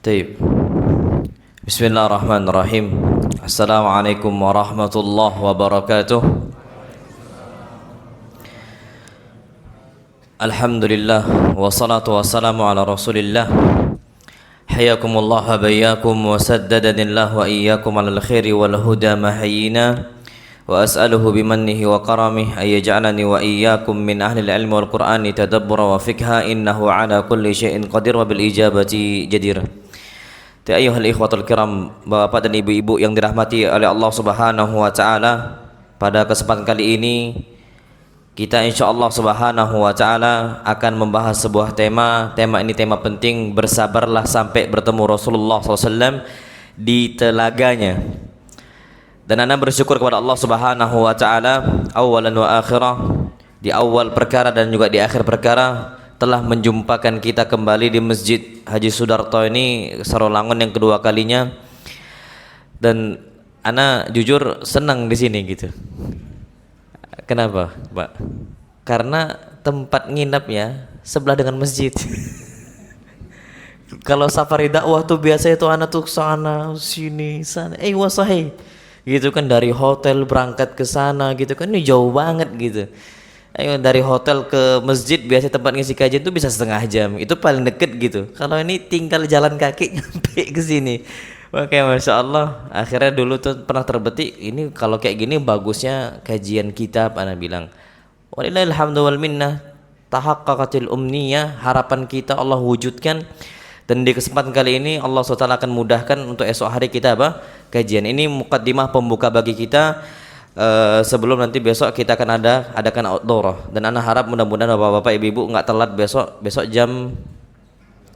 Taib. Bismillahirrahmanirrahim. Assalamualaikum warahmatullahi wabarakatuh. Alhamdulillah wassalatu wassalamu ala Rasulillah. Hayakumullah bayyakum wa saddadani wa iyyakum alal khairi wal huda mahyina wa as'aluhu bimannihi wa karamih ay yaj'alani wa iyyakum min ahli al-ilmi wal qur'ani tadabbura wa fikha innahu ala kulli syai'in qadir wa bil ijabati jadir. Ayyuhal ikhwatul kiram, bapak dan ibu-ibu yang dirahmati oleh Allah Subhanahu wa taala, pada kesempatan kali ini kita insyaallah Subhanahu wa taala akan membahas sebuah tema. Tema ini tema penting, bersabarlah sampai bertemu Rasulullah SAW di telaganya. Dan ana bersyukur kepada Allah Subhanahu wa taala awalan wa akhirah, di awal perkara dan juga di akhir perkara, telah menjumpakan kita kembali di Masjid Haji Sudarto ini, Sarolangun, yang kedua kalinya. Dan ana jujur senang di sini gitu. Kenapa, Pak? Karena tempat nginapnya sebelah dengan masjid. Kalau safari dakwah tuh biasanya tuh ana tuh sana sini sana, wasahai gitu kan, dari hotel berangkat ke sana gitu kan, ini jauh banget gitu. Dari hotel ke masjid biasa tempat ngisi kajian itu bisa setengah jam, itu paling deket gitu. Kalau ini tinggal jalan kaki nyampe ke sini. Oke, masya Allah. Akhirnya dulu tuh pernah terbetik, ini kalau kayak gini bagusnya kajian kitab. Ana bilang, walillahil hamdu wal minnah, tahaqqaqatil umniyah, harapan kita Allah wujudkan. Dan di kesempatan kali ini Allah SWT akan mudahkan untuk esok hari kita kajian. Ini muqaddimah pembuka bagi kita. Sebelum nanti besok kita akan adakan outdoor, dan ana harap mudah-mudahan bapak-bapak ibu-ibu nggak telat besok jam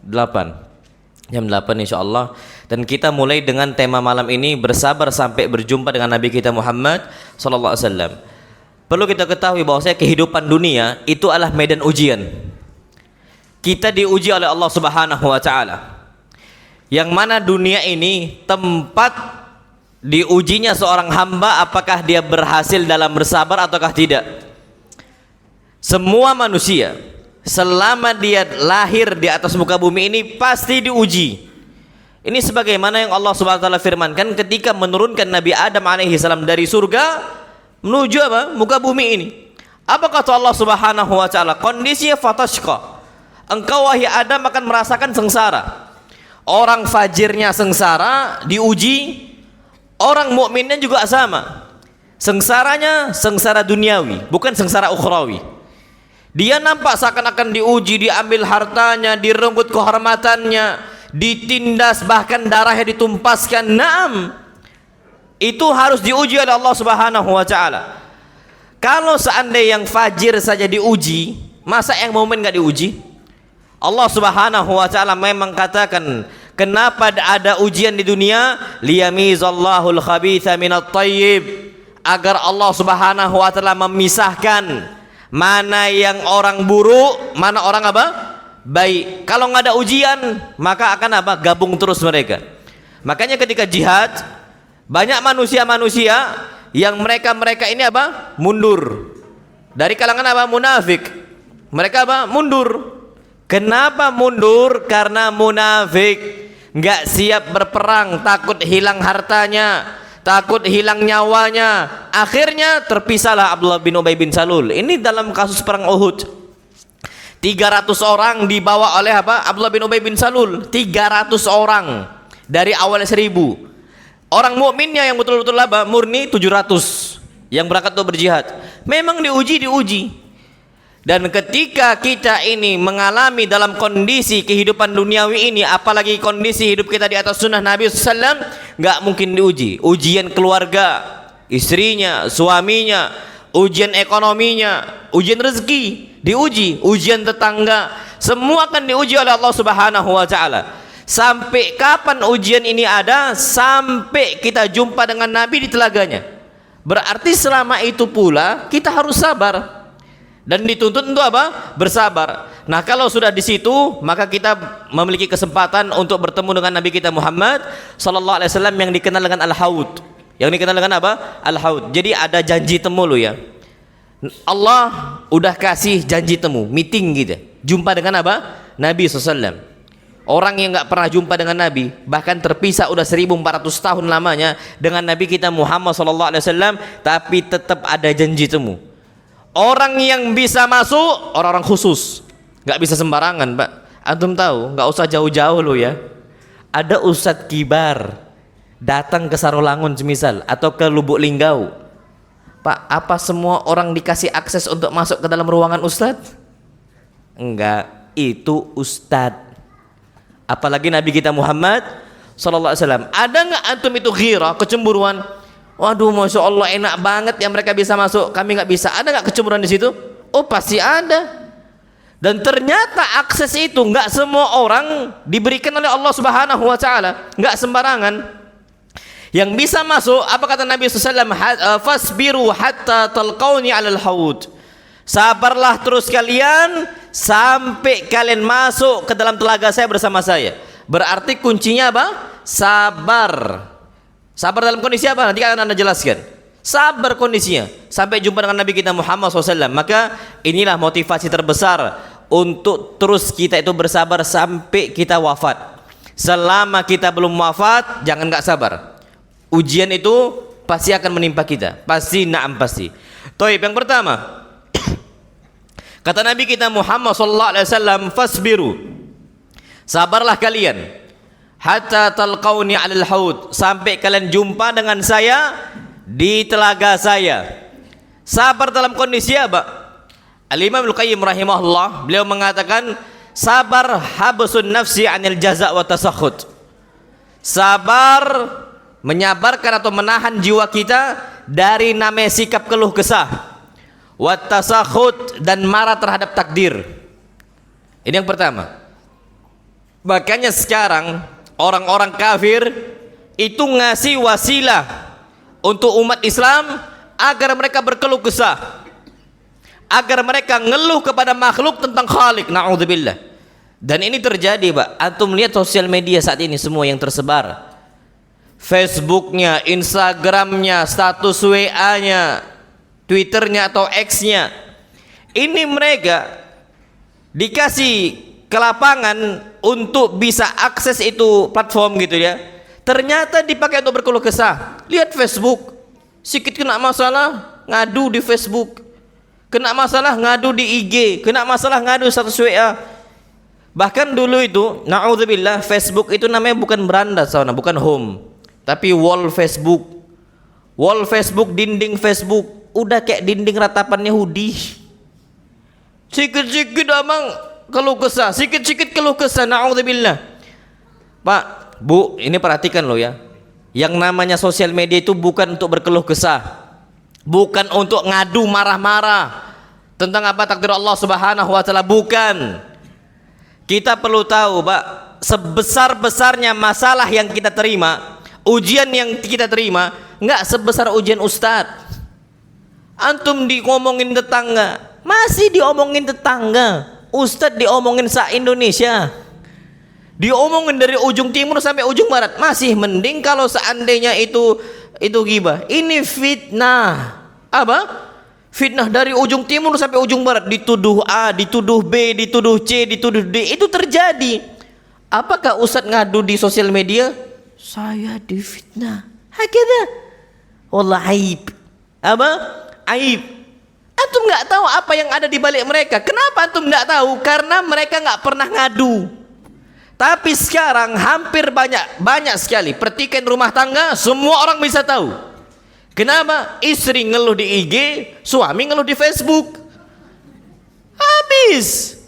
8 insyaallah. Dan kita mulai dengan tema malam ini, bersabar sampai berjumpa dengan Nabi kita Muhammad sallallahu alaihi wasallam. Perlu kita ketahui bahwasanya kehidupan dunia itu adalah medan ujian. Kita diuji oleh Allah Subhanahu wa taala, yang mana dunia ini tempat diujinya seorang hamba, apakah dia berhasil dalam bersabar ataukah tidak. Semua manusia selama dia lahir di atas muka bumi ini pasti diuji. Ini sebagaimana yang Allah Subhanahu wa taala firmankan ketika menurunkan Nabi Adam alaihi salam dari surga menuju muka bumi ini. Apa kata Allah Subhanahu wa taala? Kondisinya fatashqa. Engkau wahai Adam akan merasakan sengsara. Orang fajirnya sengsara, diuji. Orang mukminnya juga sama. Sengsaranya sengsara duniawi, bukan sengsara ukhrawi. Dia nampak seakan-akan diuji, diambil hartanya, direnggut kehormatannya, ditindas, bahkan darahnya ditumpaskan. Naam, itu harus diuji oleh Allah Subhanahu wa taala. Kalau seandainya yang fajir saja diuji, masa yang mukmin enggak diuji? Allah Subhanahu wa taala memang katakan, kenapa ada ujian di dunia? Liyamizallahul khabitha minat tayyib, agar Allah Subhanahu wa taala memisahkan mana yang orang buruk, mana orang baik. Kalau nggak ada ujian, maka akan gabung terus mereka. Makanya ketika jihad, banyak manusia-manusia yang mereka ini mundur. Dari kalangan munafik. Mereka mundur. Kenapa mundur? Karena munafik nggak siap berperang, takut hilang hartanya, takut hilang nyawanya. Akhirnya terpisahlah Abdullah bin Ubay bin Salul. Ini dalam kasus perang Uhud. 300 orang dibawa oleh Abdullah bin Ubay bin Salul. 300 orang dari awal 1000. Orang mukminnya yang betul-betul murni 700 yang berangkat untuk berjihad. Memang diuji. Dan ketika kita ini mengalami dalam kondisi kehidupan duniawi ini, apalagi kondisi hidup kita di atas sunnah Nabi SAW, nggak mungkin diuji. Ujian keluarga, istrinya, suaminya, ujian ekonominya, ujian rezeki, diuji, ujian tetangga, semua akan diuji oleh Allah Subhanahu wa taala. Sampai kapan ujian ini ada? Sampai kita jumpa dengan Nabi di telaganya. Berarti selama itu pula kita harus sabar. Dan dituntut untuk bersabar. Nah, kalau sudah di situ, maka kita memiliki kesempatan untuk bertemu dengan Nabi kita Muhammad sallallahu alaihi wasallam yang dikenal dengan Al-Haud. Yang dikenal dengan Al-Haud. Jadi ada janji temu lo ya. Allah udah kasih janji temu, meeting gitu. Jumpa dengan Nabi sallallahu alaihi wasallam. Orang yang nggak pernah jumpa dengan Nabi, bahkan terpisah udah 1400 tahun lamanya dengan Nabi kita Muhammad SAW, tapi tetap ada janji temu. Orang yang bisa masuk orang-orang khusus, nggak bisa sembarangan, Pak. Antum tahu, nggak usah jauh-jauh lo ya. Ada Ustadz Kibar datang ke Sarolangun semisal atau ke Lubuk Linggau, Pak, apa semua orang dikasih akses untuk masuk ke dalam ruangan Ustadz? Enggak, itu Ustadz. Apalagi Nabi kita Muhammad sallallahu alaihi wasallam. Ada nggak antum itu ghirah, kecemburuan? Waduh, masya Allah enak banget ya mereka bisa masuk, kami nggak bisa. Ada nggak kecemburuan di situ? Oh pasti ada. Dan ternyata akses itu nggak semua orang diberikan oleh Allah Subhanahu Wa Taala, nggak sembarangan. Yang bisa masuk, apa kata Nabi SAW? Fasbiru hatta talqauni alal haud. Sabarlah terus kalian sampai kalian masuk ke dalam telaga saya bersama saya. Berarti kuncinya apa? Sabar. Sabar dalam kondisi apa? Nanti akan Anda jelaskan. Sabar kondisinya sampai jumpa dengan Nabi kita Muhammad SAW. Maka inilah motivasi terbesar untuk terus kita itu bersabar sampai kita wafat. Selama kita belum wafat, jangan nggak sabar. Ujian itu pasti akan menimpa kita. Pasti, na'am pasti. Toib, yang pertama, kata Nabi kita Muhammad SAW, fasbiru, sabarlah kalian, hatta talqauni alal haud, sampai kalian jumpa dengan saya di telaga saya. Sabar dalam kondisi apa? Al-Imam Al-Qayyim rahimahullah, beliau mengatakan, sabar habsun nafsi anil jaza' wa tasakhut. Sabar menyabarkan atau menahan jiwa kita dari namanya sikap keluh kesah, wa tasakhut, dan marah terhadap takdir. Ini yang pertama. Makanya sekarang orang-orang kafir itu ngasih wasilah untuk umat Islam agar mereka berkeluh kesah, agar mereka ngeluh kepada makhluk tentang Khalik. Na'udzubillah. Dan ini terjadi, Pak. Antum lihat sosial media saat ini semua yang tersebar, Facebooknya, Instagramnya, status WA-nya, Twitternya atau X-nya. Ini mereka dikasih kelapangan untuk bisa akses itu platform gitu ya. Ternyata dipakai untuk berkeluh kesah. Lihat Facebook, sikit kena masalah ngadu di Facebook, kena masalah ngadu di IG, kena masalah ngadu status WA. Bahkan dulu itu, na'udzubillah, Facebook itu namanya bukan beranda saudara, bukan home, tapi wall Facebook. Wall Facebook, dinding Facebook, udah kayak dinding ratapan Yahudi. Sikit-sikit amang keluh kesah, sikit-sikit keluh kesah, na'udzubillah. Pak, Bu, ini perhatikan loh ya. Yang namanya sosial media itu bukan untuk berkeluh kesah, bukan untuk ngadu marah-marah tentang apa takdir Allah Subhanahu wa taala, bukan. Kita perlu tahu, Pak, sebesar-besarnya masalah yang kita terima, ujian yang kita terima, enggak sebesar ujian ustadz. Antum diomongin tetangga, masih diomongin tetangga. Ustadz diomongin se-Indonesia, diomongin dari ujung timur sampai ujung barat. Masih mending kalau seandainya itu ghibah. Ini fitnah. Apa? Fitnah dari ujung timur sampai ujung barat, dituduh A, dituduh B, dituduh C, dituduh D. Itu terjadi. Apakah ustadz ngadu di sosial media? Saya difitnah. Hakada. Wallah aib. Apa? Aib. Antum nggak tahu apa yang ada di balik mereka. Kenapa antum nggak tahu? Karena mereka nggak pernah ngadu. Tapi sekarang hampir banyak sekali pertikaian rumah tangga, semua orang bisa tahu. Kenapa? Istri ngeluh di IG, suami ngeluh di Facebook. Habis.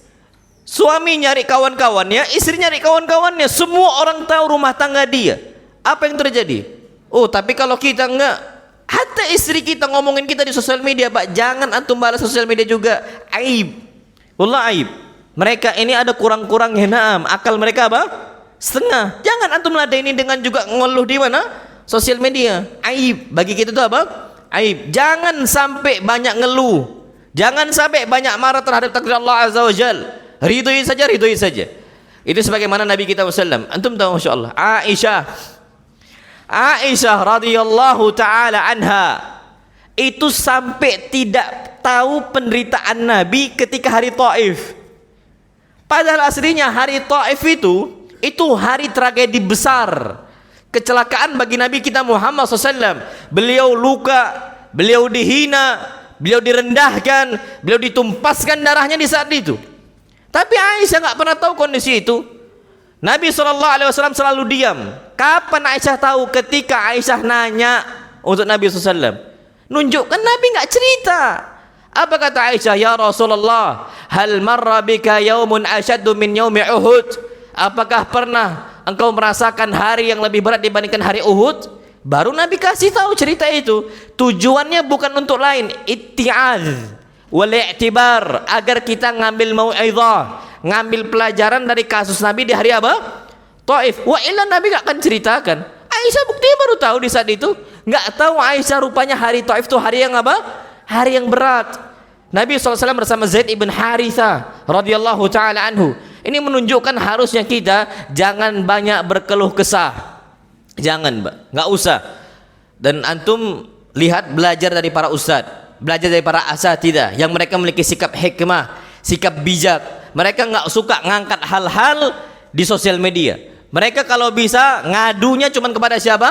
Suami nyari kawan-kawannya, istri nyari kawan-kawannya, semua orang tahu rumah tangga dia. Apa yang terjadi? Oh, tapi kalau kita enggak, hatta istri kita ngomongin kita di sosial media, Pak, jangan antum balas sosial media juga. Aib. Wallah aib. Mereka ini ada kurang-kurangnya, naam. Akal mereka apa? Setengah. Jangan antum ladenin dengan juga ngeluh di mana? Sosial media. Aib. Bagi kita itu apa? Aib. Jangan sampai banyak ngeluh. Jangan sampai banyak marah terhadap takdir Allah Azza wa Jal. Ridhoi saja, ridhoi saja. Itu sebagaimana Nabi kita SAW. Antum tahu, Masya Allah, Aisyah radhiyallahu ta'ala anha itu sampai tidak tahu penderitaan Nabi ketika hari Taif. Padahal aslinya hari Taif itu Itu hari tragedi besar, kecelakaan bagi Nabi kita Muhammad SAW. Beliau luka, beliau dihina, beliau direndahkan, beliau ditumpaskan darahnya di saat itu. Tapi Aisyah nggak pernah tahu kondisi itu. Nabi SAW selalu diam. Kapan Aisyah tahu? Ketika Aisyah nanya untuk Nabi SAW, nunjukkan Nabi nggak cerita. Apa kata Aisyah? Ya Rasulullah, hal marra bika yaumun asyaddu min yaumi Uhud? Apakah pernah engkau merasakan hari yang lebih berat dibandingkan hari Uhud? Baru Nabi kasih tahu cerita itu. Tujuannya bukan untuk lain, itti'az wal i'tibar, agar kita ngambil mau'izah, ngambil pelajaran dari kasus Nabi di hari apa? Taif. Wa illa Nabi gak akan ceritakan. Aisyah buktinya baru tahu di saat itu. Gak tahu Aisyah rupanya hari Taif itu hari yang apa? Hari yang berat. Nabi SAW bersama Zaid ibn Haritha radhiyallahu ta'ala anhu. Ini menunjukkan harusnya kita jangan banyak berkeluh kesah. Jangan, Mbak, nggak usah. Dan antum lihat, belajar dari para ustadz, belajar dari para asatidzah yang mereka memiliki sikap hikmah, sikap bijak. Mereka nggak suka ngangkat hal-hal di sosial media. Mereka kalau bisa ngadunya cuma kepada siapa?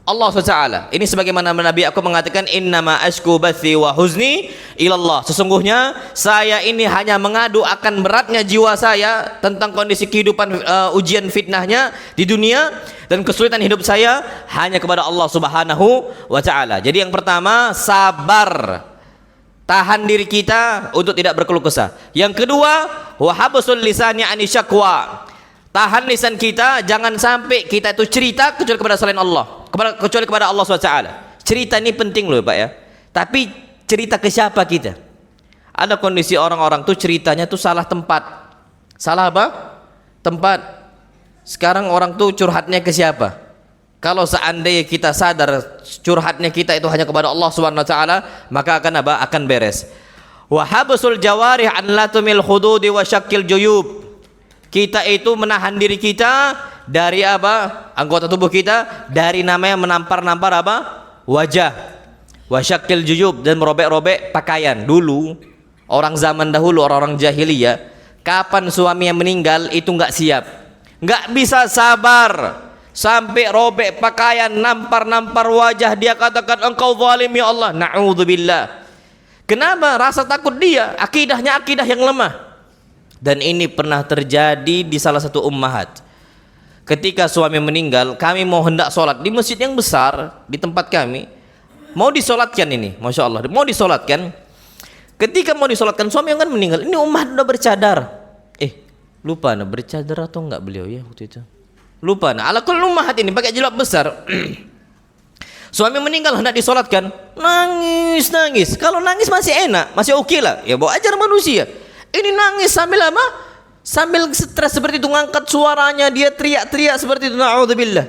Allah SWT. Ini sebagaimana Nabi aku mengatakan, innama ashku bathi wa huzni ilallah. Sesungguhnya saya ini hanya mengadu akan beratnya jiwa saya tentang kondisi kehidupan, ujian fitnahnya di dunia, dan kesulitan hidup saya hanya kepada Allah Subhanahu wa Ta'ala. Jadi yang pertama, sabar, tahan diri kita untuk tidak berkeluh kesah. Yang kedua, wa habsul lisani ani syakwa. Tahan lisan kita, jangan sampai kita itu cerita kecuali kepada selain Allah, kecuali kepada Allah SWT. Cerita ini penting loh Pak ya. Tapi cerita ke siapa kita? Ada kondisi orang-orang tuh ceritanya tuh salah tempat. Salah apa? Tempat. Sekarang orang tuh curhatnya ke siapa? Kalau seandainya kita sadar curhatnya kita itu hanya kepada Allah SWT, maka akan apa? Akan beres. Wa habsul jawarih an latumil hududi wa syakkil juyub. Kita itu menahan diri kita dari apa? Anggota tubuh kita dari namanya menampar-nampar apa? Wajah. Wasyakil juyub, dan merobek-robek pakaian. Dulu orang zaman dahulu, orang-orang jahiliyah, kapan suaminya meninggal itu nggak siap, nggak bisa sabar sampai robek pakaian, nampar-nampar wajah. Dia katakan, engkau zalim ya Allah. Na'udzubillah. Kenapa? Rasa takut dia, akidahnya akidah yang lemah. Dan ini pernah terjadi di salah satu ummahat. Ketika suami meninggal, kami mau hendak sholat di masjid yang besar di tempat kami. Mau disolatkan ini, Masya Allah, mau disolatkan. Ketika mau disolatkan, suami yang kan meninggal. Ini ummahat udah bercadar. Lupa nah bercadar atau enggak beliau ya waktu itu. Lupa nah. Ala kulli ummahat ini pakai jilbab besar. Suami meninggal hendak disolatkan, nangis. Kalau nangis masih enak, masih oke lah. Ya bawa ajar manusia. Ini nangis sambil apa? Sambil stres seperti itu, ngangkat suaranya, dia teriak-teriak seperti itu. Na'udzubillah.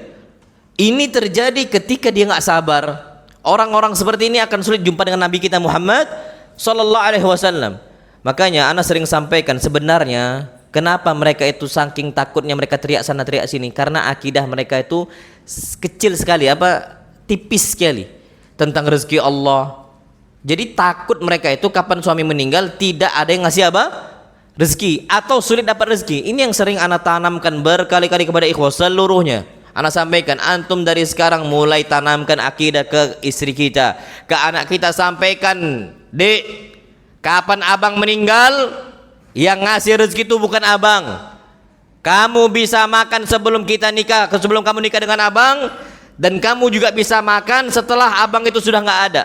Ini terjadi ketika dia nggak sabar. Orang-orang seperti ini akan sulit jumpa dengan Nabi kita Muhammad sallallahu alaihi wasallam. Makanya ana sering sampaikan, sebenarnya kenapa mereka itu saking takutnya mereka teriak sana teriak sini, karena akidah mereka itu kecil sekali, tipis sekali tentang rezeki Allah. Jadi takut mereka itu kapan suami meninggal tidak ada yang ngasih apa? Rezeki, atau sulit dapat rezeki. Ini yang sering ana tanamkan berkali-kali kepada ikhwah seluruhnya. Ana sampaikan, antum dari sekarang mulai tanamkan akidah ke istri kita, ke anak kita. Sampaikan, Dek, kapan abang meninggal, yang ngasih rezeki itu bukan abang. Kamu bisa makan sebelum kita nikah, sebelum kamu nikah dengan abang, dan kamu juga bisa makan setelah abang itu sudah nggak ada.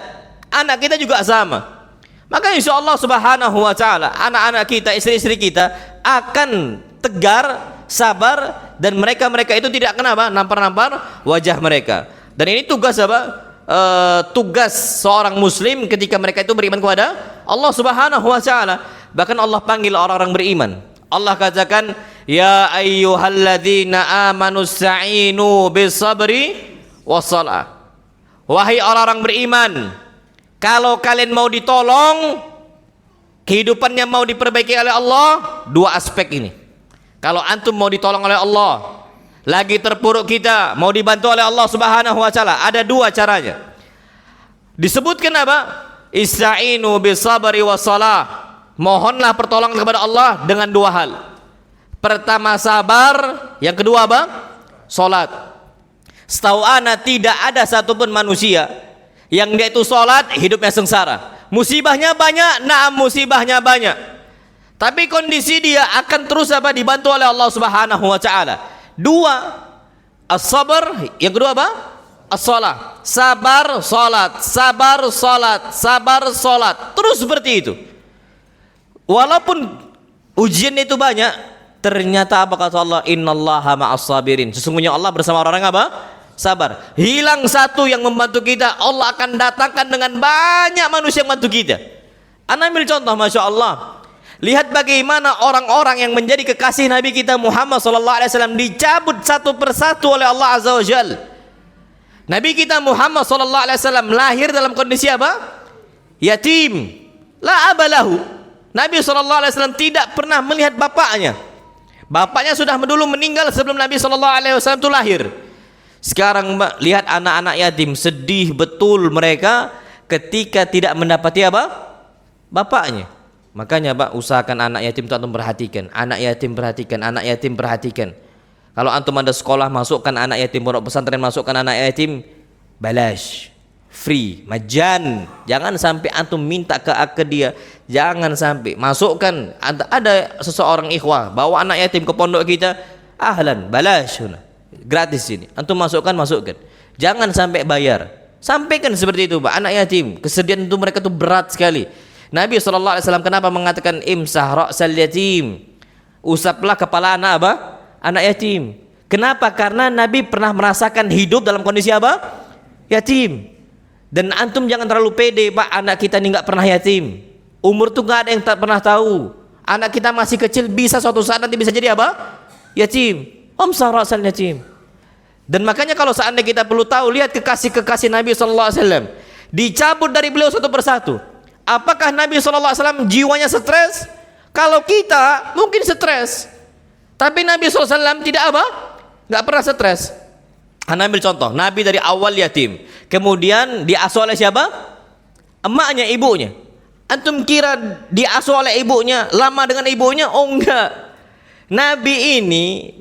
Anak kita juga sama. Maka insya Allah Subhanahu wa Ta'ala, anak-anak kita, istri-istri kita akan tegar, sabar, dan mereka itu tidak kenapa nampar-nampar wajah mereka. Dan ini tugas apa? Tugas seorang muslim ketika mereka itu beriman kepada Allah Subhanahu wa Ta'ala. Bahkan Allah panggil orang-orang beriman. Allah katakan, ya ayyuhalladzina amanu sta'inu bis-sabri was-shalah. Wahai orang-orang beriman, kalau kalian mau ditolong, kehidupannya mau diperbaiki oleh Allah, dua aspek ini. Kalau antum mau ditolong oleh Allah, lagi terpuruk kita, mau dibantu oleh Allah Subhanahu wa Ta'ala, ada dua caranya. Disebutkan apa? Ista'inu bis-sabri was-shalah. Mohonlah pertolongan kepada Allah dengan dua hal. Pertama sabar, yang kedua apa? Salat. Setahu ana tidak ada satupun manusia yang dia itu salat hidupnya sengsara. Musibahnya banyak, naam musibahnya banyak. Tapi kondisi dia akan terus apa? Dibantu oleh Allah Subhanahu wa taala. Dua, as-sabar, yang kedua apa? As-salat. Sabar, salat, sabar, salat, sabar, salat. Terus seperti itu. Walaupun ujian itu banyak, ternyata apa kata Allah? Innallaha ma'as sabirin. Sesungguhnya Allah bersama orang apa? Sabar. Hilang satu yang membantu kita, Allah akan datangkan dengan banyak manusia yang membantu kita. Ana ambil contoh, Masya Allah. Lihat bagaimana orang-orang yang menjadi kekasih Nabi kita Muhammad SAW dicabut satu persatu oleh Allah Azza wa Jal. Nabi kita Muhammad SAW lahir dalam kondisi apa? Yatim. La abalahu. Nabi SAW tidak pernah melihat bapaknya. Bapaknya sudah dulu meninggal sebelum Nabi SAW itu lahir. Sekarang lihat anak-anak yatim, sedih betul mereka ketika tidak mendapati apa? Bapaknya. Makanya Pak, usahakan anak yatim itu antum perhatikan. Anak yatim perhatikan, anak yatim perhatikan. Kalau antum ada sekolah, masukkan anak yatim, pondok pesantren masukkan anak yatim, balash, free, majan. Jangan sampai antum minta ke dia. Jangan sampai masukkan. Ada seseorang ikhwah bawa anak yatim ke pondok kita, ahlan, balash, gratis ini. Antum masukkan. Jangan sampai bayar. Sampaikan seperti itu, Pak. Anak yatim, kesedihan itu mereka tuh berat sekali. Nabi SAW kenapa mengatakan imsah ra'sal yatim? Usaplah kepala anak apa? Anak yatim. Kenapa? Karena Nabi pernah merasakan hidup dalam kondisi apa? Yatim. Dan antum jangan terlalu pede, Pak. Anak kita ini nggak pernah yatim. Umur tuh nggak ada yang tak pernah tahu. Anak kita masih kecil, bisa suatu saat nanti bisa jadi apa? Yatim. Imsah ra'sal yatim. Dan makanya kalau seandainya kita perlu tahu, lihat kekasih-kekasih Nabi SAW dicabut dari beliau satu persatu. Apakah Nabi SAW jiwanya stres? Kalau kita mungkin stres, tapi Nabi SAW tidak apa? Nggak pernah stres. Anda ambil contoh, Nabi dari awal yatim, kemudian diasuh oleh siapa? Emaknya, ibunya. Antum kira diasuh oleh ibunya, lama dengan ibunya? Oh enggak. Nabi ini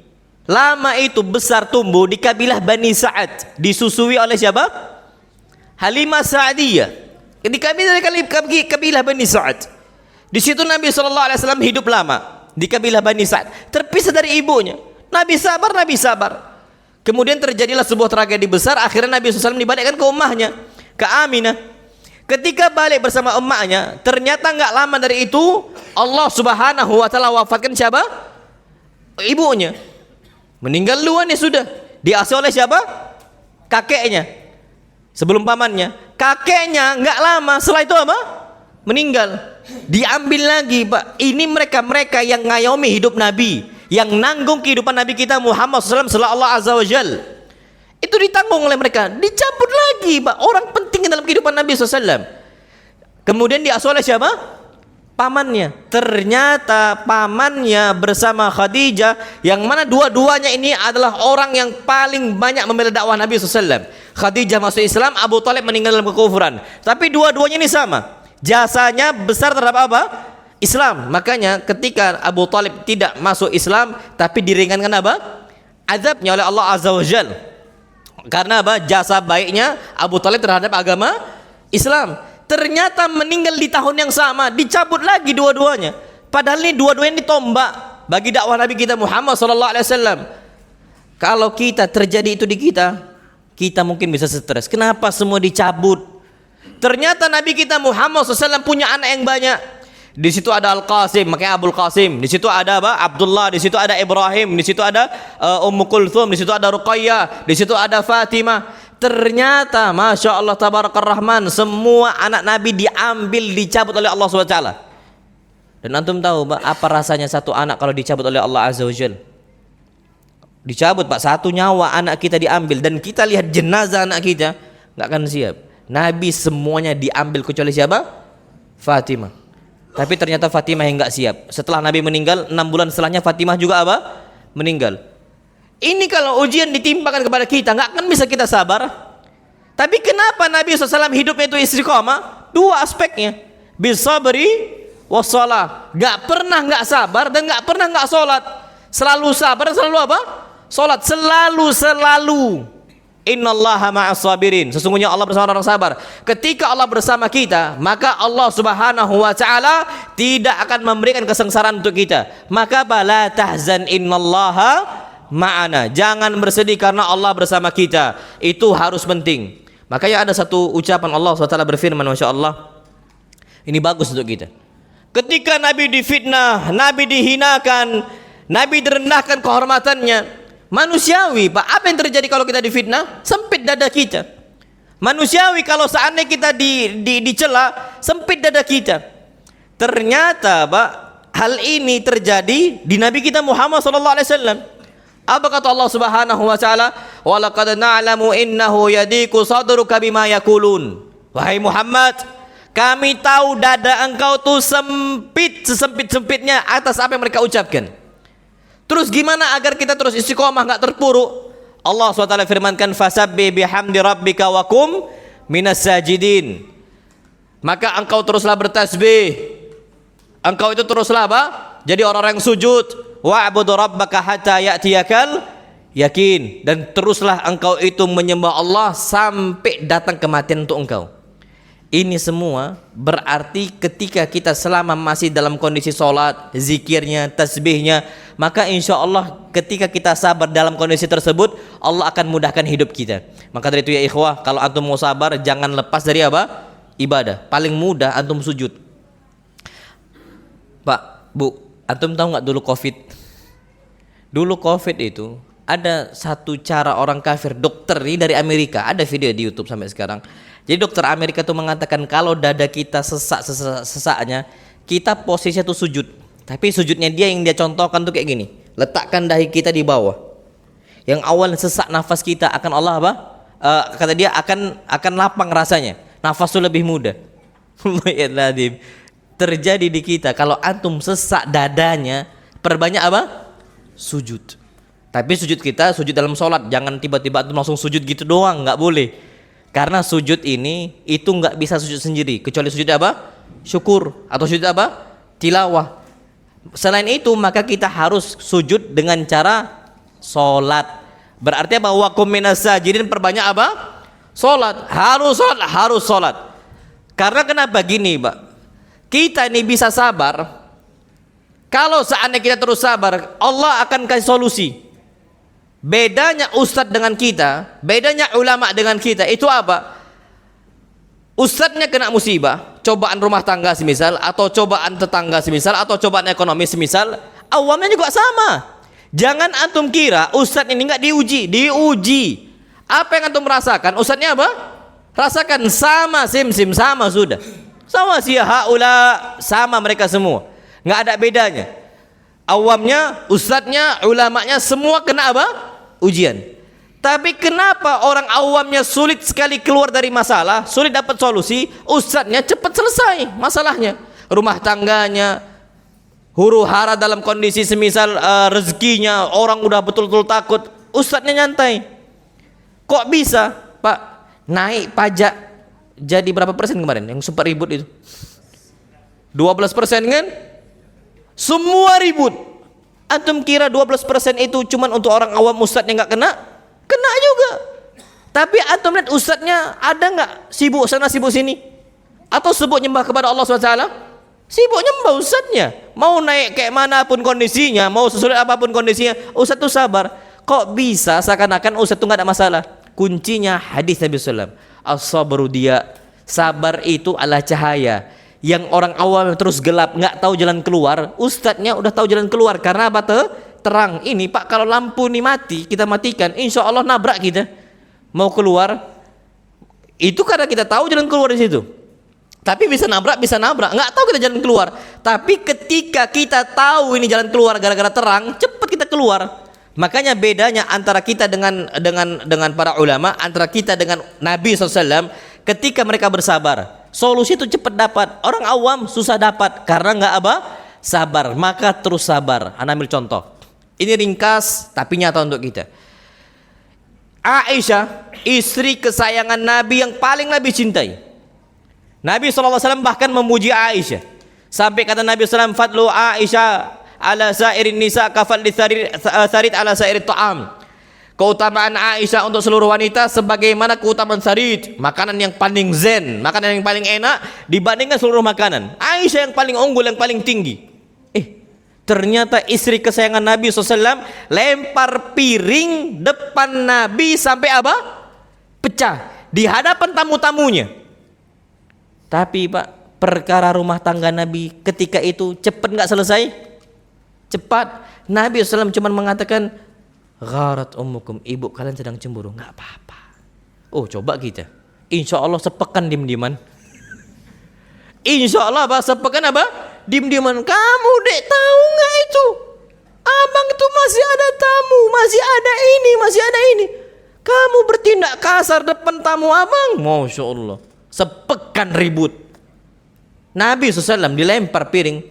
lama itu besar tumbuh di kabilah Bani Sa'ad, disusui oleh siapa? Halimah Sa'diyah. Ketika dari kabilah Bani Sa'ad, di situ Nabi SAW hidup lama di kabilah Bani Sa'ad, terpisah dari ibunya. Nabi sabar. Kemudian terjadilah sebuah tragedi besar. Akhirnya Nabi SAW dibalikkan ke ummahnya, ke Aminah. Ketika balik bersama ummahnya, ternyata nggak lama dari itu Allah Subhanahu wa taala wafatkan siapa? Ibunya. Meninggal duluan ya sudah. Diasuh oleh siapa? Kakeknya. Sebelum pamannya. Kakeknya nggak lama setelah itu apa? Meninggal. Diambil lagi, Pak. Ini mereka yang ngayomi hidup Nabi, yang nanggung kehidupan Nabi kita Muhammad SAW setelah Allah Azza wa Jal. Itu ditanggung oleh mereka. Dicabut lagi, Pak. Orang penting dalam kehidupan Nabi SAW. Kemudian diasuh oleh siapa? Pamannya. Ternyata pamannya bersama Khadijah, yang mana dua-duanya ini adalah orang yang paling banyak membela dakwah Nabi SAW. Khadijah masuk Islam, Abu Talib meninggal dalam kekufuran. Tapi dua-duanya ini sama, jasanya besar terhadap apa? Islam. Makanya ketika Abu Talib tidak masuk Islam, tapi diringankan apa? Azabnya oleh Allah Azza wa Jal. Karena apa? Jasa baiknya Abu Talib terhadap agama Islam. Ternyata meninggal di tahun yang sama, dicabut lagi dua-duanya. Padahal ini dua-duanya ini tombak bagi dakwah Nabi kita Muhammad SAW. Kalau kita terjadi itu di kita mungkin bisa stres. Kenapa semua dicabut? Ternyata Nabi kita Muhammad SAW punya anak yang banyak. Di situ ada Al-Qasim, makanya Abul Qasim. Di situ ada apa? Abdullah. Di situ ada Ibrahim. Di situ ada Ummu Kulthum. Di situ ada Ruqayyah. Di situ ada Fatimah. Ternyata Masya Allah Tabarakar Rahman, semua anak Nabi diambil, dicabut oleh Allah SWT. Dan antum tahu Pak, apa rasanya satu anak kalau dicabut oleh Allah Azza wa Jalla? Dicabut, Pak, satu nyawa anak kita diambil, dan kita lihat jenazah anak kita nggak akan siap. Nabi semuanya diambil kecuali siapa? Fatimah. Tapi ternyata Fatimah yang nggak siap. Setelah Nabi meninggal 6 bulan setelahnya Fatimah juga apa? Meninggal. Ini kalau ujian ditimpakan kepada kita, nggak akan bisa kita sabar. Tapi kenapa Nabi SAW hidupnya itu istiqamah? Dua aspeknya, bisabri wassalah. Nggak pernah nggak sabar dan nggak pernah nggak sholat. Selalu sabar, selalu apa? Salat, selalu. Innallaha ma'as sabirin. Sesungguhnya Allah bersama orang sabar. Ketika Allah bersama kita, maka Allah Subhanahu wa taala tidak akan memberikan kesengsaraan untuk kita. Maka la tahzan innallaha ma'ana. Jangan bersedih karena Allah bersama kita. Itu harus penting. Makanya ada satu ucapan Allah SWT berfirman, Masya Allah, ini bagus untuk kita. Ketika Nabi difitnah, Nabi dihinakan, Nabi direndahkan kehormatannya, manusiawi Pak, apa yang terjadi kalau kita difitnah? Sempit dada kita. Manusiawi kalau seandainya kita dicela, sempit dada kita. Ternyata Pak, hal ini terjadi di Nabi kita Muhammad SAW. Apa kata Allah Subhanahu wa taala? Wa laqad na'lamu innahu yadiku sadruka bima yaqulun. Wahai Muhammad, kami tahu dada engkau tuh sempit, sesempit-sempitnya atas apa yang mereka ucapkan. Terus gimana agar kita terus istiqomah, enggak terpuruk? Allah SWT firmankan, fasabbih bihamdi rabbika wa kum minas sajidin. Maka engkau teruslah bertasbih. Engkau itu teruslah apa? Jadi orang yang sujud. Wa'budu rabbaka hatta ya'tiyakal yakin. Dan teruslah engkau itu menyembah Allah sampai datang kematian untuk engkau. Ini semua berarti ketika kita selama masih dalam kondisi sholat, zikirnya, tasbihnya, maka insya Allah ketika kita sabar dalam kondisi tersebut, Allah akan mudahkan hidup kita. Maka dari itu ya ikhwah, kalau antum mau sabar, jangan lepas dari apa? Ibadah. Paling mudah antum sujud. Pak, Bu, antum tahu nggak dulu COVID? Dulu COVID itu ada satu cara orang kafir, dokter ini dari Amerika, ada video di YouTube sampai sekarang. Jadi dokter Amerika itu mengatakan kalau dada kita sesaknya, kita posisinya tuh sujud. Tapi sujudnya dia contohkan tuh kayak gini. Letakkan dahi kita di bawah. Yang awal sesak nafas kita akan Allah apa? Kata dia akan lapang rasanya. Nafas tuh lebih mudah. Terjadi di kita kalau antum sesak dadanya, perbanyak apa? Sujud. Tapi sujud kita sujud dalam sholat. Jangan tiba-tiba antum langsung sujud gitu doang, nggak boleh. Karena sujud ini itu nggak bisa sujud sendiri, kecuali sujud apa? Syukur atau sujud apa? Tilawah. Selain itu maka kita harus sujud dengan cara sholat. Berarti apa? Wa qum minas sajidin, perbanyak apa? Sholat. Harus sholat. Karena kenapa gini, Pak? Kita ini bisa sabar. Kalau seandainya kita terus sabar, Allah akan kasih solusi. Bedanya ustadz dengan kita, bedanya ulama dengan kita itu apa? Ustadznya kena musibah, cobaan rumah tangga semisal, atau cobaan tetangga semisal, atau cobaan ekonomi semisal, awamnya juga sama. Jangan antum kira ustadz ini nggak diuji. Apa yang antum rasakan, ustadznya apa? Rasakan sama, sim sama sudah. Sama sih haula, sama mereka semua. Nggak ada bedanya. Awamnya, ustadznya, ulamanya semua kena apa? Ujian. Tapi kenapa orang awamnya sulit sekali keluar dari masalah, sulit dapat solusi, ustadznya cepat selesai masalahnya. Rumah tangganya huru hara dalam kondisi semisal rezekinya orang udah betul-betul takut, ustadznya nyantai. Kok bisa, Pak? Naik pajak jadi berapa persen kemarin yang sempat ribut itu? 12% kan? Semua ribut. Antum kira 12% itu cuman untuk orang awam, ustadznya nggak kena? Kena juga. Tapi antum lihat ustadznya ada nggak sibuk sana sibuk sini? Atau sibuk nyembah kepada Allah SWT? Sibuk nyembah ustadznya. Mau naik kayak manapun kondisinya, mau sesulit apapun kondisinya, ustadz tuh sabar. Kok bisa seakan-akan ustadz tuh nggak ada masalah? Kuncinya hadis Nabi SAW. As-sabru dia, sabar itu adalah cahaya. Yang orang awam terus gelap, nggak tahu jalan keluar, ustadznya udah tahu jalan keluar. Karena apa? Terang. Ini Pak, kalau lampu ini mati, kita matikan, insya Allah nabrak kita. Mau keluar, itu karena kita tahu jalan keluar di situ. Tapi bisa nabrak, nggak tahu kita jalan keluar. Tapi ketika kita tahu ini jalan keluar gara-gara terang, cepat kita keluar. Makanya bedanya antara kita dengan para ulama, antara kita dengan Nabi SAW, ketika mereka bersabar. Solusi itu cepat dapat. Orang awam susah dapat karena nggak apa? Sabar. Maka terus sabar. Anda ambil contoh. Ini ringkas tapi nyata untuk kita. Aisyah, istri kesayangan Nabi yang paling Nabi cintai. Nabi SAW bahkan memuji Aisyah. Sampai kata Nabi SAW, Fadlu Aisyah ala sairin nisa kafal sarid ala sairit ta'am. Keutamaan Aisyah untuk seluruh wanita sebagaimana keutamaan sarid, makanan yang paling zen, makanan yang paling enak dibandingkan seluruh makanan. Aisyah yang paling unggul, yang paling tinggi. Ternyata istri kesayangan Nabi SAW lempar piring depan Nabi sampai apa? Pecah di hadapan tamu-tamunya. Tapi Pak, perkara rumah tangga Nabi ketika itu cepat nggak selesai? Cepat. Nabi SAW cuma mengatakan, gharat ummukum, ibu kalian sedang cemburu. Nggak apa-apa. Oh, coba kita, insya Allah sepekan dim-diman. Insya Allah apa? Sepekan apa? Dim-diman. Kamu dek tahu nggak itu? Abang itu masih ada tamu, masih ada ini, masih ada ini. Kamu bertindak kasar depan tamu abang. Masya Allah. Sepekan ribut. Nabi SAW dilempar piring.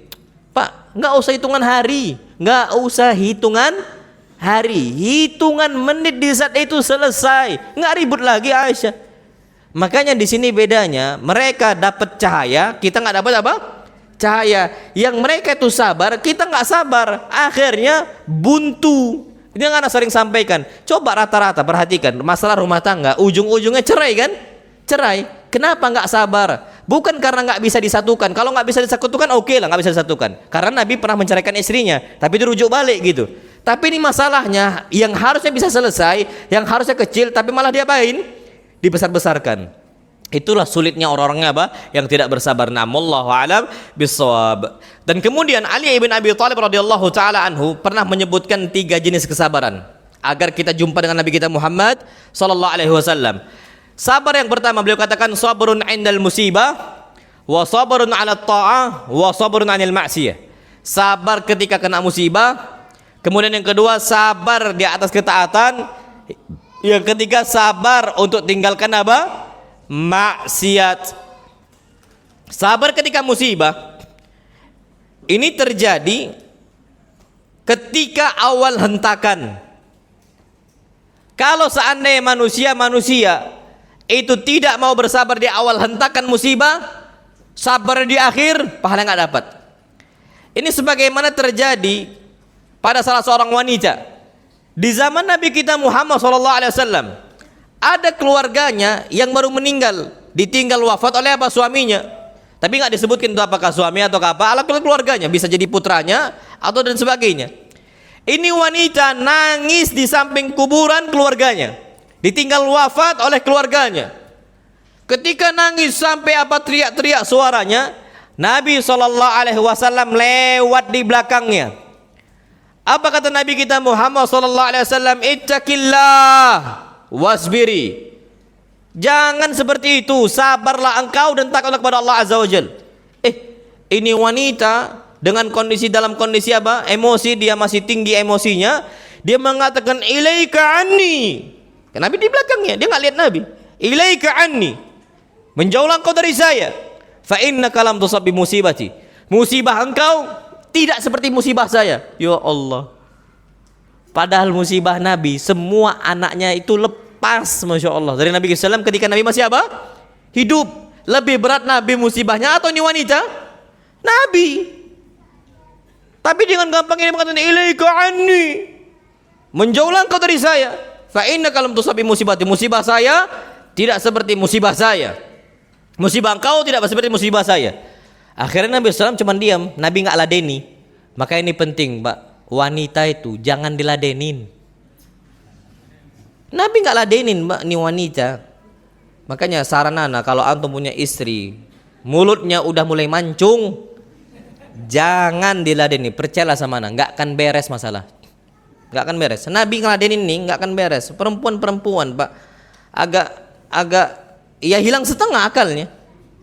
Pak, nggak usah hitungan hari, nggak usah hitungan hari, hitungan menit di saat itu selesai, nggak ribut lagi Aisyah. Makanya di sini bedanya, mereka dapat cahaya, kita nggak dapat apa? Cahaya. Yang mereka itu sabar, kita nggak sabar, akhirnya buntu. Ini yang anak sering sampaikan. Coba rata-rata perhatikan masalah rumah tangga, ujung-ujungnya cerai kan? Cerai. Kenapa nggak sabar? Bukan karena nggak bisa disatukan. Kalau nggak bisa disatukan, oke lah nggak bisa disatukan. Karena Nabi pernah menceraikan istrinya, tapi dirujuk balik gitu. Tapi ini masalahnya yang harusnya bisa selesai, yang harusnya kecil, tapi malah diapain? Dibesar-besarkan. Itulah sulitnya orang-orangnya apa? Yang tidak bersabar. Wallahu a'lam bissawab. Dan kemudian Ali ibn Abi Thalib radhiyallahu taala anhu pernah menyebutkan 3 jenis kesabaran agar kita jumpa dengan Nabi kita Muhammad sallallahu alaihi wasallam. Sabar yang pertama beliau katakan sabrun 'indal musibah wa sabrun 'ala ta'ah wa sabrun 'anil ma'siyah. Sabar ketika kena musibah. Kemudian yang kedua sabar di atas ketaatan. Yang ketiga sabar untuk tinggalkan apa? Maksiat. Sabar ketika musibah ini terjadi ketika awal hentakan. Kalau seandainya manusia itu tidak mau bersabar di awal hentakan musibah, sabar di akhir, pahala nggak dapat. Ini sebagaimana terjadi pada salah seorang wanita di zaman Nabi kita Muhammad SAW. Ada keluarganya yang baru meninggal, ditinggal wafat oleh apa? Suaminya. Tapi nggak disebutkan itu apakah suami atau apa. Ala keluarganya, bisa jadi putranya atau dan sebagainya. Ini wanita nangis di samping kuburan keluarganya, ditinggal wafat oleh keluarganya. Ketika nangis sampai apa teriak-teriak suaranya, Nabi SAW lewat di belakangnya. Apa kata Nabi kita Muhammad SAW? Ittaqillah wasbiri. Jangan seperti itu, sabarlah engkau dan takutlah kepada Allah Azza wa Jalla. Ini wanita dengan kondisi, dalam kondisi apa? Emosi, dia masih tinggi emosinya. Dia mengatakan ilaika anni. Nabi di belakangnya, dia enggak lihat Nabi. Ilaika anni. Menjauhlah engkau dari saya. Fa innaka lam tusab bi musibati. Musibah engkau tidak seperti musibah saya. Ya Allah. Padahal musibah Nabi, semua anaknya itu lepas, Masya Allah. Dari Nabi SAW ketika Nabi masih apa? Hidup. Lebih berat Nabi musibahnya atau ini wanita? Nabi. Tapi dengan gampang ini mengatakan ilaika anni. Menjauhlah engkau dari saya. Fa innaka lam tusab bi musibati. Musibah saya tidak seperti musibah saya. Musibah engkau tidak seperti musibah saya. Akhirnya Nabi SAW cuma diam. Nabi nggak ladeni. Maka ini penting, Pak. Wanita itu jangan diladenin. Nabi nggak ladenin, Mbak, ini wanita. Makanya saran anak, kalau antum punya istri mulutnya udah mulai mancung, jangan diladeni. Percayalah sama anak, nggak akan beres masalah. Nggak akan beres. Nabi ngeladenin nih nggak akan beres. Perempuan, Pak, agak ya hilang setengah akalnya.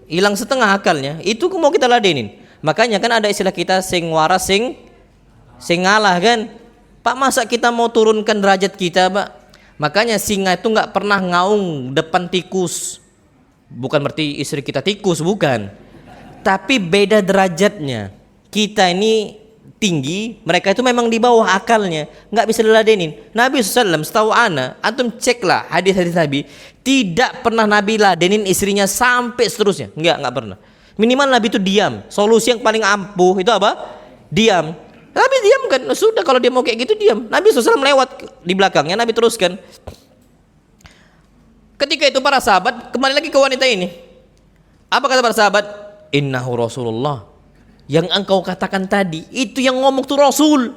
Hilang setengah akalnya. Itu mau kita ladenin. Makanya kan ada istilah kita sing waras sing ngalah kan. Pak, masa kita mau turunkan derajat kita, Pak? Makanya singa itu nggak pernah ngaung depan tikus. Bukan berarti istri kita tikus, bukan. Tapi beda derajatnya. Kita ini tinggi, mereka itu memang di bawah akalnya, nggak bisa diladenin. Nabi SAW, setahu ana, antum ceklah hadis-hadis Nabi, tidak pernah Nabi ladenin istrinya sampai seterusnya. Nggak pernah. Minimal Nabi itu diam. Solusi yang paling ampuh itu apa? Diam. Nabi diamkan. Sudah, kalau dia mau kayak gitu diam. Nabi SAW lewat di belakangnya, Nabi teruskan. Ketika itu para sahabat kembali lagi ke wanita ini. Apa kata para sahabat? Innahu Rasulullah. Yang engkau katakan tadi, itu yang ngomong tuh Rasul.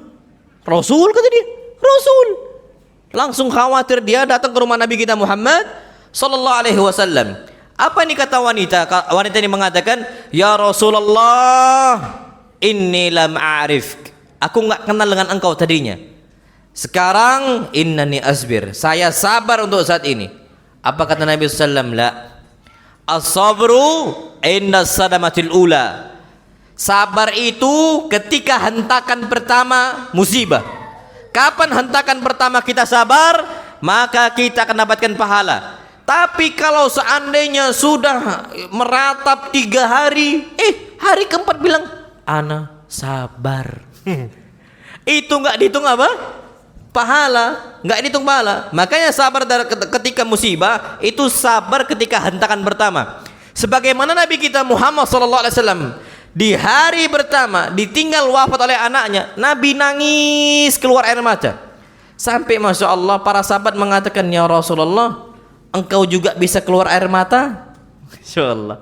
Rasul kata dia. Rasul. Langsung khawatir dia datang ke rumah Nabi kita Muhammad sallallahu alaihi wasallam. Apa ini kata wanita? Wanita ini mengatakan, "Ya Rasulullah, inni lam a'rif." Aku enggak kenal dengan engkau tadinya. Sekarang innani asbir. Saya sabar untuk saat ini. Apa kata Nabi sallallahu alaihi wasallam? La. As-sabru inda sadamatil ula. Sabar itu ketika hentakan pertama musibah. Kapan hentakan pertama kita sabar, maka kita akan dapatkan pahala. Tapi kalau seandainya sudah meratap 3 hari, hari keempat bilang, ana sabar. Itu enggak dihitung apa? Pahala, enggak dihitung pahala. Makanya sabar ketika musibah, itu sabar ketika hentakan pertama. Sebagaimana Nabi kita Muhammad SAW di hari pertama ditinggal wafat oleh anaknya, Nabi nangis keluar air mata. Sampai Masya Allah para sahabat mengatakan, ya Rasulullah, engkau juga bisa keluar air mata? Masya Allah.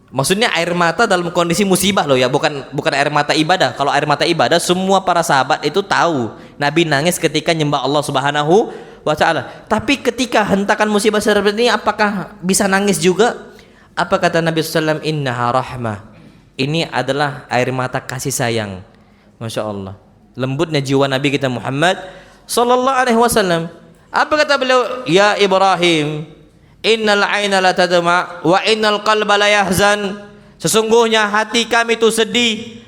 Maksudnya air mata dalam kondisi musibah loh ya, bukan air mata ibadah. Kalau air mata ibadah semua para sahabat itu tahu Nabi nangis ketika nyembah Allah Subhanahu wa ta'ala. Tapi ketika hentakan musibah seperti ini, apakah bisa nangis juga? Apa kata Nabi SAW? Innaha rahmah. Ini adalah air mata kasih sayang. Masya Allah. Lembutnya jiwa Nabi kita Muhammad sallallahu alaihi wasallam. Apa kata beliau? Ya Ibrahim, innal aina la tadma wa innal qalba la yahzan. Sesungguhnya hati kami itu sedih.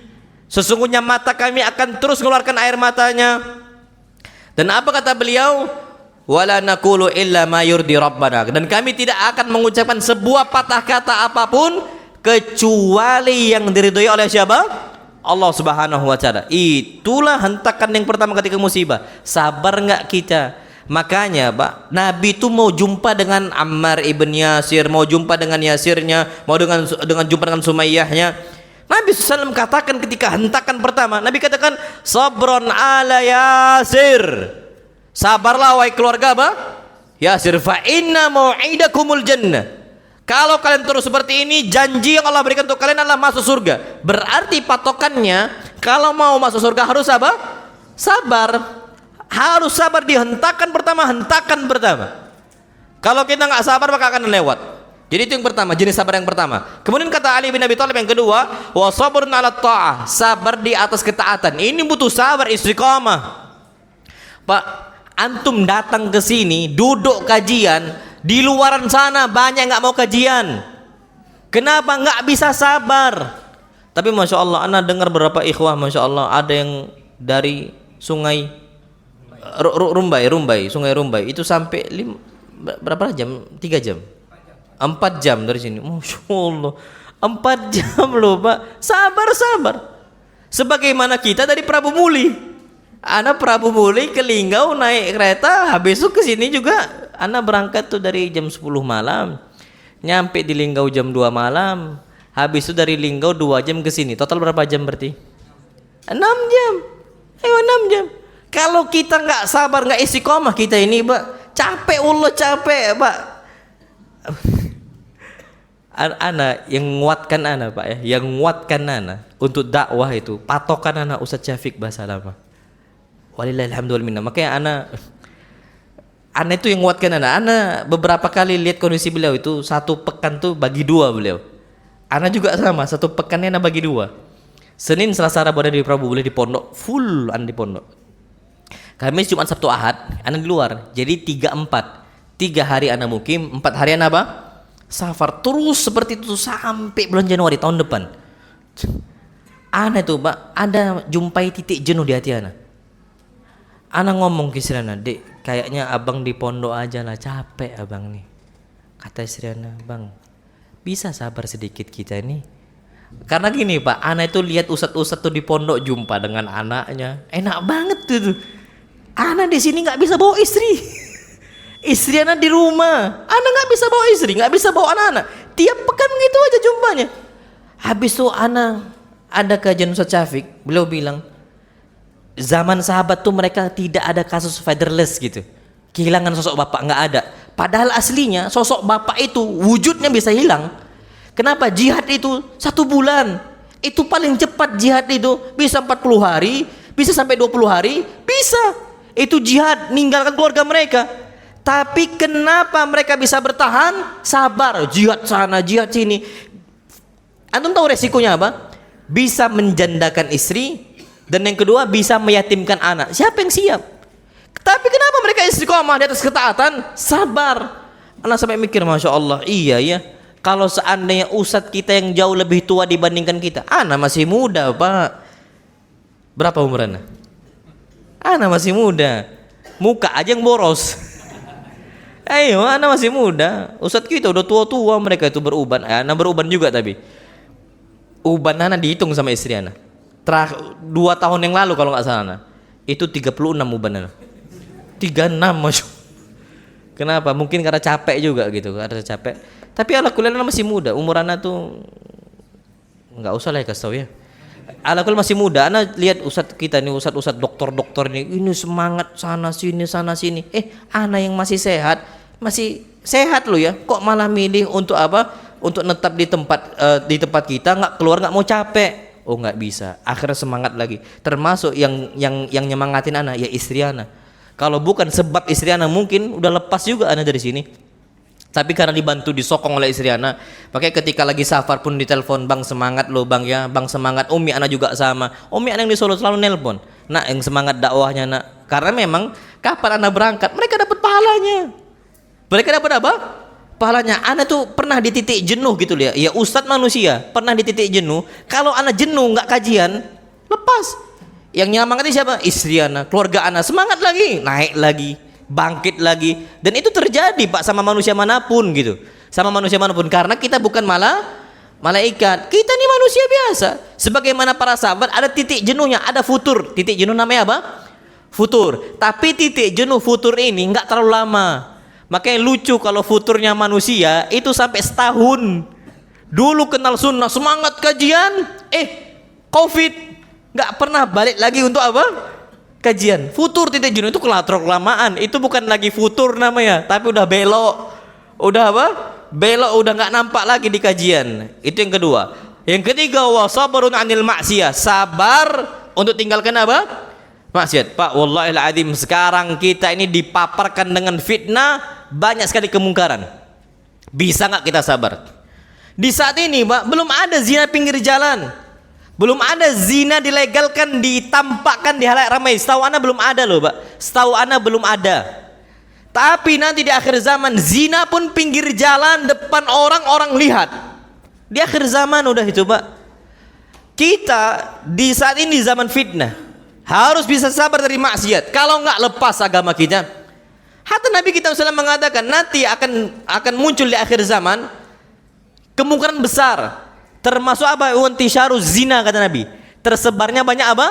Sesungguhnya mata kami akan terus mengeluarkan air matanya. Dan apa kata beliau? Wala naqulu illa ma yurdi rabbana. Dan kami tidak akan mengucapkan sebuah patah kata apapun kecuali yang diridhoi oleh siapa? Allah Subhanahu wa ta'ala. Itulah hentakan yang pertama ketika musibah. Sabar enggak kita? Makanya Pak, Nabi itu mau jumpa dengan Ammar ibn Yasir, mau jumpa dengan Yasirnya, mau dengan jumpa dengan Sumayyahnya. Nabi SAW katakan ketika hentakan pertama, Nabi katakan, sabron ala Yasir. Sabarlah wahai keluarga apa? Yasir, fa inna mau'idakumul jannah. Kalau kalian terus seperti ini, janji yang Allah berikan untuk kalian adalah masuk surga. Berarti patokannya, kalau mau masuk surga harus apa? Sabar. Harus sabar di hentakan pertama. Kalau kita nggak sabar maka akan lewat. Jadi itu yang pertama, jenis sabar yang pertama. Kemudian kata Ali bin Abi Thalib yang kedua, wa sabrun 'ala ta'ah, sabar di atas ketaatan. Ini butuh sabar istiqamah. Pak, antum datang ke sini, duduk kajian, di luaran sana banyak nggak mau kajian. Kenapa nggak bisa sabar? Tapi Masya Allah, ana dengar beberapa ikhwah, Masya Allah, ada yang dari sungai Rumbai, Sungai Rumbai itu sampai berapa jam? 3 jam, 4 jam dari sini. Masya Allah, 4 jam loh Pak. Sabar. Sebagaimana kita dari Prabu Muli. Anak Prabu Muli ke Linggau naik kereta, habis itu ke sini juga. Anak berangkat tuh dari jam 10 malam, nyampe di Linggau jam 2 malam. Habis itu dari Linggau 2 jam ke sini. Total berapa jam berarti? 6 jam. 6 jam. Kalau kita nggak sabar, nggak istiqomah kita ini, Pak, capek, Allah capek, Pak. Ana yang menguatkan ana, Pak ya, yang menguatkan ana untuk dakwah itu patokan ana Ustaz Syafiq bahasa lama. Walillahilhamdulillah. Makanya ana itu yang menguatkan ana. Ana beberapa kali lihat kondisi beliau itu 1 pekan tuh bagi 2 beliau. Ana juga sama, 1 pekannya ana bagi 2. Senin, Selasa, Rabu ada di Prabu, boleh di pondok, full ana di pondok. Kamis, Jumat, Sabtu, Ahad ana di luar. Jadi 3-4. 3 hari ana mukim, 4 hari ana apa? Safar. Terus seperti itu sampai bulan Januari tahun depan. Ana itu Pak, ada jumpai titik jenuh di hati ana. Ana ngomong ke istri ana, "Dek, kayaknya abang di pondok aja lah, capek abang nih." Kata istri ana, "Bang, bisa sabar sedikit kita nih." Karena gini Pak, ana itu lihat ustadz-ustadz tuh di pondok jumpa dengan anaknya, enak banget tuh. Ana di sini nggak bisa bawa istri, istri ana di rumah, ana nggak bisa bawa istri, nggak bisa bawa anak-anak. Tiap pekan gitu aja jumpanya. Habis itu ana ada kajian Ustaz Syafiq, beliau bilang, zaman sahabat tuh mereka tidak ada kasus fatherless gitu, kehilangan sosok bapak, nggak ada. Padahal aslinya sosok bapak itu wujudnya bisa hilang. Kenapa? Jihad itu 1 bulan, itu paling cepat. Jihad itu bisa 40 hari, bisa sampai 20 hari, bisa. Itu jihad, ninggalkan keluarga mereka. Tapi kenapa mereka bisa bertahan? Sabar, jihad sana, jihad sini. Antum tahu resikonya apa? Bisa menjandakan istri, dan yang kedua bisa meyatimkan anak. Siapa yang siap? Tapi kenapa mereka istiqomah di atas ketaatan? Sabar. Anak sampai mikir, Masya Allah, iya ya, kalau seandainya ustadz kita yang jauh lebih tua dibandingkan kita, anak masih muda Pak. Berapa umur anak? Anak masih muda, muka aja yang boros. Ayo, anak masih muda. Ustadz kita udah tua-tua, mereka itu beruban. Anak beruban juga, tapi uban anak dihitung sama istri anak. 2 tahun yang lalu kalau nggak salah anak, itu 36 uban anak. 36, Masya. Kenapa? Mungkin karena capek juga gitu, karena capek. Tapi alhamdulillah anak masih muda. Umur anak tuh nggak usah lah ya kasih tau ya. Alhamdulillah masih muda. Anak lihat ustadz kita nih, ustadz dokter ini semangat sana sini. Anak yang masih sehat loh ya. Kok malah milih untuk apa? Untuk netap di tempat kita, nggak keluar, nggak mau capek. Oh nggak bisa. Akhirnya semangat lagi. Termasuk yang nyemangatin anak ya istri anak. Kalau bukan sebab istri anak mungkin udah lepas juga anak dari sini. Tapi karena dibantu, disokong oleh istri anak, pakai ketika lagi safar pun ditelepon, bang semangat loh bang ya, bang semangat. Umi anak juga sama. Umi anak yang di Solo selalu nelpon. Nak yang semangat dakwahnya nak. Karena memang kapan anak berangkat mereka dapat pahalanya. Mereka dapat apa? Pahalanya. Anak tuh pernah di titik jenuh gitu ya. Ya ustadz manusia pernah di titik jenuh. Kalau anak jenuh nggak kajian, lepas. Yang nyemangatin siapa? Istri anak, keluarga anak. Semangat lagi, naik lagi, bangkit lagi. Dan itu terjadi Pak sama manusia manapun gitu. Sama manusia manapun, karena kita bukan malaikat. Kita ini manusia biasa. Sebagaimana para sahabat ada titik jenuhnya, ada futur. Titik jenuh namanya apa? Futur. Tapi titik jenuh futur ini nggak terlalu lama. Makanya lucu kalau futurnya manusia itu sampai setahun. Dulu kenal sunnah, semangat kajian, Covid, nggak pernah balik lagi untuk apa? Kajian. Futur titik jenuh itu kelamaan. Itu bukan lagi futur namanya, tapi udah belok. Udah apa? Belok, udah nggak nampak lagi di kajian. Itu yang kedua. Yang ketiga, wasabarun anil maksiyah. Sabar untuk tinggalkan apa? Maksiat. Pak, wallahil adzim, sekarang kita ini dipaparkan dengan fitnah, banyak sekali kemungkaran. Bisa nggak kita sabar? Di saat ini Pak, belum ada zina pinggir jalan, belum ada zina dilegalkan, ditampakkan di halayak ramai. Setahu ana belum ada loh Pak, setahu ana belum ada. Tapi nanti di akhir zaman zina pun pinggir jalan, depan orang lihat. Di akhir zaman udah itu Pak. Kita di saat ini zaman fitnah, harus bisa sabar dari maksiat. Kalau nggak lepas agama kita. Hatta Nabi kita SAW mengatakan nanti akan muncul di akhir zaman kemungkaran besar. Termasuk apa? Wantisyaru zina, kata Nabi. Tersebarnya banyak apa?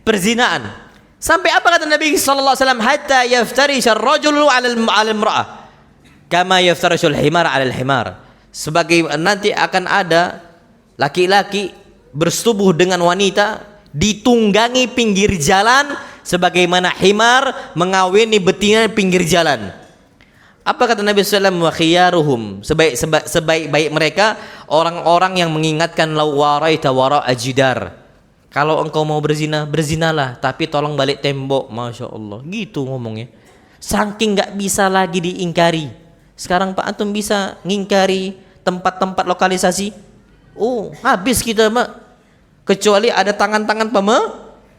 Perzinaan. Sampai apa kata Nabi SAW? Hatta yaftarisha ar-rajulu 'alal imra'ah kama yaftarishul himar 'alal himar. Sebagai nanti akan ada laki-laki bersetubuh dengan wanita, ditunggangi pinggir jalan sebagaimana himar mengawini betina pinggir jalan. Apa kata Nabi SAW? Wa khiyaruhum, sebaik-baik mereka orang-orang yang mengingatkan law waraita wara'a jidar. Kalau engkau mau berzina, berzinalah, tapi tolong balik tembok. Masya Allah, gitu ngomongnya. Saking nggak bisa lagi diingkari. Sekarang Pak antum bisa ngingkari tempat-tempat lokalisasi? Oh, habis kita Pak. Kecuali ada tangan-tangan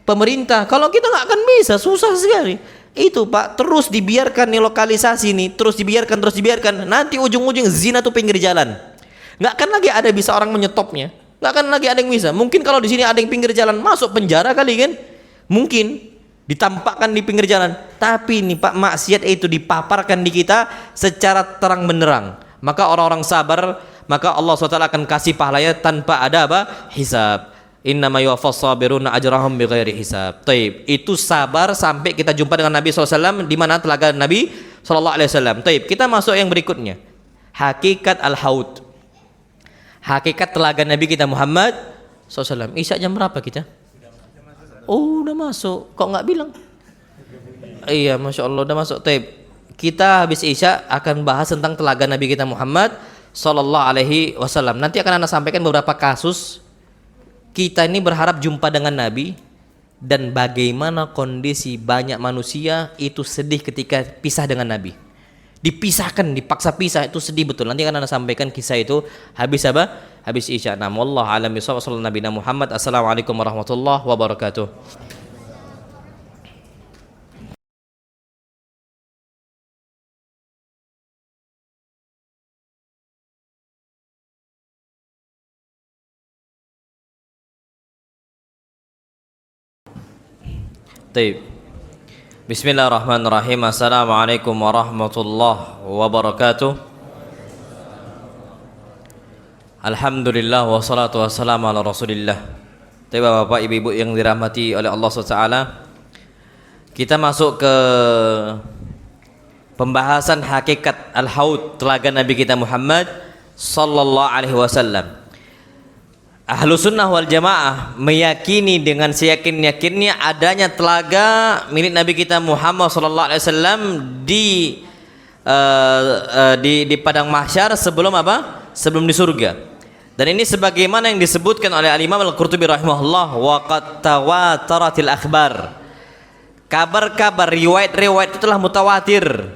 pemerintah. Kalau kita nggak akan bisa, susah sekali. Itu Pak, terus dibiarkan nih lokalisasi nih, terus dibiarkan. Nanti ujung-ujung zina tuh pinggir jalan. Nggak akan lagi ada bisa orang menyetopnya. Nggak akan lagi ada yang bisa. Mungkin kalau di sini ada yang pinggir jalan, masuk penjara kali kan? Mungkin ditampakkan di pinggir jalan. Tapi nih Pak, maksiat itu dipaparkan di kita secara terang benderang. Maka orang-orang sabar, maka Allah SWT akan kasih pahalanya tanpa ada apa? Hisab. Innama yuwaffas sabiruna ajrahum bighairi hisab. Taib. Itu sabar sampai kita jumpa dengan Nabi SAW di mana telaga Nabi SAW. Taib. Kita masuk yang berikutnya. Hakikat al-haud. Hakikat telaga Nabi kita Muhammad SAW. Isya jam berapa kita? Oh, udah masuk. Kok nggak bilang? Iya, Masya Allah udah masuk. Taib. Kita habis Isya akan bahas tentang telaga Nabi kita Muhammad Sallallahu Alaihi Wasallam. Nanti akan Anda sampaikan beberapa kasus kita ini berharap jumpa dengan Nabi dan bagaimana kondisi banyak manusia itu sedih ketika pisah dengan Nabi. Dipisahkan, dipaksa pisah, itu sedih betul. Nanti akan Anda sampaikan kisah itu habis apa? Habis Isya. Nah, wallahu a'lam bishawab. Sallallahu Nabi Muhammad. Assalamualaikum warahmatullahi wabarakatuh. Taib. Bismillahirrahmanirrahim. Assalamualaikum warahmatullahi wabarakatuh. Alhamdulillah wassalatu wassalamu ala Rasulillah. Taib, Bapak, Ibu-ibu yang dirahmati oleh Allah SWT. Kita masuk ke pembahasan hakikat al-haud, telaga Nabi kita Muhammad sallallahu alaihi wasallam. Ahlu sunnah wal jamaah meyakini dengan seyakin-yakinnya adanya telaga milik Nabi kita Muhammad sallallahu alaihi wasallam di padang mahsyar sebelum apa? Sebelum di surga. Dan ini sebagaimana yang disebutkan oleh Al-Imam Al-Qurtubi rahimahullah, wa qad tawataratil akhbar. Kabar-kabar, riwayat-riwayat itu telah mutawatir.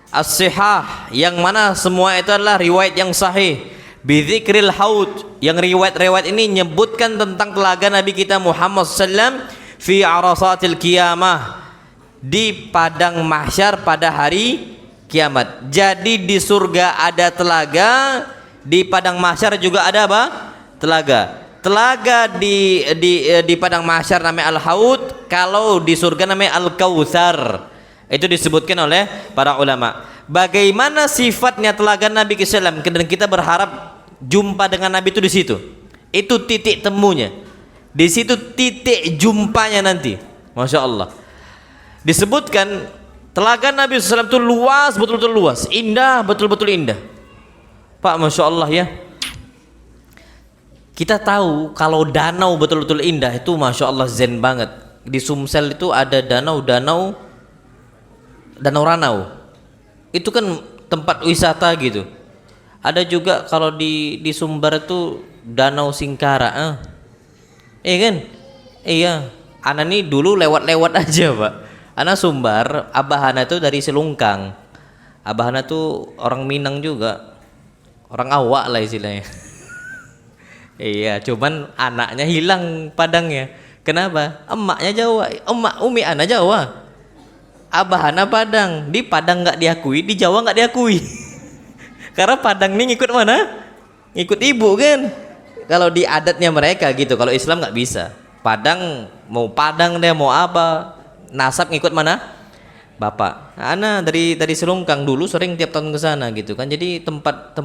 As-sihah, yang mana semua itu adalah riwayat yang sahih. Bidzikril haud, yang riwayat-riwayat ini menyebutkan tentang telaga Nabi kita Muhammad sallam fi arasatil qiyamah, di padang mahsyar pada hari kiamat. Jadi di surga ada telaga, di padang mahsyar juga ada apa? Telaga. Telaga di padang mahsyar namanya al-haud, kalau di surga namanya al-kautsar. Itu disebutkan oleh para ulama. Bagaimana sifatnya telaga Nabi SAW, dan kita berharap jumpa dengan Nabi itu di situ. Itu titik temunya. Di situ titik jumpanya nanti. Masya Allah. Disebutkan telaga Nabi SAW itu luas, betul-betul luas, indah, betul-betul indah. Pak, Masya Allah ya. Kita tahu kalau danau betul-betul indah itu Masya Allah zen banget. Di Sumsel itu ada danau Ranau. Itu kan tempat wisata gitu. Ada juga kalau di Sumbar itu Danau Singkara. Iya kan? Iya. Ana nih dulu lewat-lewat aja, Pak. Ana Sumbar, abahana itu dari Selungkang. Abahana tuh orang Minang juga. Orang awak lah istilahnya. Iya, cuman anaknya hilang Padangnya. Kenapa? Emaknya Jawa, umi ana Jawa. Abahana Padang. Di Padang nggak diakui, di Jawa nggak diakui. Karena Padang ini ngikut mana? Ngikut ibu kan. Kalau di adatnya mereka gitu. Kalau Islam nggak bisa. Padang mau Padang deh mau apa, nasab ngikut mana? Bapak. Nah, ana dari Selungkang dulu sering tiap tahun ke sana gitu kan. Jadi tempat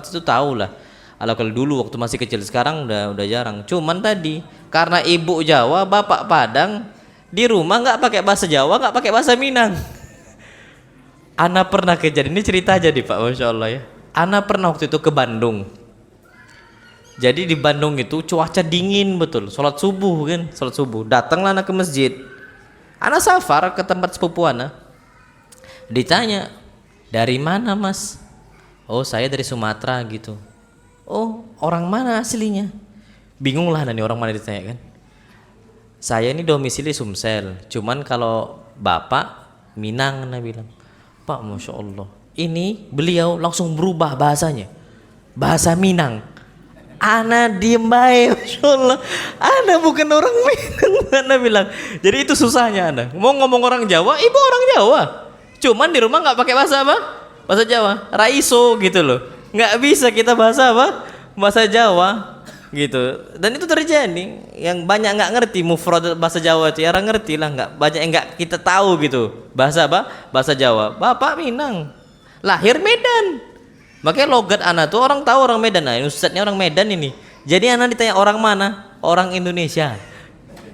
itu tahu lah. Kalau dulu waktu masih kecil, sekarang udah jarang. Cuman tadi karena ibu Jawa, bapak Padang, di rumah nggak pakai bahasa Jawa, nggak pakai bahasa Minang. Ana pernah kejadian ini, cerita aja nih Pak, Masya Allah ya. Ana pernah waktu itu ke Bandung. Jadi di Bandung itu cuaca dingin betul, sholat subuh kan, sholat subuh. Datanglah anak ke masjid. Ana safar ke tempat sepupu Ana. Ditanya, dari mana Mas? Oh, saya dari Sumatera gitu. Oh, orang mana aslinya? Bingung lah nih orang mana ditanya kan. Saya ini domisili Sumsel, cuman kalau bapak Minang, Ana bilang. Pak, Masya Allah, ini beliau langsung berubah bahasanya, bahasa Minang. Ana diem baik, Masya Allah, Ana bukan orang Minang. Ana bilang, jadi itu susahnya Ana mau ngomong orang Jawa, ibu orang Jawa, cuman di rumah nggak pakai bahasa apa? Bahasa Jawa, raiso gitu loh. Nggak bisa kita bahasa apa? Bahasa Jawa gitu. Dan itu terjadi. Yang banyak nggak ngerti mufrad bahasa Jawa itu, ya orang ngerti lah, nggak banyak yang nggak kita tahu gitu. Bahasa apa? Bahasa Jawa. Bapak Minang, lahir Medan. Makanya logat ana tuh orang tahu orang Medan. Nah, ustadznya orang Medan ini. Jadi ana ditanya orang mana? Orang Indonesia.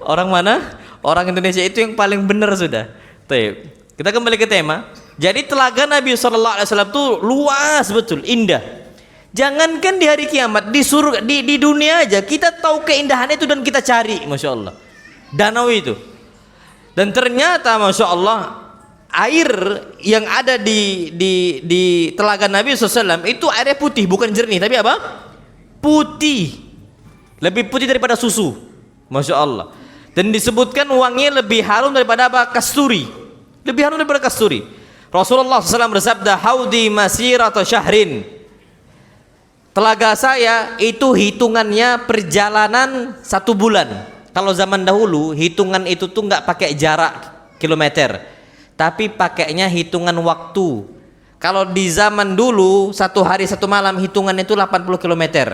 Orang mana? Orang Indonesia, itu yang paling benar sudah. Tuh. Kita kembali ke tema. Jadi telaga Nabi SAW itu luas betul, indah. Jangankan di hari kiamat, di surga, di dunia aja kita tahu keindahan itu dan kita cari, Masya Allah. danau itu. Dan ternyata Masya Allah air yang ada di telaga Nabi SAW itu airnya putih, bukan jernih, tapi apa? Putih, lebih putih daripada susu, Masya Allah. Dan disebutkan wanginya lebih harum daripada apa? Kasturi, lebih harum daripada kasturi. Rasulullah SAW bersabda, haudi masirata syahrin, telaga saya itu hitungannya perjalanan 1 bulan. Kalau zaman dahulu hitungan itu tuh nggak pakai jarak kilometer, tapi pakainya hitungan waktu. Kalau di zaman dulu 1 hari 1 malam hitungan itu 80 km.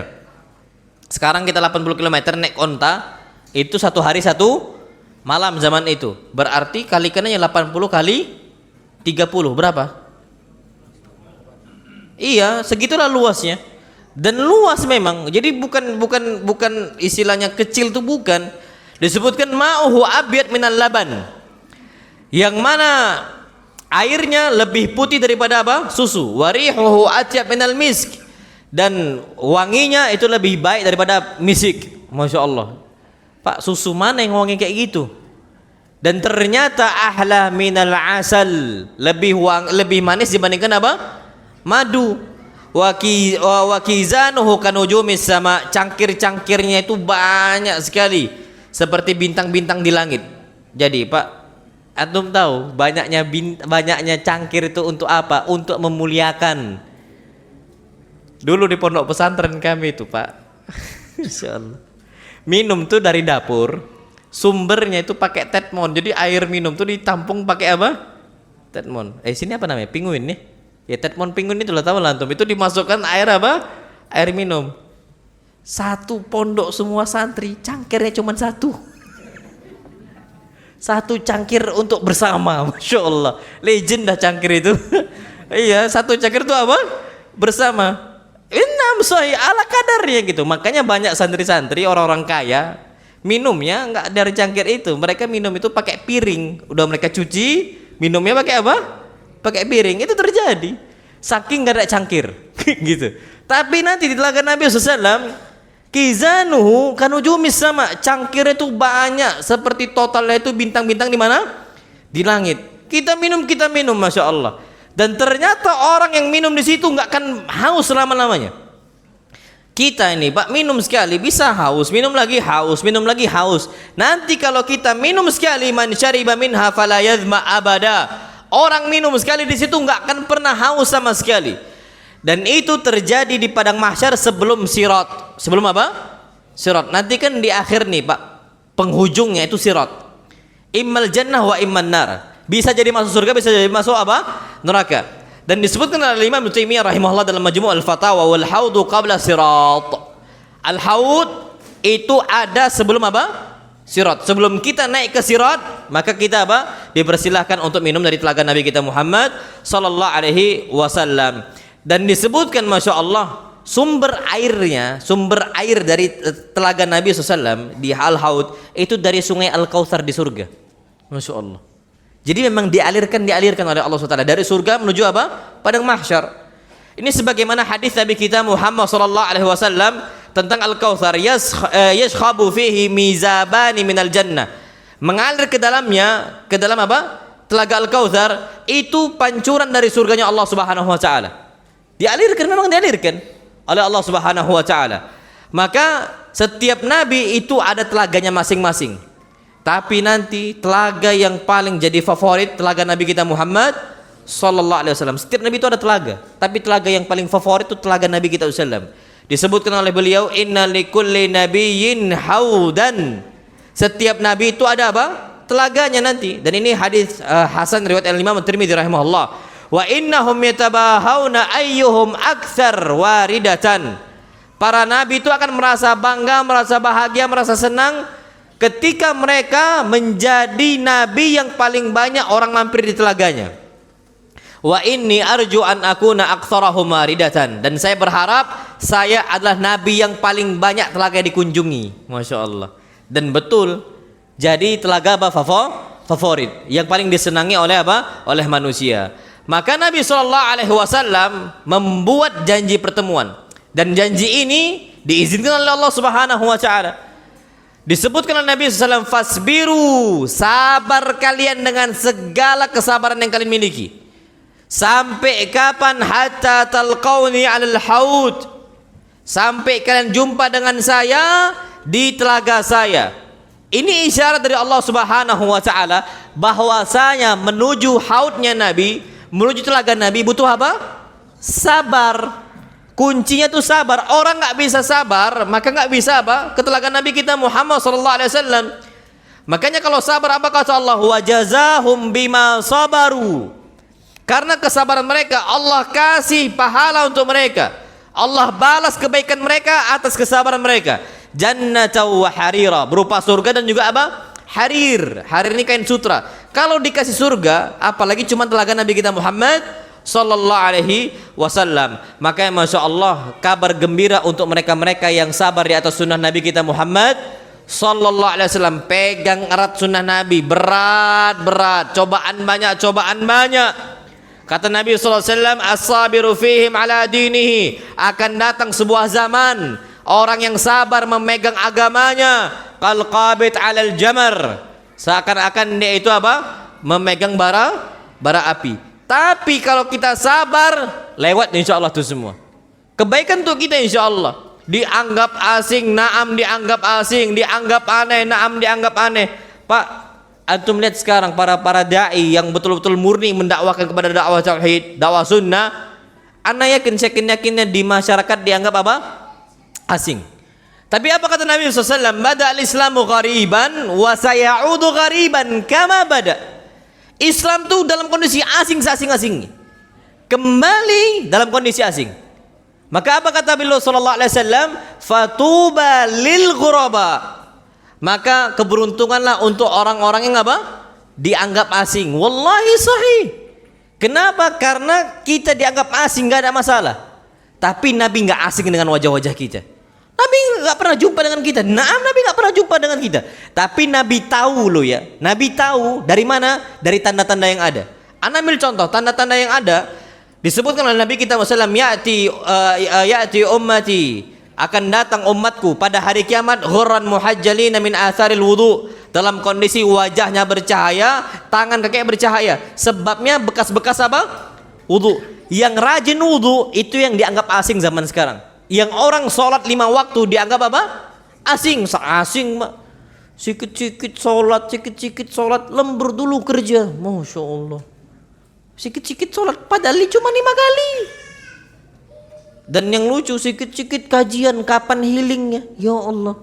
Sekarang kita 80 km naik onta, itu 1 hari 1 malam zaman itu. Berarti kalikannya 80 kali 30 berapa? Iya, segitulah luasnya. Dan luas memang. Jadi bukan istilahnya kecil tuh bukan. Disebutkan ma'uhu abyad minal laban, yang mana airnya lebih putih daripada apa? Susu. Warihuhu atyab minal misk, dan wanginya itu lebih baik daripada misik. Masya Allah. Pak, susu mana yang wangi kayak gitu? Dan ternyata ahla minal asal, lebih manis dibandingkan apa? Madu. Wakizanuhu kanujumis sama, cangkir-cangkirnya itu banyak sekali seperti bintang-bintang di langit. Jadi Pak, antum tahu banyaknya cangkir itu untuk apa? Untuk memuliakan. Dulu di pondok pesantren kami itu Pak, insyaallah, minum tuh dari dapur, sumbernya itu pakai tetmon. Jadi air minum tuh ditampung pakai apa? Tetmon. Sini apa namanya? Pinguin nih. Ya tetmon pinguin itu lah, tahu lah antum. Itu dimasukkan air apa? Air minum. 1 pondok semua santri cangkirnya cuma 1 cangkir untuk bersama. Masya Allah, legend dah cangkir itu. Iya, 1 cangkir itu apa? Bersama. Enam soi ala kadarnya gitu. Makanya banyak santri-santri orang-orang kaya minumnya nggak dari cangkir itu. Mereka minum itu pakai piring. Udah mereka cuci, minumnya pakai apa? Pakai piring. Itu terjadi saking nggak ada cangkir gitu. Tapi nanti di telaga Nabi SAW, kizanuhu kanujumis sama, cangkirnya itu banyak seperti totalnya itu bintang-bintang di mana? Di langit. Kita minum, Masya Allah. Dan ternyata orang yang minum di situ nggak akan haus selama-lamanya. Kita ini Pak minum sekali bisa haus, minum lagi haus, minum lagi haus. Nanti kalau kita minum sekali, man syariba minha fala yadhma abada. Orang minum sekali di situ nggak akan pernah haus sama sekali. Dan itu terjadi di padang mahsyar sebelum sirat. Sebelum apa? Sirat. Nanti kan di akhir nih Pak, penghujungnya itu sirat. Immal jannah wa imman nar. Bisa jadi masuk surga, bisa jadi masuk apa? Neraka. Dan disebutkan oleh Imam Ibnu Taimiyah rahimahullah dalam Majmu' al-Fatawa, wal haudu qabla sirat. Al-haud itu ada sebelum apa? Sirat. Sebelum kita naik ke sirat, maka kita apa? Dipersilahkan untuk minum dari telaga Nabi kita Muhammad sallallahu alaihi wasallam. Dan disebutkan Masya Allah, sumber air dari telaga Nabi SAW di Al-Haud itu dari sungai Al-Kautsar di surga. Masya Allah. Jadi memang dialirkan oleh Allah SWT dari surga menuju apa? Padang mahsyar. Ini sebagaimana hadis Nabi kita Muhammad SAW tentang Al-Kautsar, yashkhabu fihi mizabani minal jannah, mengalir ke dalam apa? Telaga Al-Kautsar itu pancuran dari surganya Allah Subhanahu wa taala. Memang dialirkan oleh Allah Subhanahu wa taala. Maka setiap nabi itu ada telaganya masing-masing. Tapi nanti telaga yang paling jadi favorit telaga Nabi kita Muhammad sallallahu alaihi wasallam. Setiap nabi itu ada telaga, tapi telaga yang paling favorit itu telaga Nabi kita sallallahu alaihi wasallam. Disebutkan oleh beliau, inna likulli nabiyyin haudan. Setiap nabi itu ada apa? Telaganya nanti. Dan ini hadis hasan riwayat Imam Tirmidzi rahimahullah. Wa innahum yatabahawna ayyuhum aktsar waridatan. Para nabi itu akan merasa bangga, merasa bahagia, merasa senang ketika mereka menjadi nabi yang paling banyak orang mampir di telaganya. Wa inni arju an akuna aktsarahum waridatan. Dan saya berharap saya adalah nabi yang paling banyak telaga dikunjungi. Masya Allah. Dan betul, jadi telaga apa? Favorit yang paling disenangi oleh apa? Oleh manusia. Maka Nabi SAW membuat janji pertemuan, dan janji ini diizinkan oleh Allah Subhanahu wa taala. Disebutkan oleh Nabi SAW, fasbiru, sabar kalian dengan segala kesabaran yang kalian miliki. Sampai kapan? Hatta talqauni 'alal haud. Sampai kalian jumpa dengan saya di telaga saya. Ini isyarat dari Allah Subhanahu wa taala bahwasanya menuju haudnya Nabi, menuju telaga Nabi butuh apa? Sabar. Kuncinya tuh sabar. Orang nggak bisa sabar, maka nggak bisa apa? Ke telaga Nabi kita Muhammad sallallahu alaihi wasallam. Makanya kalau sabar apa kata Allah? Wa jazahum bima sabaru. Karena kesabaran mereka Allah kasih pahala untuk mereka. Allah balas kebaikan mereka atas kesabaran mereka. Jannatu wa harira, berupa surga dan juga apa? Harir. Harir ini kain sutra. Kalau dikasih surga, apalagi cuma telaga Nabi kita Muhammad sallallahu alaihi wasallam. Makanya masya Allah, kabar gembira untuk mereka-mereka yang sabar di atas sunnah Nabi kita Muhammad sallallahu alaihi wasallam. Pegang erat sunnah Nabi, berat, cobaan banyak. Kata Nabi sallallahu alaihi wasallam, as-sabiru fihim ala dinihi. Akan datang sebuah zaman orang yang sabar memegang agamanya, qal qabit 'alal jamar. Seakan-akan dia itu apa? Memegang bara api. Tapi kalau kita sabar, lewat insya Allah itu semua. Kebaikan untuk kita insya Allah. Dianggap asing, naam dianggap asing. Dianggap aneh, naam dianggap aneh. Pak, antum lihat sekarang para da'i yang betul-betul murni mendakwakan kepada dakwah tauhid, dakwah sunnah. Ana yakinnya di masyarakat dianggap apa? Asing. Tapi apa kata Nabi SAW? Bada al-islamu ghariban wa sayaudu ghariban kama bada. Islam tuh dalam kondisi asing seasing-asingnya, kembali dalam kondisi asing. Maka apa kata beliau sallallahu alaihi wasallam? Fatuba lil ghuraba. Maka keberuntunganlah untuk orang-orang yang apa? Dianggap asing. Wallahi sahih. Kenapa? Karena kita dianggap asing nggak ada masalah. Tapi Nabi nggak asing dengan wajah-wajah kita. Nabi nggak pernah jumpa dengan kita. Nabi nggak pernah jumpa dengan kita. Tapi Nabi tahu loh ya. Nabi tahu dari mana? Dari tanda-tanda yang ada. Ana ambil contoh tanda-tanda yang ada. Disebutkan oleh Nabi kita Wasallam, ya'ti ummati, akan datang umatku pada hari kiamat ghurran muhajjalina min atharil wudu, dalam kondisi wajahnya bercahaya, tangan kakinya bercahaya. Sebabnya bekas-bekas apa? Wudu. Yang rajin wudu itu yang dianggap asing zaman sekarang. Yang orang sholat 5 waktu dianggap apa? Asing, Pak. Sikit-sikit sholat, lembur dulu kerja. Masya Allah. Sikit-sikit sholat, padahal cuma 5 kali. Dan yang lucu, sikit-sikit kajian, kapan healingnya? Ya Allah.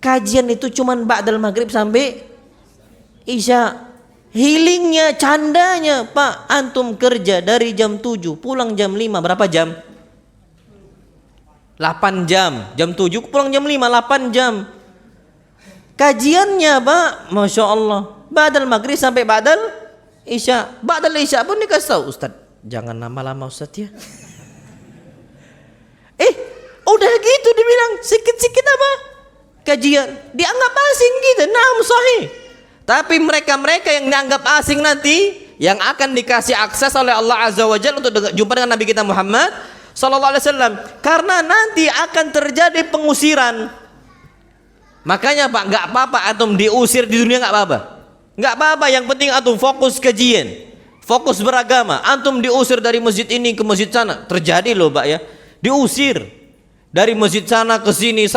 Kajian itu cuma ba'dal maghrib sampai isya. Healingnya, candanya, Pak, antum kerja dari jam 7, pulang jam 5, berapa jam? 8 jam, jam 7 pulang jam 5, 8 jam. Kajiannya Pak, Masya Allah, ba'dal maghrib sampai ba'dal isya. Ba'dal isya pun dikasih tahu, Ustaz, jangan lama-lama Ustaz ya. Udah gitu dibilang, sikit-sikit apa? Kajian, dianggap asing gitu, naam sahih. Tapi mereka-mereka yang dianggap asing nanti, yang akan dikasih akses oleh Allah Azza wa Jalla untuk jumpa dengan Nabi kita Muhammad sallallahu alaihi wasallam, karena nanti akan terjadi pengusiran. Makanya Pak, nggak apa-apa antum diusir di dunia, nggak apa-apa, nggak apa-apa. Yang penting antum fokus kajian, fokus beragama. Antum diusir dari masjid ini ke masjid sana, terjadi loh Pak ya, diusir dari masjid sana ke sini,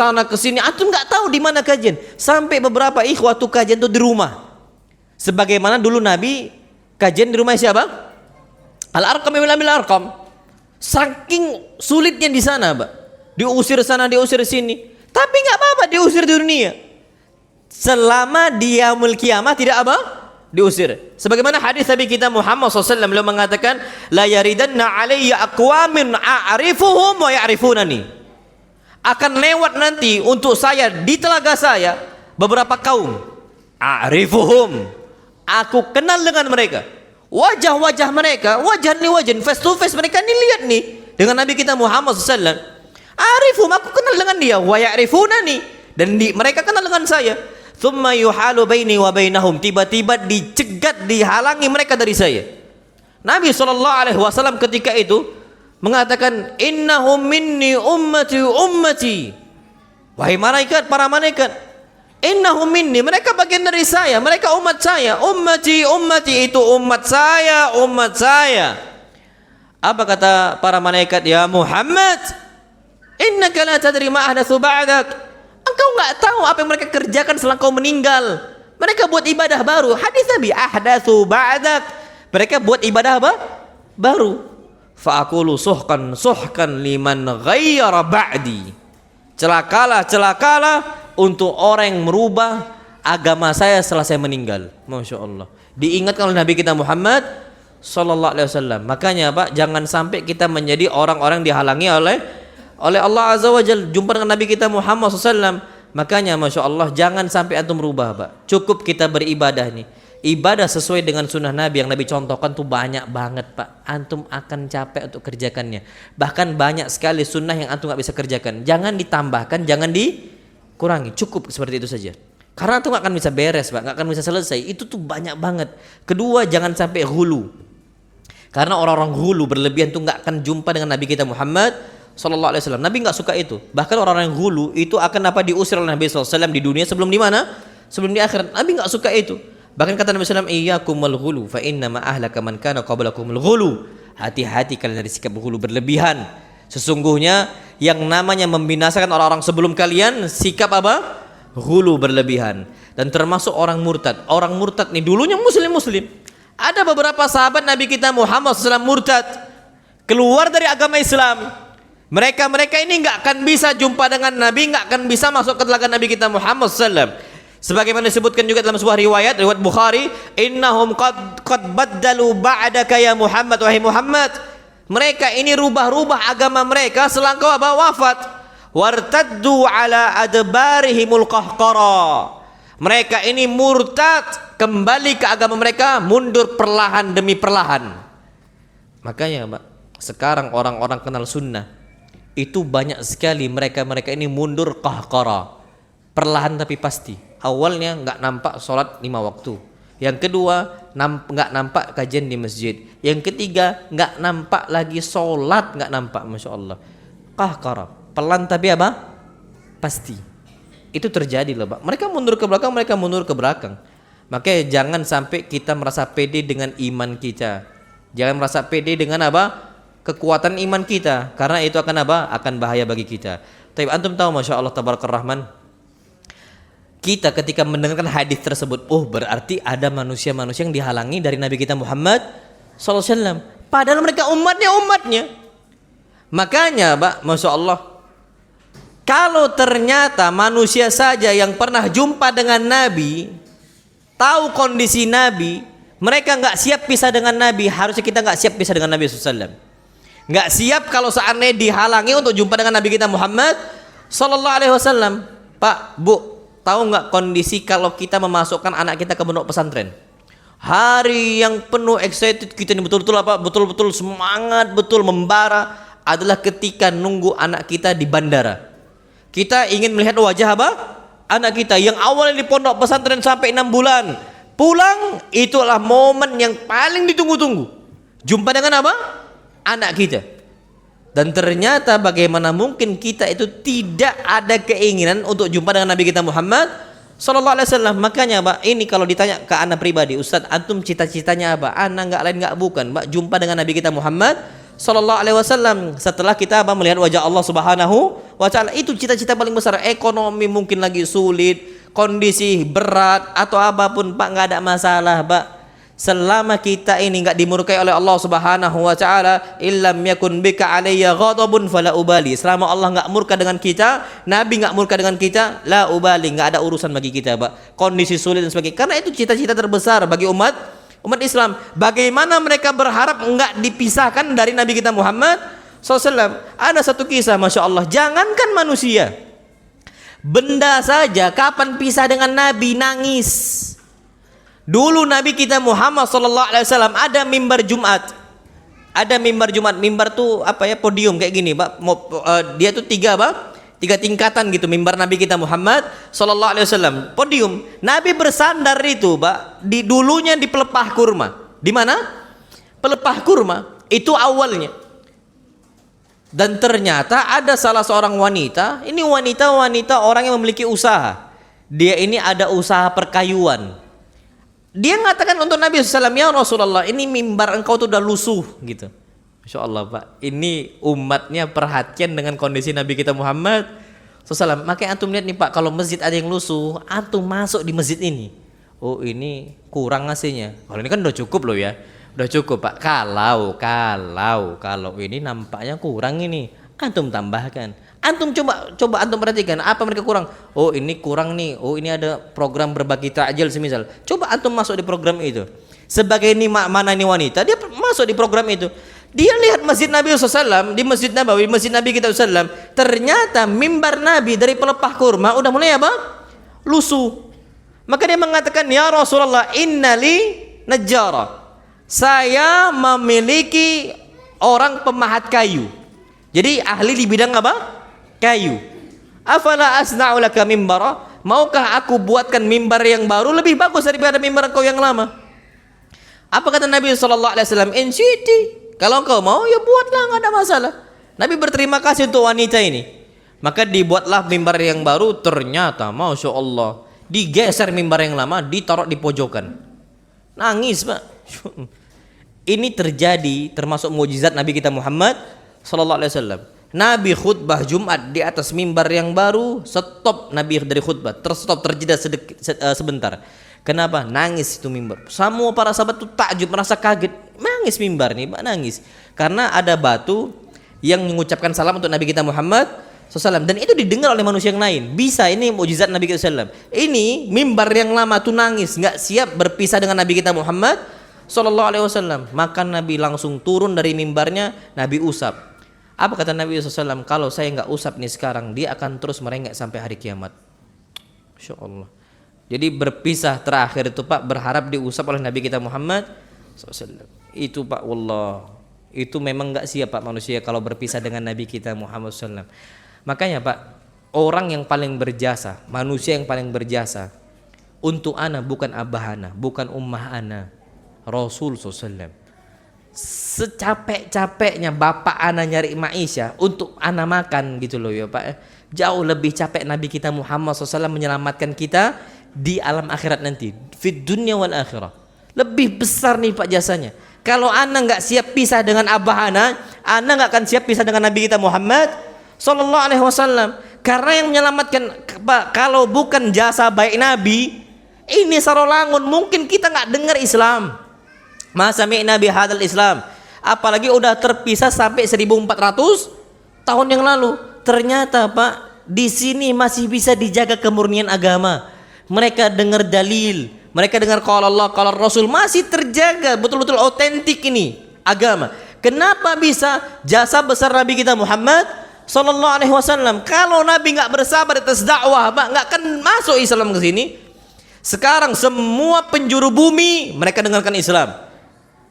antum nggak tahu di mana kajian. Sampai beberapa ikhwatu kajian itu di rumah, sebagaimana dulu Nabi kajian di rumah siapa? Al-Arqam bin Abil Arqam. Saking sulitnya di sana, Pak. Diusir sana, diusir sini. Tapi nggak apa-apa diusir di dunia. Selama dia yaumul qiyamah tidak apa? Diusir. Sebagaimana hadis Nabi kita Muhammad SAW beliau mengatakan, la yaridanna alayya aqwamin a'rifuhum wa ya'rifunani. Akan lewat nanti untuk saya di telaga saya beberapa kaum. A'rifuhum. Aku kenal dengan mereka. Wajah-wajah mereka, wajah, face to face mereka nih, lihat nih dengan Nabi kita Muhammad SAW. Arifum, aku kenal dengan dia. Wa ya'rifunani, dan mereka kenal dengan saya. Thumma yuhalu baini wa bainahum, tiba-tiba dicegat, dihalangi mereka dari saya. Nabi SAW ketika itu mengatakan, innahum minni ummati. Wahai malaikat, para malaikat, Innahum minni, mereka bagian dari saya, mereka umat saya. Ummati, ummati, itu umat saya, umat saya. Apa kata para malaikat? Ya Muhammad, innaka la tadri ma ahdatsu ba'dak. Engkau enggak tahu apa yang mereka kerjakan setelah kau meninggal. Mereka buat ibadah baru. Hadis Nabi, ahdatsu ba'dak. Mereka buat ibadah apa? Baru. Fa aqulu suhkan suhkan liman ghayyara ba'di. Celakalah, celakalah untuk orang yang merubah agama saya setelah saya meninggal. Masya Allah. Diingatkan oleh Nabi kita Muhammad Sallallahu Alaihi Wasallam. Makanya Pak, jangan sampai kita menjadi orang-orang dihalangi oleh Allah Azza wa Jalla jumpa dengan Nabi kita Muhammad SAW. Makanya Masya Allah, jangan sampai antum merubah Pak. Cukup kita beribadah nih. Ibadah sesuai dengan sunnah Nabi yang Nabi contohkan tuh banyak banget Pak. Antum akan capek untuk kerjakannya. Bahkan banyak sekali sunnah yang antum gak bisa kerjakan. Jangan ditambahkan, jangan dikurangi. Cukup seperti itu saja. Karena antum gak akan bisa beres Pak, gak akan bisa selesai. Itu tuh banyak banget. Kedua, jangan sampai hulu. Karena orang-orang hulu berlebihan tuh gak akan jumpa dengan Nabi kita Muhammad Sallallahu Alaihi Wasallam. Nabi gak suka itu. Bahkan orang-orang yang hulu itu akan diusir oleh Nabi Sallallahu Alaihi Wasallam di dunia sebelum di mana? Sebelum di akhirat. Nabi gak suka itu. Bahkan kata Nabi SAW, iyyakumul ghulu fa innama ahlaka man kana qablakumul ghulu. Hati-hati kalian dari sikap ghulu berlebihan. Sesungguhnya yang namanya membinasakan orang-orang sebelum kalian sikap apa? Ghulu berlebihan. Dan termasuk orang murtad. Orang murtad nih dulunya muslim. Ada beberapa sahabat Nabi kita Muhammad SAW murtad, keluar dari agama Islam. Mereka ini nggak akan bisa jumpa dengan Nabi, nggak akan bisa masuk ke telaga Nabi kita Muhammad SAW. Sebagaimana disebutkan juga dalam sebuah riwayat Bukhari, innahum qad baddalu ba'daka ya Muhammad, wahai Muhammad. Mereka ini rubah-rubah agama mereka setelah engkau wafat. Wartaddu ala adbarihimul qahqara. Mereka ini murtad, kembali ke agama mereka, mundur perlahan demi perlahan. Makanya Pak, sekarang orang-orang kenal sunnah itu banyak sekali mereka ini mundur qahqara. Perlahan tapi pasti. Awalnya nggak nampak sholat 5 waktu. Yang kedua nggak nampak kajian di masjid. Yang ketiga nggak nampak lagi sholat, nggak nampak. Masya Allah. Qahqara, pelan tapi apa? Pasti. Itu terjadi loh Pak. Mereka mundur ke belakang, mereka mundur ke belakang. Makanya jangan sampai kita merasa pede dengan iman kita. Jangan merasa pede dengan apa? Kekuatan iman kita. Karena itu akan apa? Akan bahaya bagi kita. Tapi antum tahu Masya Allah Tabarakar Rahman, kita ketika mendengarkan hadis tersebut, oh berarti ada manusia-manusia yang dihalangi dari Nabi kita Muhammad SAW. Padahal mereka umatnya. Makanya Pak, Masya Allah, kalau ternyata manusia saja yang pernah jumpa dengan Nabi, tahu kondisi Nabi, mereka nggak siap pisah dengan Nabi, harusnya kita nggak siap pisah dengan Nabi SAW. Nggak siap kalau seandainya dihalangi untuk jumpa dengan Nabi kita Muhammad SAW. Pak, Bu, tahu nggak kondisi kalau kita memasukkan anak kita ke pondok pesantren? Hari yang penuh excited kita ini betul-betul semangat, betul membara adalah ketika nunggu anak kita di bandara. Kita ingin melihat wajah apa? Anak kita yang awalnya di pondok pesantren sampai 6 bulan. Pulang, itulah momen yang paling ditunggu-tunggu. Jumpa dengan apa? Anak kita. Dan ternyata bagaimana mungkin kita itu tidak ada keinginan untuk jumpa dengan Nabi kita Muhammad Sallallahu Alaihi Wasallam. Makanya Pak, ini kalau ditanya ke anak pribadi, Ustaz, antum cita-citanya apa? Anak nggak lain nggak bukan, Pak, jumpa dengan Nabi kita Muhammad Sallallahu Alaihi Wasallam. Setelah kita melihat wajah Allah Subhanahu wa Ta'ala, itu cita-cita paling besar. Ekonomi mungkin lagi sulit, kondisi berat atau apapun Pak, nggak ada masalah Pak. Selama kita ini enggak dimurkai oleh Allah Subhanahu wa Ta'ala, illam yakun bika alayya ghadabun fala ubali. Selama Allah enggak murka dengan kita, Nabi enggak murka dengan kita, la ubali, enggak ada urusan bagi kita, Pak. Kondisi sulit dan sebagainya. Karena itu cita-cita terbesar bagi umat Islam. Bagaimana mereka berharap enggak dipisahkan dari Nabi kita Muhammad SAW. Ada satu kisah, Masya Allah, jangankan manusia, benda saja kapan pisah dengan Nabi nangis. Dulu Nabi kita Muhammad SAW ada mimbar Jumat. Ada mimbar Jumat. Mimbar tuh apa ya, podium kayak gini, Pak. Dia tuh 3 tingkatan gitu, mimbar Nabi kita Muhammad SAW. Podium. Nabi bersandar itu, Pak, di dulunya di pelepah kurma. Di mana? Pelepah kurma. Itu awalnya. Dan ternyata ada salah seorang wanita, ini wanita orang yang memiliki usaha. Dia ini ada usaha perkayuan. Dia mengatakan untuk Nabi SAW, ya Rasulullah, ini mimbar engkau tuh udah lusuh gitu. Masya Allah Pak, ini umatnya perhatian dengan kondisi Nabi kita Muhammad SAW. Makanya antum lihat nih Pak, kalau masjid ada yang lusuh, antum masuk di masjid ini, oh ini kurang ngasihnya. Kalau ini kan udah cukup loh ya, udah cukup Pak. Kalau ini nampaknya kurang ini, antum tambahkan. Antum coba antum perhatikan apa mereka kurang. Oh ini kurang nih. Oh ini ada program berbagi takjil semisal. Coba antum masuk di program itu. Sebagai mana ini wanita, dia masuk di program itu. Dia lihat masjid Nabi SAW, di Masjid Nabawi, Masjid Nabi kita SAW, ternyata mimbar Nabi dari pelepah kurma udah mulai apa? Lusuh. Maka dia mengatakan, ya Rasulullah, innali najjara. Saya memiliki orang pemahat kayu. Jadi ahli di bidang apa? Kayu. Afala asna'u laka mimbara? Maukah aku buatkan mimbar yang baru lebih bagus daripada mimbar kau yang lama? Apa kata Nabi SAW? In syiti. Kalau kau mau ya buatlah, nggak ada masalah. Nabi berterima kasih untuk wanita ini. Maka dibuatlah mimbar yang baru. Ternyata Masya Allah, digeser mimbar yang lama, ditaruh di pojokan. Nangis Pak. Ini terjadi termasuk mukjizat Nabi kita Muhammad SAW. Nabi khutbah Jumat di atas mimbar yang baru, stop Nabi dari khutbah, terjeda sebentar. Kenapa? Nangis itu mimbar. Semua para sahabat itu takjub, merasa kaget. Nangis mimbar nih, Pak, nangis. Karena ada batu yang mengucapkan salam untuk Nabi kita Muhammad SAW, dan itu didengar oleh manusia yang lain. Bisa, ini mukjizat Nabi kita SAW. Ini mimbar yang lama tuh nangis, nggak siap berpisah dengan Nabi kita Muhammad SAW. Maka Nabi langsung turun dari mimbarnya, Nabi usap. Apa kata Nabi SAW? Kalau saya nggak usap nih sekarang, dia akan terus merengek sampai hari kiamat. Masya Allah. Jadi berpisah terakhir itu Pak, berharap diusap oleh Nabi kita Muhammad SAW. Itu Pak, wallah, itu memang nggak siap Pak manusia kalau berpisah dengan Nabi kita Muhammad SAW. Makanya Pak, orang yang paling berjasa, manusia yang paling berjasa untuk ana bukan abah ana, bukan ummah ana, Rasul SAW. Secapek-capeknya bapak ana nyari maisha untuk ana makan gitu loh ya Pak. Jauh lebih capek Nabi kita Muhammad SAW menyelamatkan kita di alam akhirat nanti, fid dunya wal akhirah. Lebih besar nih Pak jasanya. Kalau ana nggak siap pisah dengan abah ana nggak akan siap pisah dengan Nabi kita Muhammad SAW. Karena yang menyelamatkan Pak, kalau bukan jasa baik Nabi, ini sarolangun mungkin kita nggak dengar Islam. Masa Nabi hadal Islam, apalagi udah terpisah sampai 1400 tahun yang lalu. Ternyata Pak, di sini masih bisa dijaga kemurnian agama. Mereka dengar dalil, mereka dengar qala Allah, qala Rasul, masih terjaga betul-betul otentik ini agama. Kenapa bisa? Jasa besar Nabi kita Muhammad SAW. Kalau Nabi nggak bersabar atas dakwah Pak, nggak akan masuk Islam ke sini. Sekarang semua penjuru bumi mereka dengarkan Islam.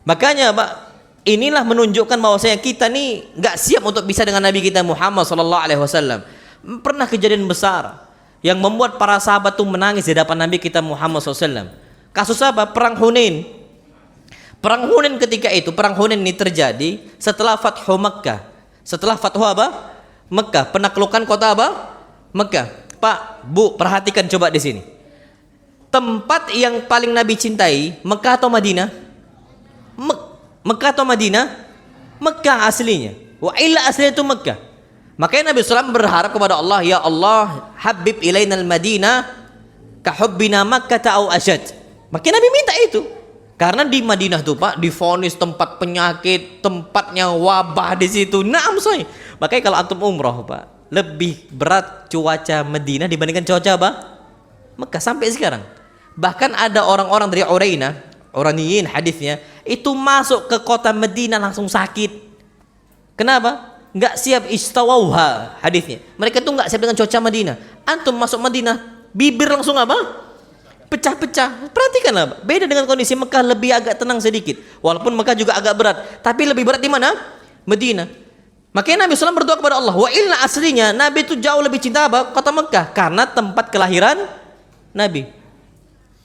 Makanya Pak, inilah menunjukkan bahwasanya kita nih nggak siap untuk bisa dengan Nabi kita Muhammad SAW. Pernah kejadian besar yang membuat para sahabat tuh menangis di hadapan Nabi kita Muhammad SAW. Kasus apa? Perang Hunain. Perang Hunain ketika itu, perang Hunain ini terjadi setelah Fathu Makkah. Setelah Fathu apa? Mekah, penaklukan kota apa? Mekah. Pak, Bu, perhatikan coba di sini. Tempat yang paling Nabi cintai, Mekah atau Madinah? Mekah atau Madinah? Mekah aslinya. Wa illa aslinya itu Mekah. Makanya Nabi SAW berharap kepada Allah, ya Allah, habib ilainal Madinah ka hubbina Makkah au asyad. Makanya Nabi minta itu. Karena di Madinah tuh Pak, divonis tempat penyakit, tempatnya wabah di situ. Naam say. Makanya kalau antum umroh Pak, lebih berat cuaca Madinah dibandingkan cuaca apa? Mekah sampai sekarang. Bahkan ada orang-orang dari Uraniyin hadisnya itu masuk ke kota Madinah langsung sakit. Kenapa? Nggak siap istawauha hadisnya. Mereka tuh nggak siap dengan cuaca Madinah. Antum masuk Madinah, bibir langsung apa? Pecah-pecah. Perhatikanlah, beda dengan kondisi Mekah, lebih agak tenang sedikit. Walaupun Mekah juga agak berat, tapi lebih berat di mana? Madinah. Makanya Nabi SAW berdoa kepada Allah. Wa illa aslinya Nabi itu jauh lebih cinta apa? Kota Mekah, karena tempat kelahiran Nabi.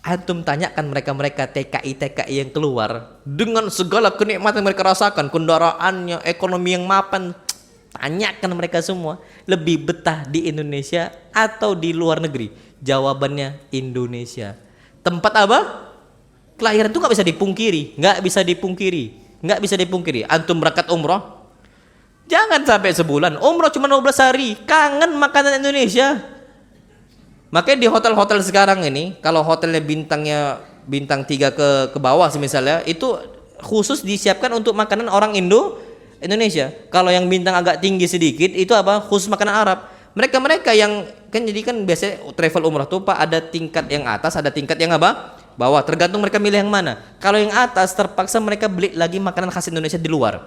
Antum tanyakan mereka-mereka TKI yang keluar dengan segala kenikmatan yang mereka rasakan, kendaraannya, ekonomi yang mapan. Tanyakan mereka semua lebih betah di Indonesia atau di luar negeri. Jawabannya Indonesia. Tempat apa? Kelahiran itu nggak bisa dipungkiri, nggak bisa dipungkiri. Antum berangkat umroh, jangan sampai sebulan. Umroh cuma 12 hari, kangen makanan Indonesia. Makanya di hotel-hotel sekarang ini, kalau hotelnya bintang 3 ke bawah misalnya, itu khusus disiapkan untuk makanan orang Indonesia. Kalau yang bintang agak tinggi sedikit, itu apa? Khusus makanan Arab. Mereka yang kan jadi kan biasanya travel umrah tuh Pak, ada tingkat yang atas, ada tingkat yang apa? Bawah. Tergantung mereka milih yang mana. Kalau yang atas terpaksa mereka beli lagi makanan khas Indonesia di luar.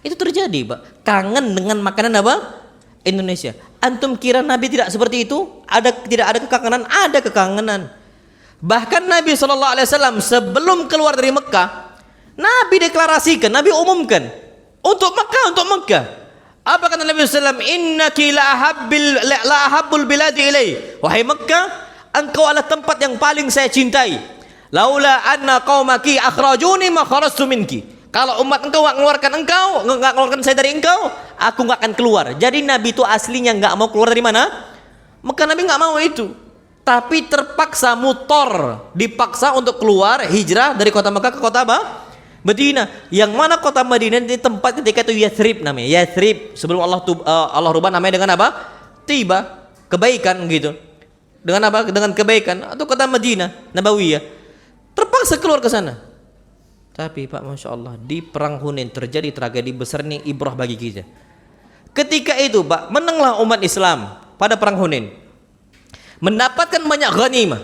Itu terjadi, Pak. Kangen dengan makanan apa? Indonesia. Antum kira Nabi tidak seperti itu? Tidak ada kekangenan? Ada kekangenan. Bahkan Nabi SAW sebelum keluar dari Mekah, Nabi deklarasikan, Nabi umumkan untuk Mekah. Apa kata Nabi SAW? Innaki la ahabbul biladi ilai. Wahai Mekah, engkau adalah tempat yang paling saya cintai. Laula anna qaumaki akhrajuni ma kharastu minki. Kalau umat engkau nggak mengeluarkan saya dari engkau, aku nggak akan keluar. Jadi Nabi itu aslinya nggak mau keluar dari mana? Mekah. Nabi nggak mau itu, tapi terpaksa dipaksa untuk keluar hijrah dari kota Mekah ke kota apa? Madinah. Yang mana kota Madinah ini tempat ketika itu Yathrib namanya. Yathrib sebelum Allah rubah namanya dengan apa? Tiba, kebaikan gitu. Dengan apa? Dengan kebaikan. Atau kota Madinah Nabawiyah. Terpaksa keluar ke sana. Tapi Pak, Masya Allah, di perang Hunain terjadi tragedi besar nih, ibrah bagi kita. Ketika itu Pak, menanglah umat Islam pada perang Hunain, mendapatkan banyak ghanimah.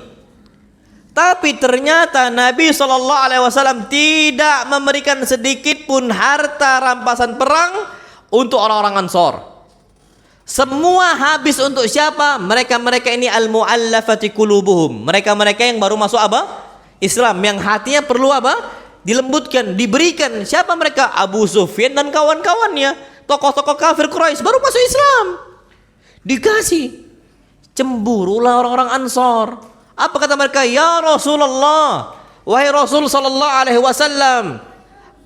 Tapi ternyata Nabi SAW tidak memberikan sedikit pun harta rampasan perang untuk orang-orang Ansor. Semua habis untuk siapa? Mereka ini al-mu'allafati qulubuhum. Mereka yang baru masuk apa? Islam, yang hatinya perlu apa? Dilembutkan, diberikan. Siapa mereka? Abu Sufyan dan kawan-kawannya, tokoh-tokoh kafir Quraisy baru masuk Islam, dikasih. Cemburulah orang-orang Ansor. Apa kata mereka? Ya Rasulullah, wahai Rasul sallallahu alaihi wasallam.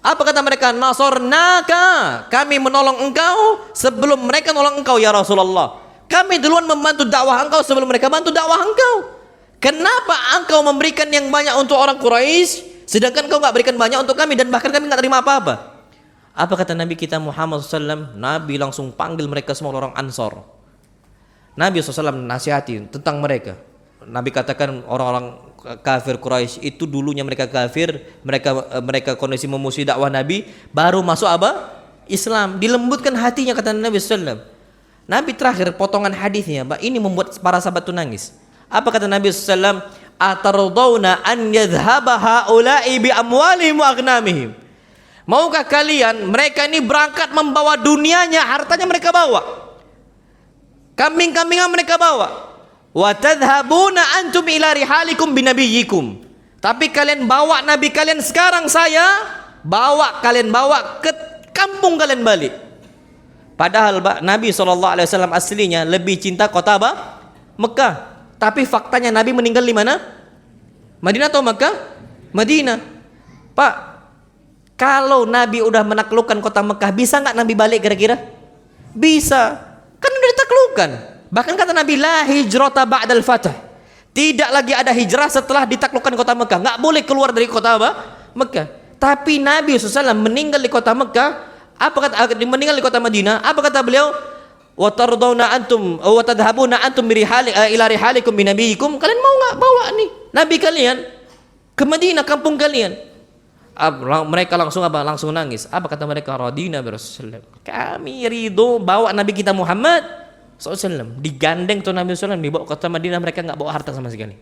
Apa kata mereka? Nasornaka, kami menolong engkau sebelum mereka nolong engkau ya Rasulullah. Kami duluan membantu dakwah engkau sebelum mereka bantu dakwah engkau. Kenapa engkau memberikan yang banyak untuk orang Quraisy, sedangkan kau nggak berikan banyak untuk kami, dan bahkan kami nggak terima apa-apa? Apa kata Nabi kita Muhammad SAW? Nabi langsung panggil mereka semua orang Ansor. Nabi SAW nasihati tentang mereka. Nabi katakan orang-orang kafir Quraisy itu dulunya mereka kafir, mereka kondisi memusuhi dakwah Nabi, baru masuk apa? Islam. Dilembutkan hatinya kata Nabi SAW. Nabi terakhir potongan hadisnya, ini membuat para sahabat itu nangis. Apa kata Nabi SAW? Atardawna an yadhhaba haula'i bi amwalihim wa aghnamihim. Maukah kalian mereka ini berangkat membawa dunianya, hartanya mereka bawa, kambing-kambingan mereka bawa. Wa tadhhabuna antum ila rihalikum binabiyyikum. Tapi kalian bawa nabi kalian sekarang, saya kalian bawa ke kampung kalian balik. Padahal Nabi SAW aslinya lebih cinta kota apa? Mekah. Tapi faktanya Nabi meninggal di mana? Madinah atau Mekah? Madinah. Pak, kalau Nabi udah menaklukkan kota Mekah, bisa nggak Nabi balik kira-kira? Bisa. Kan udah ditaklukkan. Bahkan kata Nabi, la hijrata ba'dal fath. Tidak lagi ada hijrah setelah ditaklukkan kota Mekah. Nggak boleh keluar dari kota apa? Mekah. Tapi Nabi SAW meninggal di kota Mekah. Meninggal di kota Madinah. Apa kata beliau? Wa tardawna antum wa tadhhabuna antum ila rihalikum binabiyikum. Kalian mau nggak bawa nih nabi kalian ke Madinah, kampung kalian? Mereka langsung nangis. Apa kata mereka? Radina bi Rasulillah, kami ridho bawa nabi kita Muhammad SAW. Digandeng tuh Nabi SAW dibawa ke kota Madinah, mereka nggak bawa harta sama sekali.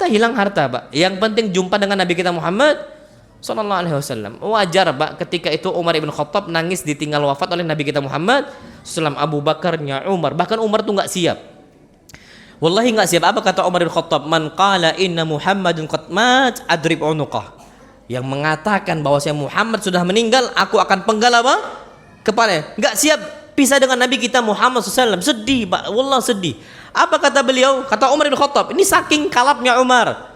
Hilang harta Pak. Yang penting jumpa dengan nabi kita Muhammad Sallallahu Alaihi Wasallam. Wajar Pak ketika itu Umar ibn Khattab nangis ditinggal wafat oleh Nabi kita Muhammad SAW. Abu Bakarnya Umar, bahkan Umar tuh nggak siap. Wallahi nggak siap. Apa kata Umar ibn Khattab? Man qala inna Muhammadun qad mat adrib unuqah. Yang mengatakan bahwa Muhammad sudah meninggal, aku akan penggal apa? Kepalanya. Nggak siap pisah dengan Nabi kita Muhammad SAW. Sedih Pak, wallah sedih. Apa kata beliau? Kata Umar ibn Khattab, ini saking kalapnya Umar.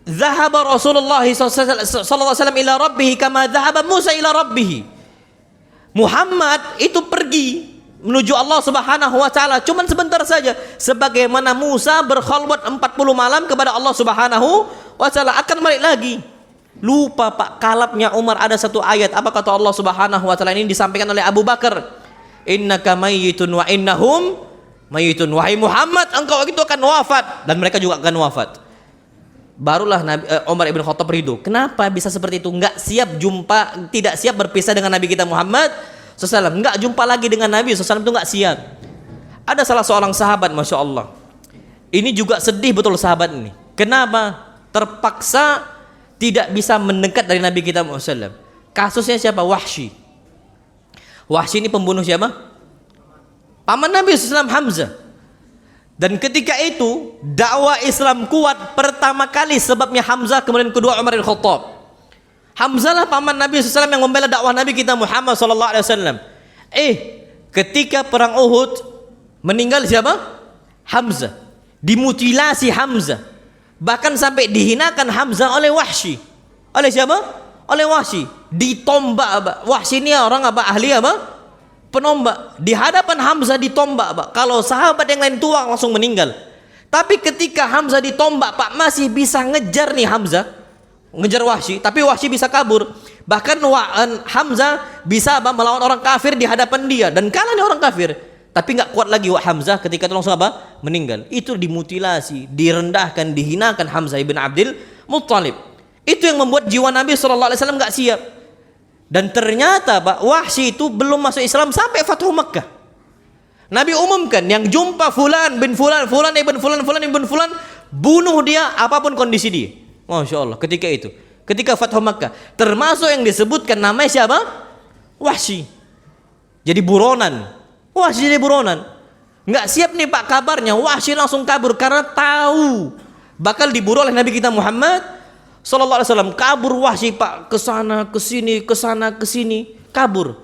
Zahaba Rasulullah sallallahu alaihi wasallam ila rabbih kama zahaba Musa ila rabbih. Muhammad itu pergi menuju Allah Subhanahu wa taala cuman sebentar saja, sebagaimana Musa berkhalwat 40 malam kepada Allah Subhanahu wa taala, akan balik lagi. Lupa Pak, kalapnya Umar ada satu ayat, apa kata Allah Subhanahu wa taala, ini disampaikan oleh Abu Bakar, innaka mayyitun wa innahum mayyitun, wahai Muhammad engkau itu akan wafat dan mereka juga akan wafat. Barulah Umar ibn Khattab ridho. Kenapa bisa seperti itu? Enggak siap jumpa, tidak siap berpisah dengan Nabi kita Muhammad SAW, enggak jumpa lagi dengan Nabi SAW, itu enggak siap. Ada salah seorang sahabat, Masya Allah, ini juga sedih betul sahabat ini. Kenapa? Terpaksa tidak bisa mendekat dari Nabi kita Muhammad SAW. Kasusnya siapa? Wahsy. Wahsy ini pembunuh siapa? Paman Nabi SAW, Hamzah. Dan ketika itu dakwah Islam kuat pertama kali sebabnya Hamzah, kemudian kedua Umar bin Khattab. Hamzah lah paman Nabi SAW yang membela dakwah Nabi kita Muhammad SAW. Ketika perang Uhud meninggal siapa? Hamzah. Dimutilasi Hamzah. Bahkan sampai dihinakan Hamzah oleh Wahsy. Oleh siapa? Oleh Wahsy. Ditombak. Wahsy ini orang apa? Ahli apa? Penombak. Di hadapan Hamzah ditombak, Pak. Kalau sahabat yang lain tua langsung meninggal. Tapi ketika Hamzah ditombak, Pak, masih bisa ngejar nih Hamzah. Ngejar Wahsy, tapi Wahsy bisa kabur. Bahkan Hamzah bisa apa? Melawan orang kafir di hadapan dia dan kalah nih orang kafir. Tapi nggak kuat lagi Hamzah, ketika itu langsung apa? Meninggal. Itu dimutilasi, direndahkan, dihinakan Hamzah ibn Abdul Muttalib. Itu yang membuat jiwa Nabi SAW nggak siap. Dan ternyata Pak, Wahsy itu belum masuk Islam sampai Fathu Makkah. Nabi umumkan, yang jumpa Fulan bin Fulan, Fulan ibn Fulan, Fulan ibn Fulan, bunuh dia apapun kondisi dia. Masya Allah, ketika itu, ketika Fathu Makkah, termasuk yang disebutkan namanya siapa? Wahsy. Jadi buronan. Wahsy jadi buronan. Nggak siap nih Pak kabarnya, Wahsy langsung kabur karena tahu bakal diburu oleh Nabi kita Muhammad Sallallahu Alaihi Wasallam. Kabur Wahsy Pak, kesana kesini, kabur.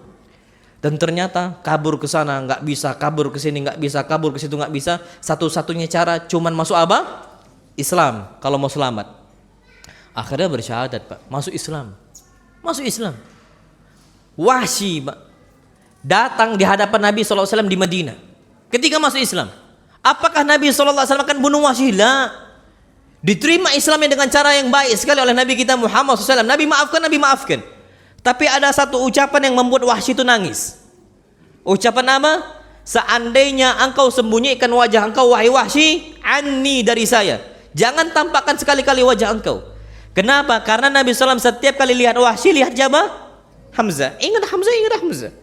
Dan ternyata kabur ke sana nggak bisa, kabur ke sini nggak bisa, kabur ke situ nggak bisa. Satu-satunya cara cuman masuk apa? Islam kalau mau selamat. Akhirnya bersyahadat Pak, masuk Islam. Masuk Islam. Wahsy Pak datang di hadapan Nabi SAW di Madinah. Ketika masuk Islam, apakah Nabi SAW akan bunuh Wahsy? La. Diterima Islamnya dengan cara yang baik sekali oleh Nabi kita Muhammad SAW. Nabi maafkan. Tapi ada satu ucapan yang membuat Wahsy itu nangis. Ucapan apa? Seandainya engkau sembunyikan wajah engkau, wahai Wahsy, anni, dari saya. Jangan tampakkan sekali-kali wajah engkau. Kenapa? Karena Nabi SAW setiap kali lihat Wahsy, lihat siapa? Hamzah. Ingat Hamzah.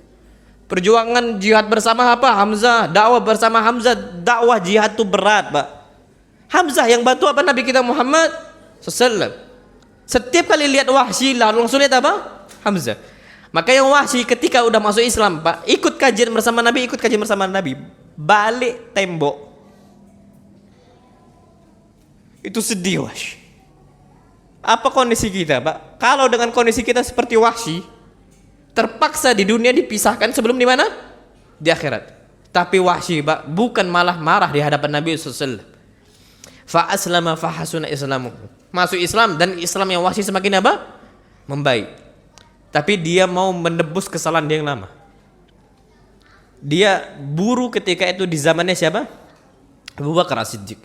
Perjuangan jihad bersama apa? Hamzah. Dakwah bersama Hamzah. Dakwah jihad itu berat Pak. Hamzah yang bantu apa? Nabi kita Muhammad SAW. Setiap kali lihat Wahsy langsung lihat apa? Hamzah. Maka yang Wahsy ketika udah masuk Islam Pak, ikut kajian bersama Nabi, balik tembok. Itu sedih Wahsy. Apa kondisi kita Pak? Kalau dengan kondisi kita seperti Wahsy, terpaksa di dunia dipisahkan, sebelum di mana? Di akhirat. Tapi Wahsy Pak bukan malah marah di hadapan Nabi SAW. Fa aslama fa hasuna islamu. Masuk Islam dan Islam yang Wahsy semakin apa? Membaik. Tapi dia mau menebus kesalahan dia yang lama. Dia buru ketika itu di zamannya siapa? Abu Bakar As-Siddiq.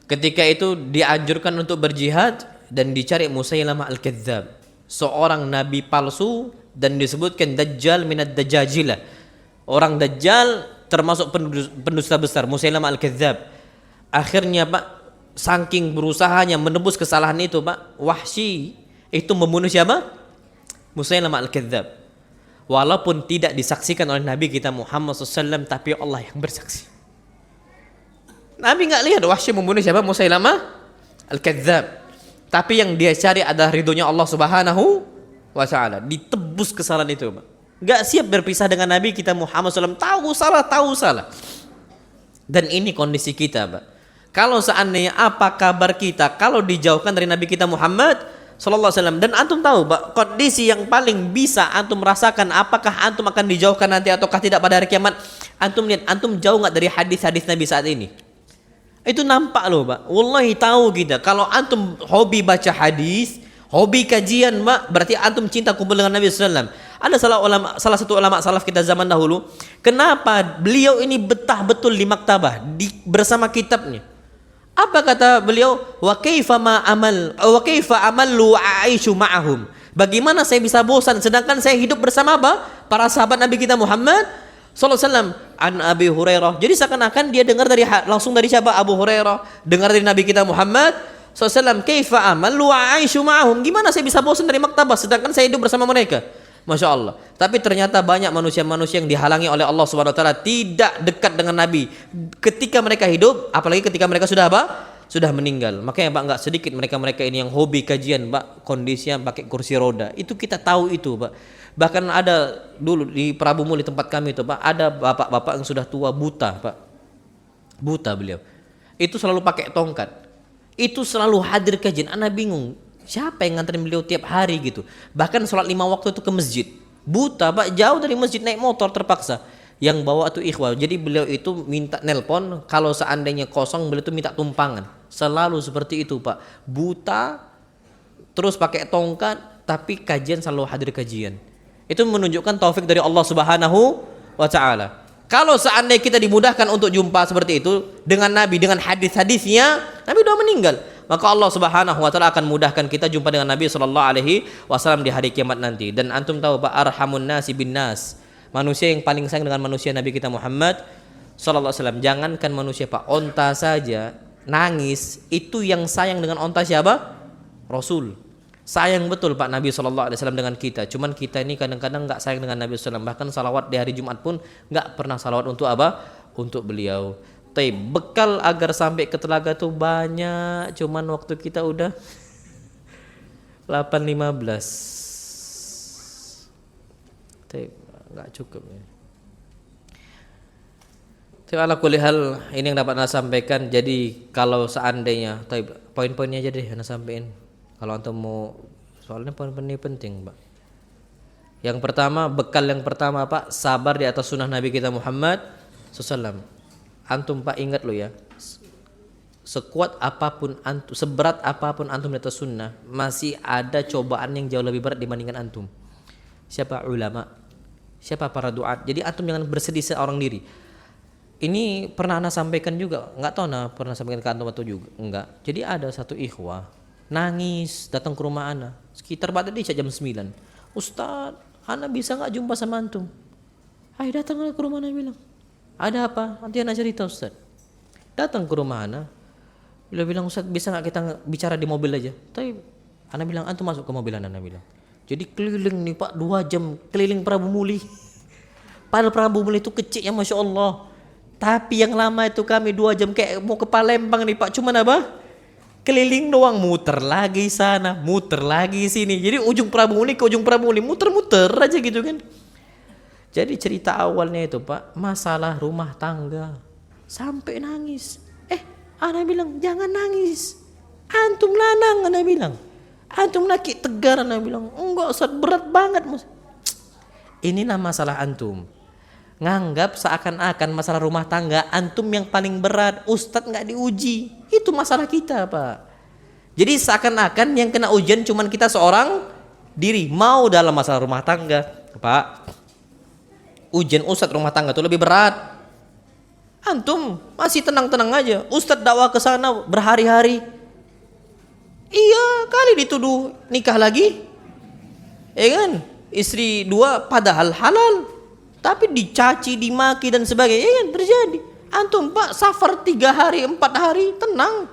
Ketika itu dianjurkan untuk berjihad dan dicari Musailamah Al-Kadzdzab, seorang nabi palsu dan disebutkan Dajjal minad Dajajilah. Orang Dajjal termasuk pendusta besar, Musailamah Al-Kadzdzab. Akhirnya Pak, saking berusahanya menebus kesalahan itu Pak, Wahsy itu membunuh siapa? Musailamah Al-Kadzdzab. Walaupun tidak disaksikan oleh Nabi kita Muhammad SAW, tapi Allah yang bersaksi. Nabi nggak lihat Wahsy membunuh siapa? Musailamah Al-Kadzdzab. Tapi yang dia cari adalah ridhonya Allah Subhanahu wa Ta'ala. Ditebus kesalahan itu Pak. Nggak siap berpisah dengan Nabi kita Muhammad SAW. Tahu salah. Dan ini kondisi kita Pak. Kalau seandainya apa kabar kita kalau dijauhkan dari Nabi kita Muhammad Sallallahu Alaihi Wasallam, dan antum tahu Pak, kondisi yang paling bisa antum merasakan apakah antum akan dijauhkan nanti ataukah tidak pada hari kiamat, antum lihat, antum jauh nggak dari hadis-hadis Nabi saat ini? Itu nampak loh Pak. Wallahi tahu kita. Kalau antum hobi baca hadis, hobi kajian Pak, berarti antum cinta kumpul dengan Nabi SAW. Ada salah satu ulama salaf kita zaman dahulu, kenapa beliau ini betah betul di maktabah bersama kitabnya. Apa kata beliau? Wa kaifa amallu aisyu ma'ahum. Bagaimana saya bisa bosan sedangkan saya hidup bersama apa? Para sahabat Nabi kita Muhammad sallallahu alaihi wasallam. An Abi Hurairah. Jadi seakan-akan dia dengar langsung dari siapa? Abu Hurairah, dengar dari Nabi kita Muhammad sallallahu alaihi wasallam. Kaifa amallu aisyu ma'ahum. Gimana saya bisa bosan dari maktabah sedangkan saya hidup bersama mereka? Masya Allah. Tapi ternyata banyak manusia-manusia yang dihalangi oleh Allah Subhanahu Wa Taala tidak dekat dengan Nabi ketika mereka hidup, apalagi ketika mereka sudah apa? Sudah meninggal. Makanya Pak, nggak sedikit mereka ini yang hobi kajian, Pak, kondisinya pakai kursi roda. Itu kita tahu itu, Pak. Bahkan ada dulu di Prabu Muli tempat kami itu, Pak, ada bapak-bapak yang sudah tua buta, Pak. Buta beliau. Itu selalu pakai tongkat. Itu selalu hadir kajian. Ana bingung. Siapa yang nganterin beliau tiap hari gitu? Bahkan sholat 5 waktu itu ke masjid. Buta, Pak, jauh dari masjid naik motor terpaksa. Yang bawa itu ikhwal. Jadi beliau itu minta nelpon, kalau seandainya kosong beliau itu minta tumpangan. Selalu seperti itu, Pak. Buta, terus pakai tongkat, tapi kajian selalu hadir kajian. Itu menunjukkan taufik dari Allah Subhanahu wa Ta'ala. Kalau seandainya kita dimudahkan untuk jumpa seperti itu dengan Nabi, dengan hadis-hadisnya, Nabi sudah meninggal. Maka Allah Subhanahu wa Ta'ala akan mudahkan kita jumpa dengan Nabi sallallahu alaihi wasallam di hari kiamat nanti. Dan antum tahu, Pak, arhamun nasi bin nas. Manusia yang paling sayang dengan manusia Nabi kita Muhammad sallallahu alaihi wasallam. Jangankan manusia, Pak, onta saja nangis itu yang sayang dengan onta siapa? Rasul. Sayang betul, Pak, Nabi sallallahu alaihi wasallam dengan kita. Cuman kita ini kadang-kadang enggak sayang dengan Nabi sallallahu alaihi wasallam. Bahkan salawat di hari Jumat pun enggak pernah salawat untuk apa? Untuk beliau. Bekal agar sampai ke telaga tuh banyak, cuman waktu kita udah 8.15. Nggak cukup ya. Ala kulli hal, ini yang dapat Anda sampaikan. Jadi kalau seandainya, poin-poinnya aja deh Anda sampaikan. Kalau antum mau, soalnya poin-poinnya penting, Pak. Yang pertama, bekal yang pertama, Pak, sabar di atas sunnah Nabi kita Muhammad SAW. Antum, Pak, ingat lo ya, sekuat apapun antum, seberat apapun antum di atas sunnah, masih ada cobaan yang jauh lebih berat dibandingkan antum. Siapa? Ulama. Siapa? Para duat. Jadi antum jangan bersedih seorang diri. Ini pernah ana sampaikan juga, nggak tahu ana pernah sampaikan ke antum atau juga enggak. Jadi ada satu ikhwah nangis datang ke rumah ana sekitar pada di jam 9. Ustaz, ana bisa nggak jumpa sama antum? Ayo datanglah ke rumah ana, bilang. Ada apa? Nanti ana cerita, Ustaz. Datang ke rumah ana. Beliau bilang, Ustaz, bisa nggak kita bicara di mobil aja? Tapi ana bilang, antum masuk ke mobil ana bilang. Jadi keliling nih, Pak, 2 jam keliling Prabu Muli. Padahal Prabu Muli itu kecil ya, Masya Allah. Tapi yang lama itu kami 2 jam kayak mau ke Palembang nih, Pak. Cuman apa? Keliling doang, muter lagi sana, muter lagi sini. Jadi ujung Prabu Muli ke ujung Prabu Muli, muter-muter aja gitu kan. Jadi cerita awalnya itu, Pak, masalah rumah tangga. Sampai nangis. Ana bilang, jangan nangis. Antum lanang, ana bilang. Antum laki tegar, ana bilang. Enggak, Ustaz, berat banget, Mas. Inilah masalah antum. Nganggap seakan-akan masalah rumah tangga antum yang paling berat, Ustaz enggak diuji. Itu masalah kita, Pak. Jadi seakan-akan yang kena ujian cuman kita seorang diri. Mau dalam masalah rumah tangga, Pak, ujian Ustadz rumah tangga itu lebih berat. Antum masih tenang-tenang aja. Ustadz dakwah ke sana berhari-hari. Iya, kali dituduh nikah lagi. Ya kan? Istri 2 padahal halal. Tapi dicaci, dimaki dan sebagainya. Ya kan? Terjadi. Antum, Pak, safar 3 hari, 4 hari, tenang.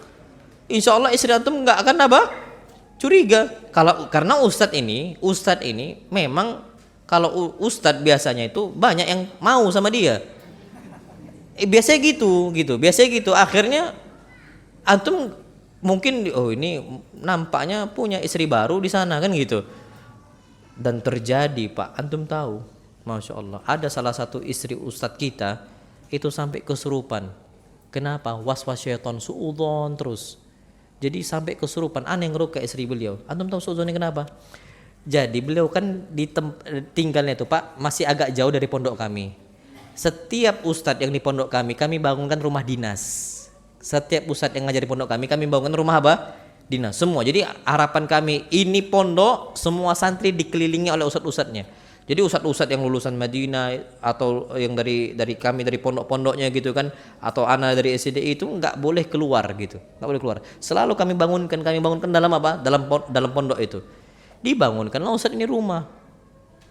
Insya Allah istri antum nggak akan apa? Curiga. Karena Ustadz ini memang, kalau ustadz biasanya itu banyak yang mau sama dia. Biasanya gitu. Akhirnya antum mungkin ini nampaknya punya istri baru di sana kan gitu. Dan terjadi, Pak, antum tahu, Masya Allah, ada salah satu istri ustadz kita itu sampai kesurupan. Kenapa? Was-was syaitan, suudzon terus. Jadi sampai kesurupan. Aneh ngeruk ke istri beliau. Antum tahu suudzonnya kenapa? Jadi beliau kan tinggalnya itu, Pak, masih agak jauh dari pondok kami. Setiap ustadz yang di pondok kami bangunkan rumah dinas. Setiap ustadz yang ngajar di pondok kami bangunkan rumah apa? Dinas semua. Jadi harapan kami ini pondok semua santri dikelilingi oleh ustadz-ustadznya. Jadi ustadz-ustadz yang lulusan Madinah atau yang dari kami dari pondok-pondoknya gitu kan, atau anak dari SDI itu nggak boleh keluar gitu, nggak boleh keluar. Selalu kami bangunkan dalam apa? Dalam pondok itu. Dibangunkanlah ustadz ini rumah.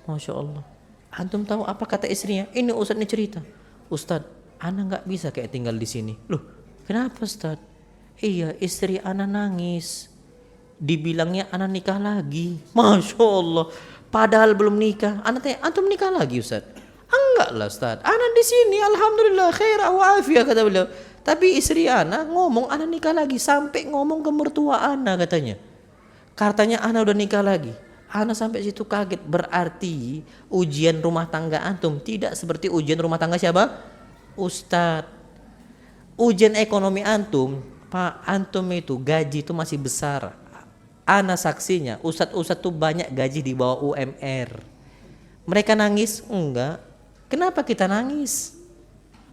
Masya Allah. Antum tahu apa kata istrinya? Ini ustadz ini cerita. Ustadz, ana nggak bisa kayak tinggal di sini. Loh, kenapa ustadz? Iya, istri ana nangis. Dibilangnya ana nikah lagi. Masya Allah. Padahal belum nikah. Ana tanya, antum nikah lagi Ustaz? Enggak lah Ustaz. Ana di sini alhamdulillah khair wa afiyah kata beliau. Tapi istri ana ngomong ana nikah lagi, sampai ngomong ke mertua ana katanya. Katanya ana udah nikah lagi. Ana sampai situ kaget. Berarti ujian rumah tangga antum tidak seperti ujian rumah tangga siapa? Ustaz. Ujian ekonomi antum, Pak, antum itu gaji itu masih besar. Ana saksinya, ustadz-ustadz tuh banyak gaji di bawah UMR. Mereka nangis? Enggak. Kenapa kita nangis?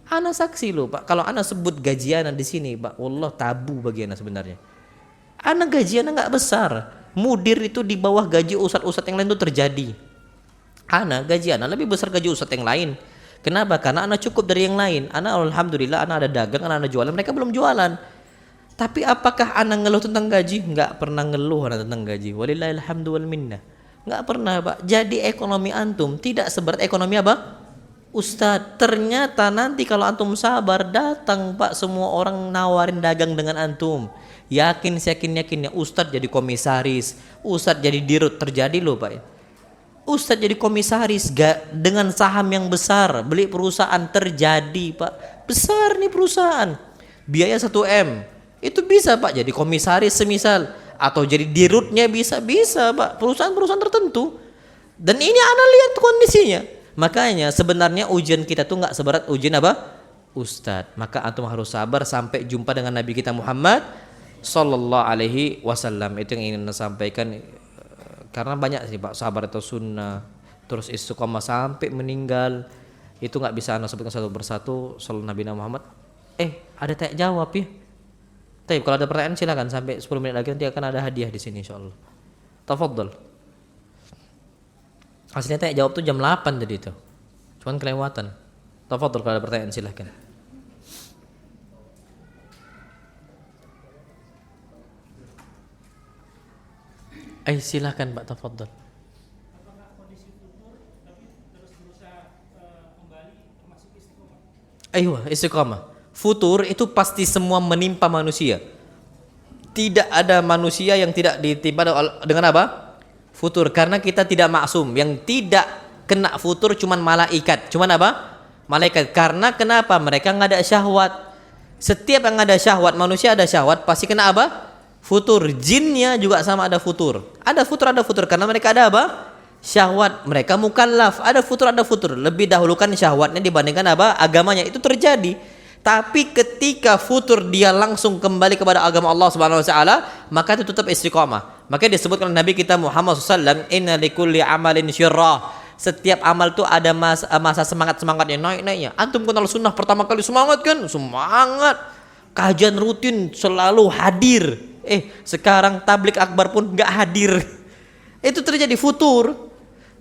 Ana saksi loh Pak. Kalau ana sebut gaji ana di sini, Pak, wallah tabu bagi ana sebenarnya. Ana gaji ana nggak besar. Mudir itu di bawah gaji ustadz-ustadz yang lain itu terjadi. Ana gaji ana lebih besar gaji ustadz yang lain. Kenapa? Karena ana cukup dari yang lain. Ana alhamdulillah ana ada dagang, ana ada jualan. Mereka belum jualan. Tapi apakah ana ngeluh tentang gaji? Enggak pernah ngeluh ana tentang gaji. Walillahilhamdu wal minnah. Enggak pernah, Pak. Jadi ekonomi antum tidak seberat ekonomi apa? Ustadz. Ternyata nanti kalau antum sabar, datang Pak semua orang nawarin dagang dengan antum. Yakinnya Ustadz jadi komisaris, Ustadz jadi dirut, terjadi loh Pak. Ustadz jadi komisaris dengan saham yang besar, beli perusahaan, terjadi Pak. Besar nih perusahaan. Biaya 1M. Itu bisa Pak jadi komisaris semisal, atau jadi dirutnya bisa Pak, perusahaan-perusahaan tertentu. Dan ini ana lihat kondisinya. Makanya sebenarnya ujian kita tuh nggak seberat ujian apa? Ustadz. Maka antum harus sabar sampai jumpa dengan Nabi kita Muhammad sallallahu alaihi wasallam. Itu yang ingin saya sampaikan. Karena banyak sih Pak, sabar itu sunnah. Terus istiqomah sampai meninggal. Itu nggak bisa ana sebutkan satu persatu. Sallallahu Nabi Muhammad. Ada tanya jawab ya. Tapi kalau ada pertanyaan silakan, sampai 10 menit lagi nanti akan ada hadiah di sini insyaallah. Tafadhol. Aslinya tanya jawab tuh jam 8 tadi itu. Cuman kelewatan. Tafadhol kalau ada pertanyaan silakan. Silakan Pak, tafadhol. Apakah kondisi futur tapi terus berusaha kembali termasuk istiqomah? Aywa, istiqomah. Futur itu pasti semua menimpa manusia. Tidak ada manusia yang tidak ditimpa dengan apa? Futur. Karena kita tidak maksum. Yang tidak kena futur cuman malaikat. Cuman apa? Malaikat. Karena kenapa? Mereka nggak ada syahwat. Setiap yang ada syahwat, manusia ada syahwat, pasti kena apa? Futur. Jinnya juga sama ada futur. Ada futur. Karena mereka ada apa? Syahwat. Mereka mukallaf. Ada futur. Lebih dahulukan syahwatnya dibandingkan apa? Agamanya. Itu terjadi. Tapi ketika futur dia langsung kembali kepada agama Allah Subhanahu wa taala, maka itu tetap istiqamah. Maka disebutkan oleh Nabi kita Muhammad SAW, inna likulli amalin syirrah. Setiap amal itu ada masa semangatnya, naik-naiknya. Antum kenal sunnah pertama kali semangat kan? Semangat. Kajian rutin selalu hadir. Sekarang tablik akbar pun enggak hadir. Itu terjadi futur.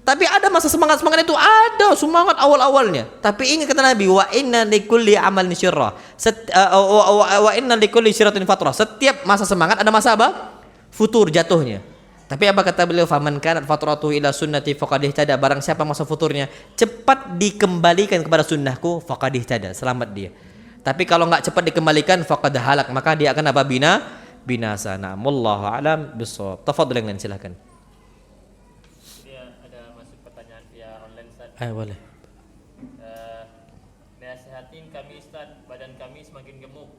Tapi ada masa semangat itu, ada semangat awal-awalnya. Tapi ingat kata Nabi, wa inna likulli amalin syirrah. Wa inna likulli syirratin fatrah. Setiap masa semangat ada masa apa? Futur jatuhnya. Tapi apa kata beliau? Faman kanat fatratuhu ila sunnati faqad ihtada. Barang siapa masa futurnya cepat dikembalikan kepada sunnahku, faqad ihtada, selamat dia. Tapi kalau enggak cepat dikembalikan, faqad halak, maka dia akan apa? Binasa. Nah, wallahu alam bissawab. Tafadhol yang lain silakan. Boleh. Nasihatin kami Ustaz, badan kami semakin gemuk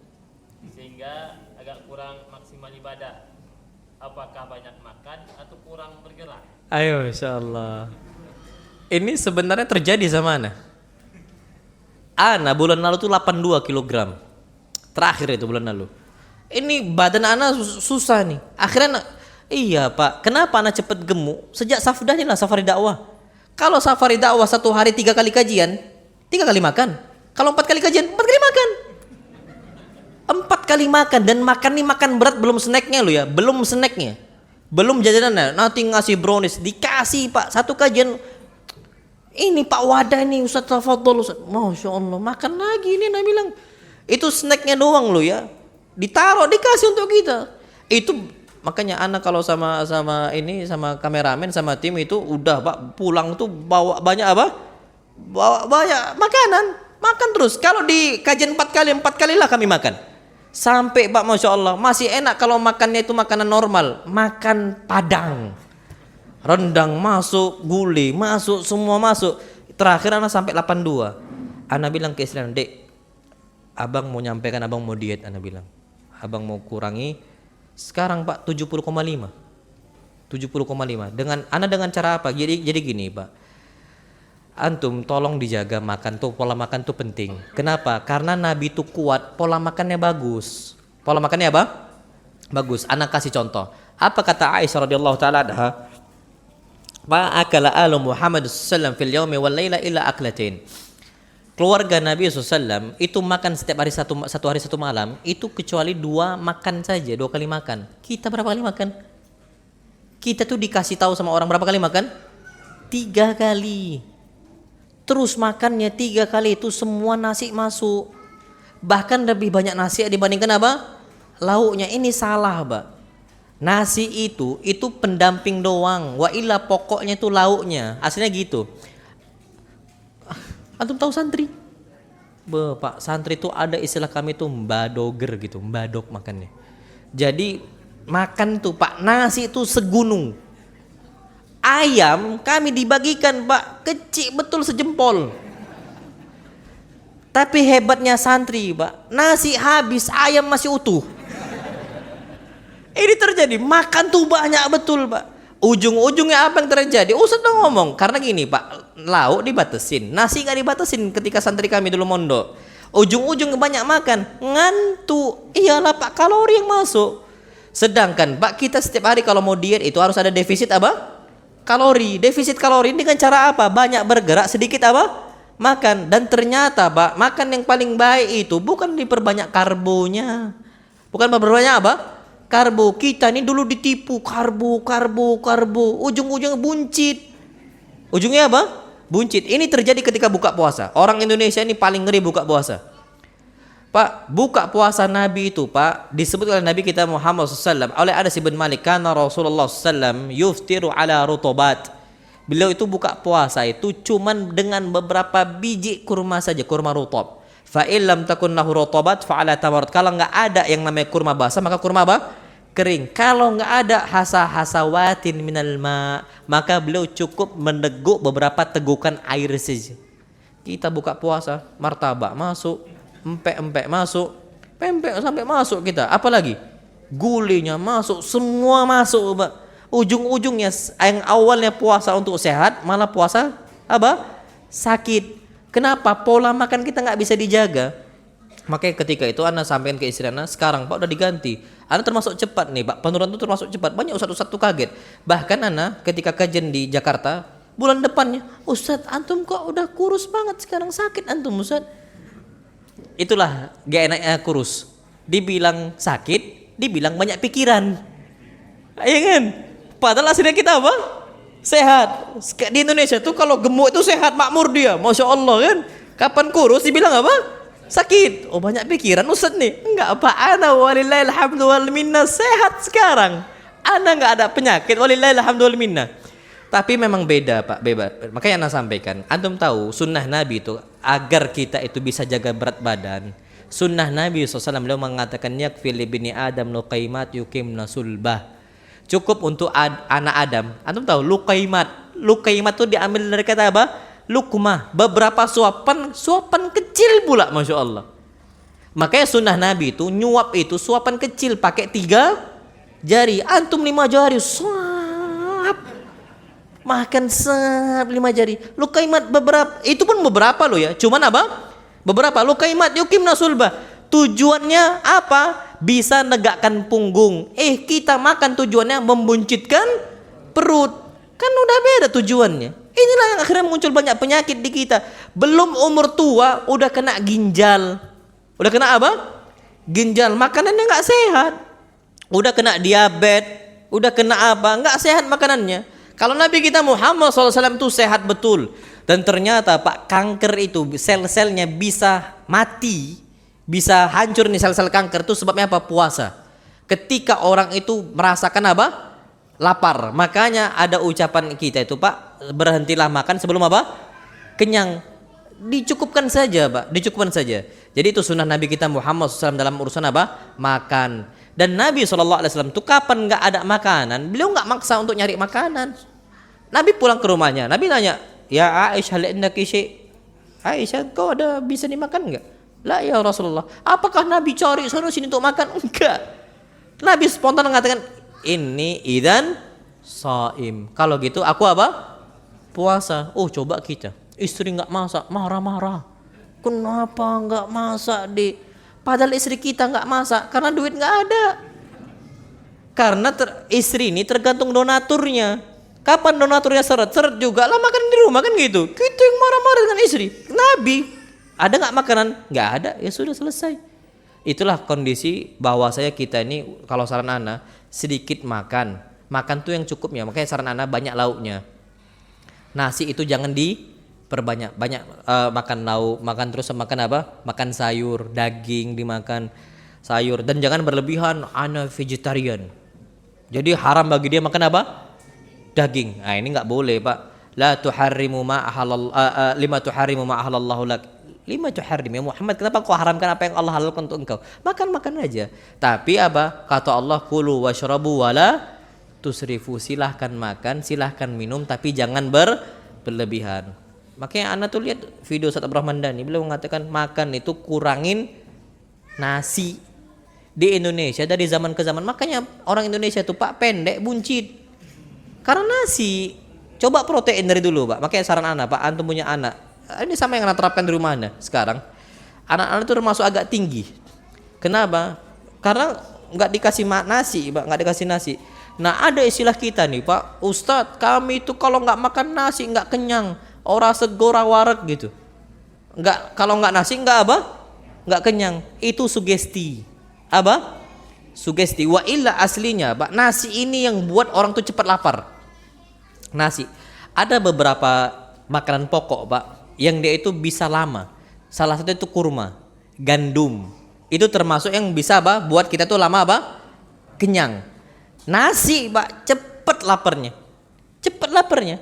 sehingga agak kurang maksimal ibadah. Apakah banyak makan atau kurang bergerak? Ayo insyaallah. Ini sebenarnya terjadi sama Ana bulan lalu tuh 82 kg. Terakhir itu bulan lalu. Ini badan Ana susah nih. Akhirnya iya Pak, kenapa Ana cepet gemuk? Sejak Safdah nih lah, safari dakwah. Kalau safari dakwah 1 hari 3 kali kajian, 3 kali makan. Kalau 4 kali kajian, 4 kali makan. 4 kali makan, dan makan nih makan berat, belum snacknya lo ya, belum snacknya, belum jajanannya. Nanti ngasih brownies, dikasih Pak 1 kajian Ini Pak wadah nih Ustaz, tafadhol Ustaz. Masya Allah, makan lagi ini. Nabi bilang itu snacknya doang lo ya, ditaruh dikasih untuk kita. Itu makanya anak kalau sama kameramen sama tim itu udah Pak pulang tuh bawa banyak apa? Bawa banyak makanan, makan terus. Kalau di kajian 4 kali lah kami makan. Sampai Pak Masya Allah masih enak kalau makannya itu makanan normal, makan Padang. Rendang masuk, gulai masuk, semua masuk. Terakhir anak sampai 82. Anak bilang ke istri, "Dek, abang mau nyampaikan abang mau diet." Anak bilang, "Abang mau kurangi sekarang Pak 70,5." 70,5. Dengan cara apa? Jadi gini, Pak. Antum tolong dijaga makan tuh, pola makan tuh penting. Kenapa? Karena Nabi itu kuat, pola makannya bagus. Pola makannya apa? Bagus. Anak kasih contoh. Apa kata Aisyah radhiyallahu taala anha? Ma akala alu Muhammad sallallahu fil yaumi wal laila illa aklatain. Keluarga Nabi SAW itu makan setiap hari satu hari satu malam itu kecuali 2 makan saja, 2 kali makan. Kita berapa kali makan? Kita tuh dikasih tahu sama orang berapa kali makan? 3 kali. Terus makannya 3 kali itu semua nasi masuk. Bahkan lebih banyak nasi dibandingkan apa? Lauknya. Ini salah, Pak. Nasi itu pendamping doang. Wa illa pokoknya itu lauknya. Aslinya gitu. Antum tahu santri? Pak, santri itu ada istilah kami tuh mbadoger gitu, mbadok makannya. Jadi makan tuh Pak, nasi itu segunung. Ayam kami dibagikan Pak, kecil betul sejempol. Tapi hebatnya santri Pak, nasi habis, ayam masih utuh. Ini terjadi, makan tuh banyak betul Pak. Ujung-ujungnya apa yang terjadi? Ustaz udah ngomong, karena gini Pak, lauk dibatasin, nasi gak dibatasin ketika santri kami dulu mondok. Ujung-ujung banyak makan, ngantuk. Iyalah Pak, kalori yang masuk. Sedangkan Pak, kita setiap hari kalau mau diet itu harus ada defisit apa? Kalori. Defisit kalori dengan cara apa? Banyak bergerak, sedikit apa? Makan. Dan ternyata Pak, makan yang paling baik itu bukan diperbanyak karbonya. Bukan memperbanyak apa? Karbo. Kita ini dulu ditipu karbo. Ujung-ujungnya buncit. Ujungnya apa? Buncit. Ini terjadi ketika buka puasa. Orang Indonesia ini paling ngeri buka puasa. Pak, buka puasa Nabi itu Pak disebut oleh Nabi kita Muhammad SAW oleh Anas bin Malik, karena Rasulullah SAW yuftiru ala rutobat. Beliau itu buka puasa itu cuman dengan beberapa biji kurma saja, kurma rutob. Fa illam takun lahu rutobat fa ala tamarat. Kalau enggak ada yang namanya kurma basah, maka kurma apa? Kering. Kalau enggak ada hasawatin minal ma, maka beliau cukup meneguk beberapa tegukan air saja. Kita buka puasa, martabak masuk, empek masuk, pempek sampai masuk kita. Apalagi gulenya masuk, semua masuk, Pak. Ujung-ujungnya yang awalnya puasa untuk sehat, malah puasa apa? Sakit. Kenapa? Pola makan kita nggak bisa dijaga. Makanya ketika itu Ana sampaikan ke istri Ana, sekarang Pak udah diganti. Ana termasuk cepat nih Pak, penurunan itu termasuk cepat. Banyak ustadz tuh kaget. Bahkan Ana ketika kajian di Jakarta bulan depannya, Ustadz antum kok udah kurus banget sekarang, sakit antum Ustadz. Itulah gak enaknya kurus. Dibilang sakit, dibilang banyak pikiran. Iya kan? Padahal aslinya kita apa? Sehat. Di Indonesia tuh kalau gemuk itu sehat, makmur dia, Masya Allah kan. Kapan kurus dibilang apa? Sakit. Oh banyak pikiran Ustadz nih. Enggak apa, ana walillahil hamdu wal minna, sehat sekarang. Ana enggak ada penyakit, walillahil hamdu wal minna. Tapi memang beda Pak, bebas. Makanya Ana sampaikan, antum tahu sunnah Nabi itu agar kita itu bisa jaga berat badan. Sunnah Nabi SAW beliau mengatakan yakfil ibni Adam luqaimat yukimna sulbah. Cukup untuk anak Adam. Antum tahu luqaimat. Luqaimat itu diambil dari kata apa? Lukmah. Beberapa suapan kecil pula, Masya Allah. Makanya sunnah Nabi itu nyuap itu suapan kecil pakai 3 jari. Antum 5 jari. Makan 5 jari. Lukaimat beberapa, itu pun beberapa loh ya. Cuman apa? Beberapa. Lukaimat yukimna sulbah. Tujuannya apa? Bisa negakkan punggung. Kita makan tujuannya membuncitkan perut. Kan udah beda tujuannya. Inilah yang akhirnya muncul banyak penyakit di kita. Belum umur tua udah kena ginjal. Udah kena apa? Ginjal. Makanannya nggak sehat. Udah kena diabetes. Udah kena apa? Nggak sehat makanannya. Kalau Nabi kita Muhammad SAW itu sehat betul. Dan ternyata Pak, kanker itu sel-selnya bisa mati, bisa hancur nih sel-sel kanker itu sebabnya apa? Puasa. Ketika orang itu merasakan apa? Lapar. Makanya ada ucapan kita itu Pak, berhentilah makan sebelum apa? Kenyang. Dicukupkan saja Pak, dicukupkan saja. Jadi itu sunnah Nabi kita Muhammad SAW dalam urusan apa? Makan. Dan Nabi SAW itu kapan nggak ada makanan, beliau nggak maksa untuk nyari makanan. Nabi pulang ke rumahnya, Nabi nanya, ya Aisyah, hal indaki syai'? Aisyah, kau ada bisa dimakan nggak? La ya Rasulullah. Apakah Nabi cari sana sini untuk makan? Enggak. Nabi spontan mengatakan, ini idan saim. Kalau gitu aku apa? Puasa. Oh coba kita, istri nggak masak, marah-marah. Kenapa nggak masak di? Padahal istri kita nggak masak karena duit nggak ada. Karena istri ini tergantung donaturnya. Kapan donaturnya seret juga lah makan di rumah kan gitu. Kita yang marah-marah dengan istri. Nabi ada nggak makanan? Nggak ada. Ya sudah selesai. Itulah kondisi bahwa saya kita ini kalau saran ana sedikit makan. Makan tuh yang cukupnya. Makanya saran ana banyak lauknya. Nasi itu jangan diperbanyak. Banyak makan lauk, makan terus makan apa? Makan sayur, daging dimakan sayur dan jangan berlebihan. Ana vegetarian. Jadi haram bagi dia makan apa? Daging. Nah, ini enggak boleh, Pak. La tuharrimu ma ahallallah lima tuharrimu ma ahallallahu lak. Lima tuharrim ya Muhammad, kenapa kau haramkan apa yang Allah halalkan untuk engkau? Makan aja. Tapi apa? Kata Allah, kulu washrabu wala tusrifu. Silahkan makan, silahkan minum, tapi jangan berlebihan. Makanya Anda tuh lihat video Ustaz Abdurrahman Dhani, beliau mengatakan makan itu kurangin nasi. Di Indonesia dari zaman ke zaman, makanya orang Indonesia tuh Pak pendek, buncit. Karena nasi. Coba protein dari dulu Pak. Makanya saran Anda Pak, antum punya anak, ini sama yang Anda terapkan di rumah Anda sekarang. Anak-anak itu termasuk agak tinggi. Kenapa? Karena nggak dikasih nasi Pak, nggak dikasih nasi. Nah ada istilah kita nih Pak, Ustadz kami itu kalau nggak makan nasi nggak kenyang, ora segora warak gitu. Nggak, kalau nggak nasi nggak apa? Nggak kenyang. Itu sugesti. Apa? Sugesti. Wa illa aslinya Pak, nasi ini yang buat orang tuh cepat lapar. Nasi. Ada beberapa makanan pokok Pak yang dia itu bisa lama. Salah satu itu kurma, gandum. Itu termasuk yang bisa apa? Buat kita tuh lama apa? Kenyang. Nasi Pak cepet laparnya. Cepet laparnya.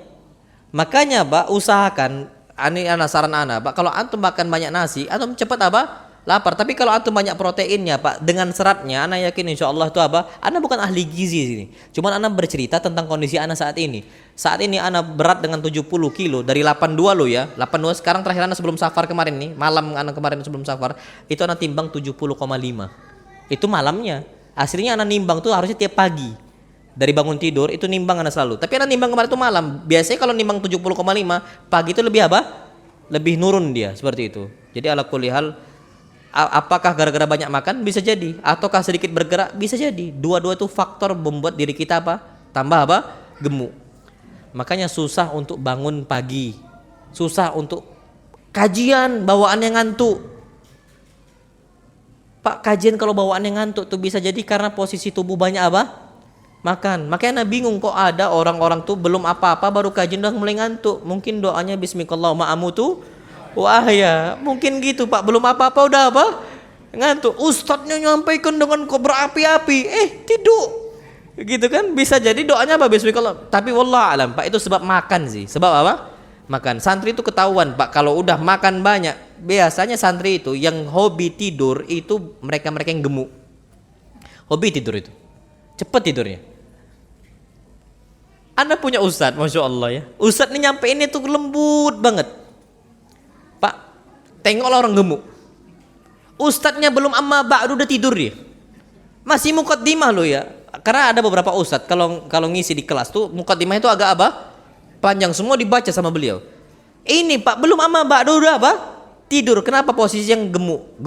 Makanya Pak usahakan, ini saran anak Pak, kalau antum makan banyak nasi, antum cepet apa? Lapar. Tapi kalau antum banyak proteinnya Pak, dengan seratnya, anak yakin insya Allah itu apa? Anak bukan ahli gizi sini. Cuman anak bercerita tentang kondisi anak saat ini. Saat ini anak berat dengan 70 kilo dari 82 loh ya. 82 sekarang terakhir anak sebelum safar kemarin nih, malam anak kemarin sebelum safar, itu anak timbang 70,5. Itu malamnya. Aslinya anak nimbang tuh harusnya tiap pagi. Dari bangun tidur itu nimbang anak selalu. Tapi anak nimbang kemarin itu malam. Biasanya kalau nimbang 70,5, pagi itu lebih apa? Lebih nurun dia seperti itu. Jadi ala kulli hal, apakah gara-gara banyak makan? Bisa jadi. Ataukah sedikit bergerak? Bisa jadi. Dua-dua itu faktor membuat diri kita apa? Tambah apa? Gemuk. Makanya susah untuk bangun pagi. Susah untuk kajian, bawaannya ngantuk. Pak, kajian kalau bawaannya ngantuk tuh bisa jadi karena posisi tubuh banyak apa? Makan. Makanya bingung kok ada orang-orang tuh belum apa-apa baru kajian udah mulai ngantuk. Mungkin doanya bismillahirrahmanirrahim ma'amutu. Wah ya, mungkin gitu Pak, belum apa-apa udah apa? Ngantuk. Ustadznya nyampaikan dengan kok berapi-api, tidur. Gitu kan, bisa jadi doanya apa? Bismillah. Tapi wallah alam Pak, itu sebab makan sih. Sebab apa? Makan. Santri itu ketahuan Pak, kalau udah makan banyak, biasanya santri itu yang hobi tidur itu mereka-mereka yang gemuk. Hobi tidur itu. Cepet tidurnya. Anda punya ustadz, Masya Allah ya. Ustadz ini nyampein itu lembut banget. Pak, tengoklah orang gemuk. Ustadznya belum amma ba'du udah tidur dia. Masih muqaddimah loh ya. Karena ada beberapa ustadz kalau ngisi di kelas tuh muqaddimah itu agak apa? Panjang, semua dibaca sama beliau. Ini Pak belum amma ba'du udah apa? Tidur. Kenapa? Posisi yang gemuk.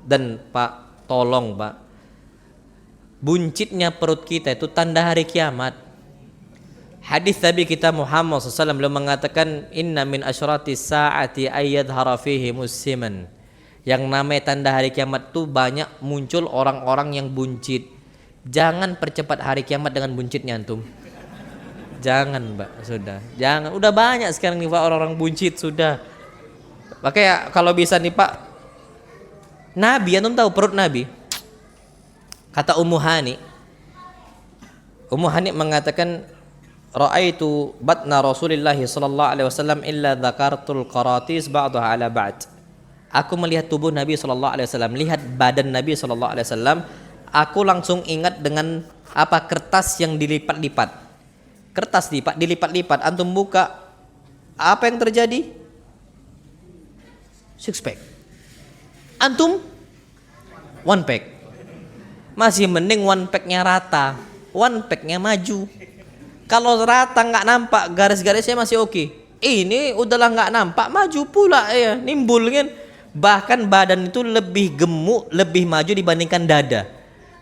Dan Pak, tolong Pak, buncitnya perut kita itu tanda hari kiamat. Hadis Nabi kita Muhammad SAW beliau mengatakan, inna min asyratis sa'ati ayyadhara fihi musliman. Yang namanya tanda hari kiamat tuh banyak muncul orang-orang yang buncit. Jangan percepat hari kiamat dengan buncitnya antum. Jangan Pak, sudah. Jangan. Udah banyak sekarang nih Pak orang-orang buncit sudah. Makanya kalau bisa nih Pak, Nabi, antum tahu perut Nabi? Kata Ummu Hani mengatakan, ra'aitu batna Rasulillah sallallahu alaihi wasallam illa dzakartul qaratis ba'daha ala ba'd. Aku melihat tubuh Nabi sallallahu alaihi wasallam, lihat badan Nabi sallallahu alaihi wasallam, aku langsung ingat dengan apa kertas yang dilipat-lipat. Kertas dilipat-lipat, antum buka, apa yang terjadi? Six pack. Antum one pack. Masih mending one packnya rata, one packnya maju. Kalau rata nggak nampak garis-garisnya masih oke. Ini udahlah nggak nampak, maju pula ya, nimbul kan. Bahkan badan itu lebih gemuk, lebih maju dibandingkan dada.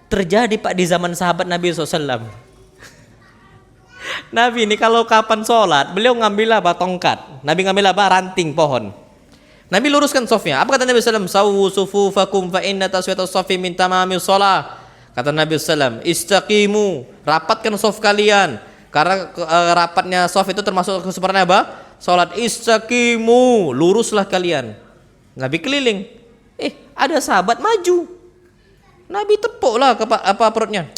Terjadi Pak di zaman sahabat Nabi SAW. Nabi ini kalau kapan sholat, beliau ngambil apa? Tongkat. Nabi ngambil apa? Ranting pohon. Nabi luruskan sofnya. Apa kata Nabi SAW? Sawu sufufakum fa inna taswiyatus safi min tamami shalah. Kata Nabi SAW, istaqimu, rapatkan sof kalian. Karena rapatnya sof itu termasuk kesempurnaan apa? Salat. Istaqimu, luruslah kalian. Nabi keliling. Ada sahabat maju. Nabi tepuklah apa perutnya.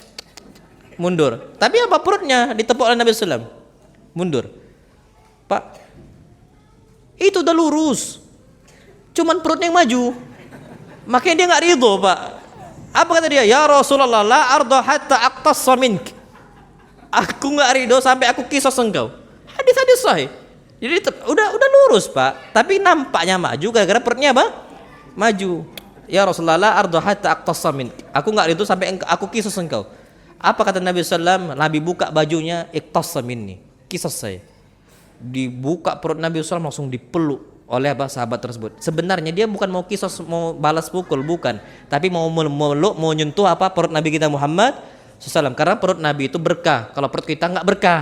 Mundur. Tapi apa perutnya ditepuk oleh Nabi SAW? Mundur. Pak, itu udah lurus. Cuman perutnya yang maju. Makanya dia nggak ridho Pak. Apa kata dia? Ya Rasulullah, la ardo hatta aqtassa mink. Aku nggak ridho sampai aku kisos engkau. Hadis sahih. Jadi udah lurus Pak. Tapi nampaknya maju gara-gara perutnya apa? Maju. Ya Rasulullah, la ardo hatta aqtassa mink. Aku nggak ridho sampai aku kisos engkau. Apa kata Nabi SAW? Nabi buka bajunya, iqtassa minni. Kisos saya. Dibuka perut Nabi SAW langsung dipeluk oleh apa sahabat tersebut. Sebenarnya dia bukan mau kisos, mau balas pukul, bukan, tapi mau meluk, mau nyentuh apa perut Nabi kita Muhammad SAW. Karena perut Nabi itu berkah. Kalau perut kita nggak berkah.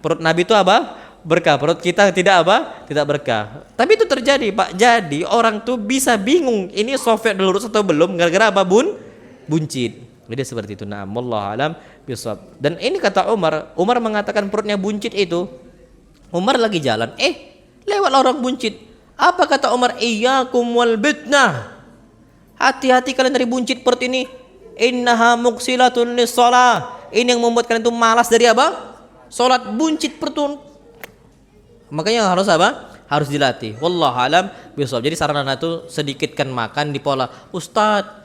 Perut Nabi itu apa? Berkah. Perut kita tidak apa? Tidak berkah. Tapi itu terjadi Pak. Jadi orang tuh bisa bingung ini software lurus atau belum gara-gara apa buncit. Jadi seperti itu. Nah, wallahu alam bisawab. Dan ini kata Umar mengatakan perutnya buncit itu. Umar lagi jalan, lewat orang buncit. Apa kata Umar? Iyyakum wal bitnah. Hati-hati kalian dari buncit perut ini. Innaha muqsilatun lis-shalah. Ini yang membuat kalian itu malas dari apa? Salat. Buncit perut. Makanya harus apa? Harus dilatih. Wallahu alam bisawab. Jadi saran anak itu sedikitkan makan di pola. Ustadz,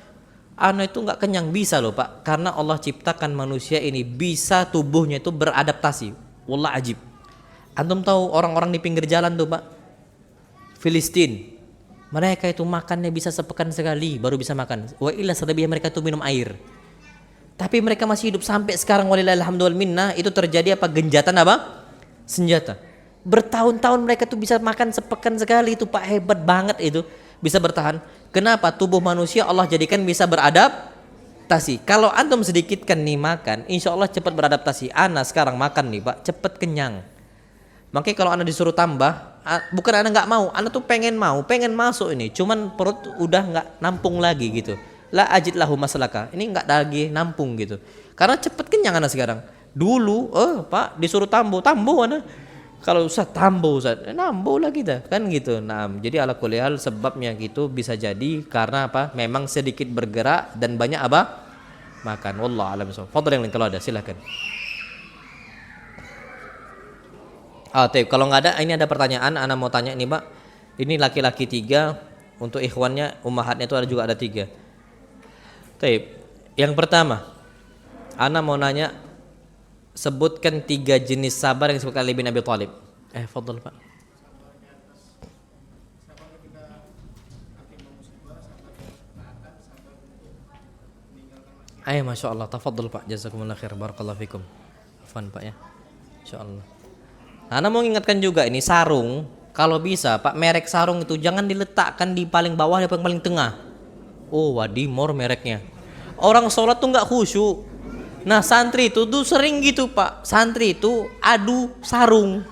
anak itu nggak kenyang. Bisa loh Pak. Karena Allah ciptakan manusia ini bisa tubuhnya itu beradaptasi. Wallah ajib. Antum tahu orang-orang di pinggir jalan tuh Pak, Filistin, mereka itu makannya bisa sepekan sekali baru bisa makan. Wa illa selebihnya mereka itu minum air. Tapi mereka masih hidup sampai sekarang. Walillahil hamdu wal minnah. Itu terjadi apa? Genjatan apa? Senjata. Bertahun-tahun mereka tuh bisa makan sepekan sekali itu Pak, hebat banget itu. Bisa bertahan. Kenapa? Tubuh manusia Allah jadikan bisa beradaptasi. Kalau antum sedikitkan nih makan, insya Allah cepat beradaptasi. Ana sekarang makan nih Pak, cepat kenyang. Makanya kalau anak disuruh tambah, bukan anak nggak mau, anak tuh pengen masuk ini, cuman perut udah nggak nampung lagi gitu. La ajid lahu maslaka, ini nggak lagi nampung gitu. Karena cepet kenyang anak sekarang. Dulu, Pak disuruh tambo anak. Kalau usah tambo nambo lah kita, kan gitu. Nah, jadi ala kulli hal sebabnya gitu bisa jadi karena apa? Memang sedikit bergerak dan banyak apa? Makan. Wallahu a'lam bishawab. Fadhil yang kalau ada silakan. Kalau nggak ada, ini ada pertanyaan, Ana mau tanya ini Pak. Ini laki-laki 3, untuk ikhwannya, ummahatnya itu juga ada 3. Yang pertama, Ana mau nanya, sebutkan 3 jenis sabar yang disebutkan Ali bin Abi Thalib. Fadhil Pak. Masya Allah, tafadhol Pak, jazakumullah khair, barakallahu fikum. Afwan Pak ya, insya Allah. Ana mau ingatkan juga ini sarung, kalau bisa Pak, merek sarung itu jangan diletakkan di paling bawah, di paling tengah. Wadimor mereknya. Orang sholat tuh nggak khusyuk. Nah santri itu tuh sering gitu Pak, santri itu adu sarung.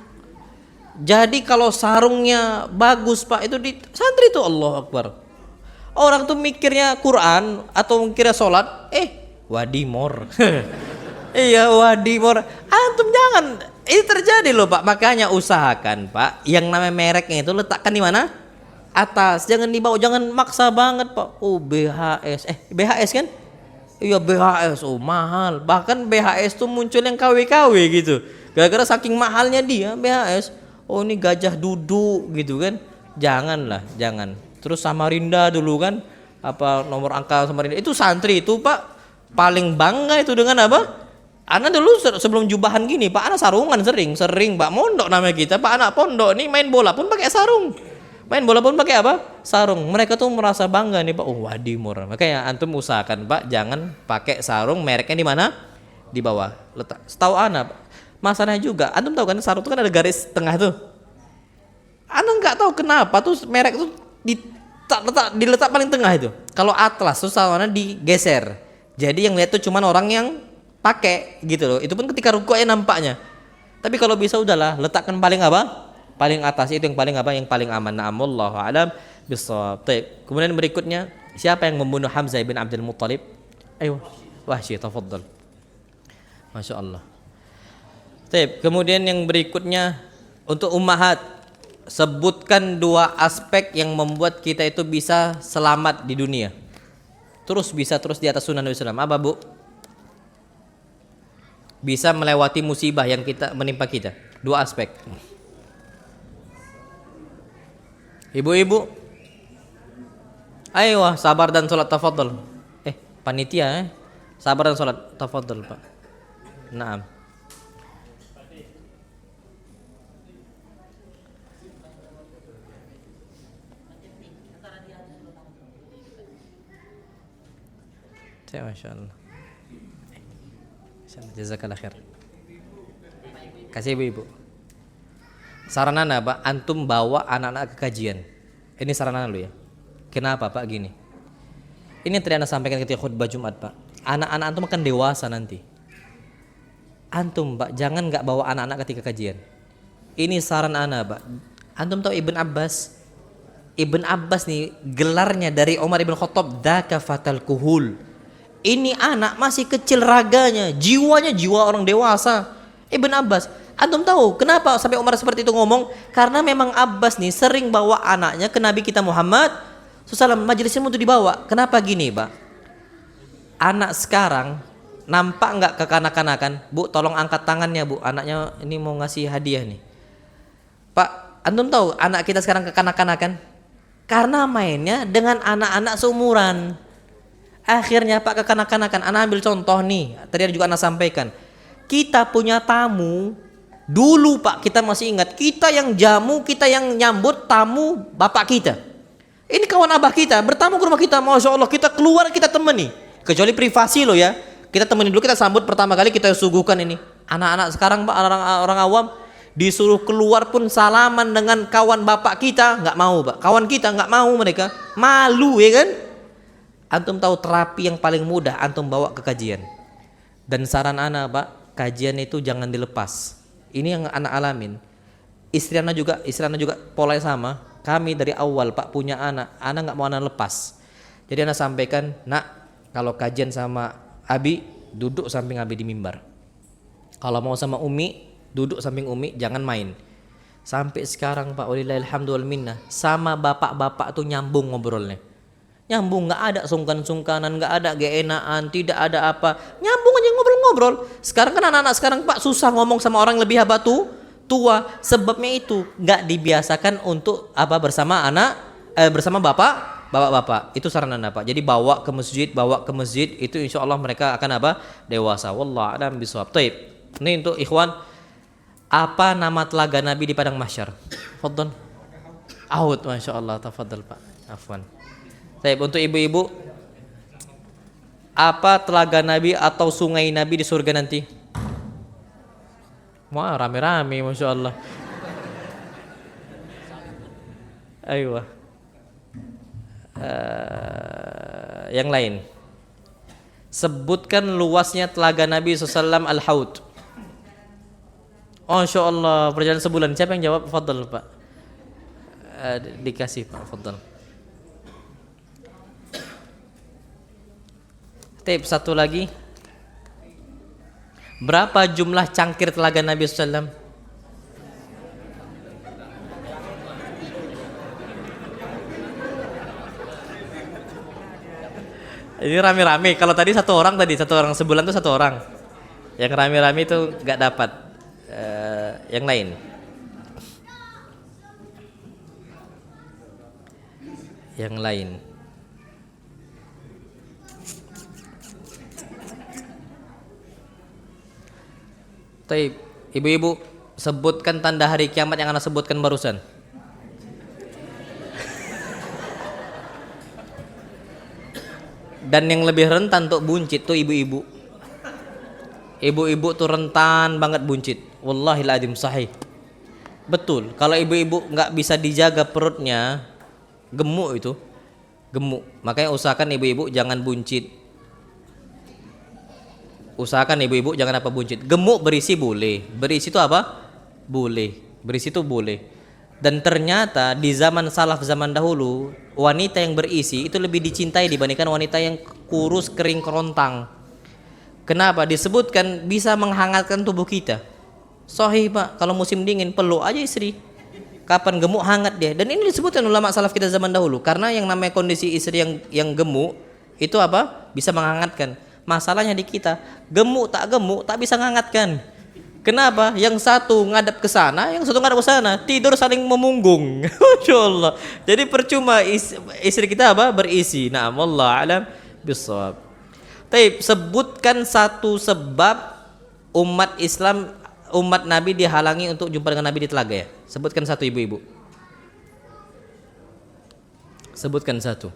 Jadi kalau sarungnya bagus Pak, itu di santri itu Allahu Akbar. Orang tuh mikirnya Quran atau mikirnya sholat, wadimor. Iya, wadi mor. Antum jangan. Ini terjadi loh Pak. Makanya usahakan Pak, yang namanya mereknya itu letakkan di mana? Atas. Jangan di bawah. Jangan maksa banget Pak. Oh BHS. BHS kan? Iya BHS. Oh mahal. Bahkan BHS tuh muncul yang KW-KW gitu. Gara-gara saking mahalnya dia BHS. Oh ini gajah duduk gitu kan? Janganlah, jangan. Terus Samarinda dulu kan? Apa nomor angka Samarinda? Itu santri itu Pak paling bangga itu dengan apa? Ana dulu sebelum jubahan gini, Pak Ana sarungan sering Pak mondok namanya kita, Pak anak pondok nih main bola pun pakai sarung. Main bola pun pakai apa? Sarung. Mereka tuh merasa bangga nih Pak. Oh wadi murah. Makanya antum usahakan Pak jangan pakai sarung mereknya di mana? Di bawah. Letak. Setahu Ana, masalahnya juga, antum tahu kan sarung itu kan ada garis tengah tuh. Ana nggak tahu kenapa tuh merek tuh diletak paling tengah itu. Kalau atlas tuh Ana digeser. Jadi yang lihat tuh cuman orang yang pakai gitu loh. Itu pun ketika rukuknya nampaknya. Tapi kalau bisa udahlah letakkan paling apa? Paling atas itu yang paling apa? Yang paling aman. Na'amullahu a'lam bissawab. Baik. Kemudian berikutnya, siapa yang membunuh Hamzah bin Abdul Muttalib? Ayo, Wahsy, tafadhal. Masya Allah. Baik. Kemudian yang berikutnya untuk ummahat, sebutkan 2 aspek yang membuat kita itu bisa selamat di dunia. Terus bisa terus di atas sunnah Nabi SAW. Apa Bu? Bisa melewati musibah yang menimpa kita. 2 aspek. Ibu-ibu, ayo sabar dan sholat tafadhol. Panitia sabar dan sholat tafadhol Pak. Naam. Masya Allah. Jazakallah khair. Kasih ibu-ibu. Saran Anda Pak, antum bawa anak-anak ke kajian. Ini saran Anda dulu ya. Kenapa Pak gini? Ini yang tadi Anda sampaikan ketika khutbah Jumat Pak. Anak-anak antum akan dewasa nanti. Antum Pak, jangan nggak bawa anak-anak ketika kajian. Ini saran Anda Pak. Antum tahu Ibn Abbas? Ibn Abbas nih gelarnya dari Umar ibn Khattab, daka fatal kuhul. Ini anak masih kecil raganya, jiwanya jiwa orang dewasa. Ibn Abbas, antum tahu kenapa sampai Umar seperti itu ngomong? Karena memang Abbas nih sering bawa anaknya ke Nabi kita Muhammad SAW, majelisnya untuk dibawa. Kenapa gini Pak? Anak sekarang nampak nggak kekanak-kanakan? Bu, tolong angkat tangannya Bu, anaknya ini mau ngasih hadiah nih. Pak, antum tahu anak kita sekarang kekanak-kanakan? Karena mainnya dengan anak-anak seumuran. Akhirnya Pak kekanak-kanakan. Anak ambil contoh nih, tadi juga anak sampaikan. Kita punya tamu dulu Pak, kita masih ingat, kita yang jamu, kita yang nyambut tamu bapak kita. Ini kawan abah kita bertamu ke rumah kita, Masya Allah, kita keluar, kita temani. Kecuali privasi loh ya, kita temani dulu, kita sambut pertama kali, kita suguhkan ini. Anak-anak sekarang Pak, orang awam disuruh keluar pun salaman dengan kawan bapak kita nggak mau Pak, kawan kita nggak mau, mereka malu ya kan. Antum tahu terapi yang paling mudah antum bawa ke kajian. Dan saran ana Pak, kajian itu jangan dilepas. Ini yang anak alamin. Istri ana juga pola sama. Kami dari awal Pak punya anak nggak mau anak lepas. Jadi ana sampaikan, nak, kalau kajian sama Abi duduk samping Abi di mimbar. Kalau mau sama Umi duduk samping Umi, jangan main. Sampai sekarang Pak, walillahilhamdulillah minna, sama bapak-bapak tuh nyambung ngobrolnya. Nyambung, nggak ada sungkan-sungkanan, nggak ada geenaan, tidak ada apa, nyambung aja ngobrol-ngobrol. Sekarang kan anak-anak sekarang Pak susah ngomong sama orang lebih apa tuh tua, sebabnya itu nggak dibiasakan untuk apa bersama bersama bapak-bapak. Itu saran Anda Pak. Jadi bawa ke masjid itu insya Allah mereka akan apa dewasa. Wallahu a'lam bishawab. Taib. Ini untuk ikhwan, apa nama telaga Nabi di padang mahsyar? Fadhal. Ahud, masya Allah, tafadhal Pak. Afwan. Baik, untuk ibu-ibu, apa telaga Nabi atau sungai Nabi di surga nanti? Wah, rame-rame, masya Allah. Ayo. Yang lain. Sebutkan luasnya telaga Nabi SAW Al-Haud. Masya Allah, perjalanan sebulan. Siapa yang jawab? Fadhal Pak. Dikasih Pak, fadhal. Tip satu lagi. Berapa jumlah cangkir telaga Nabi SAW? Ini rame-rame. Kalau tadi satu orang sebulan tuh satu orang. Yang rame-rame itu nggak dapat. Yang lain. Yang lain. Taib, ibu-ibu sebutkan tanda hari kiamat yang Anda sebutkan barusan. Dan yang lebih rentan untuk buncit tuh ibu-ibu. Ibu-ibu tuh rentan banget buncit. Wallahil adzim sahih. Betul. Kalau ibu-ibu nggak bisa dijaga perutnya, gemuk itu, gemuk. Makanya usahakan ibu-ibu jangan buncit. Usahakan ibu-ibu jangan apa buncit. Gemuk berisi boleh. Berisi itu apa? Boleh. Berisi itu boleh. Dan ternyata di zaman salaf zaman dahulu, wanita yang berisi itu lebih dicintai dibandingkan wanita yang kurus kering kerontang. Kenapa? Disebutkan bisa menghangatkan tubuh kita. Sahih Pak, kalau musim dingin peluk aja istri. Kapan gemuk hangat dia. Dan ini disebutkan ulama salaf kita zaman dahulu. Karena yang namanya kondisi istri yang gemuk itu apa? Bisa menghangatkan. Masalahnya di kita, gemuk tak bisa menghangatkan. Kenapa? Yang satu ngadap ke sana, yang satu ngadap ke sana, tidur saling memunggung. Masya Allah. Jadi percuma istri kita apa? Berisi. Nah, wallahu a'lam bishawab. Taib, sebutkan satu sebab umat Islam, umat Nabi dihalangi untuk jumpa dengan Nabi di telaga ya. Sebutkan satu ibu-ibu. Sebutkan satu.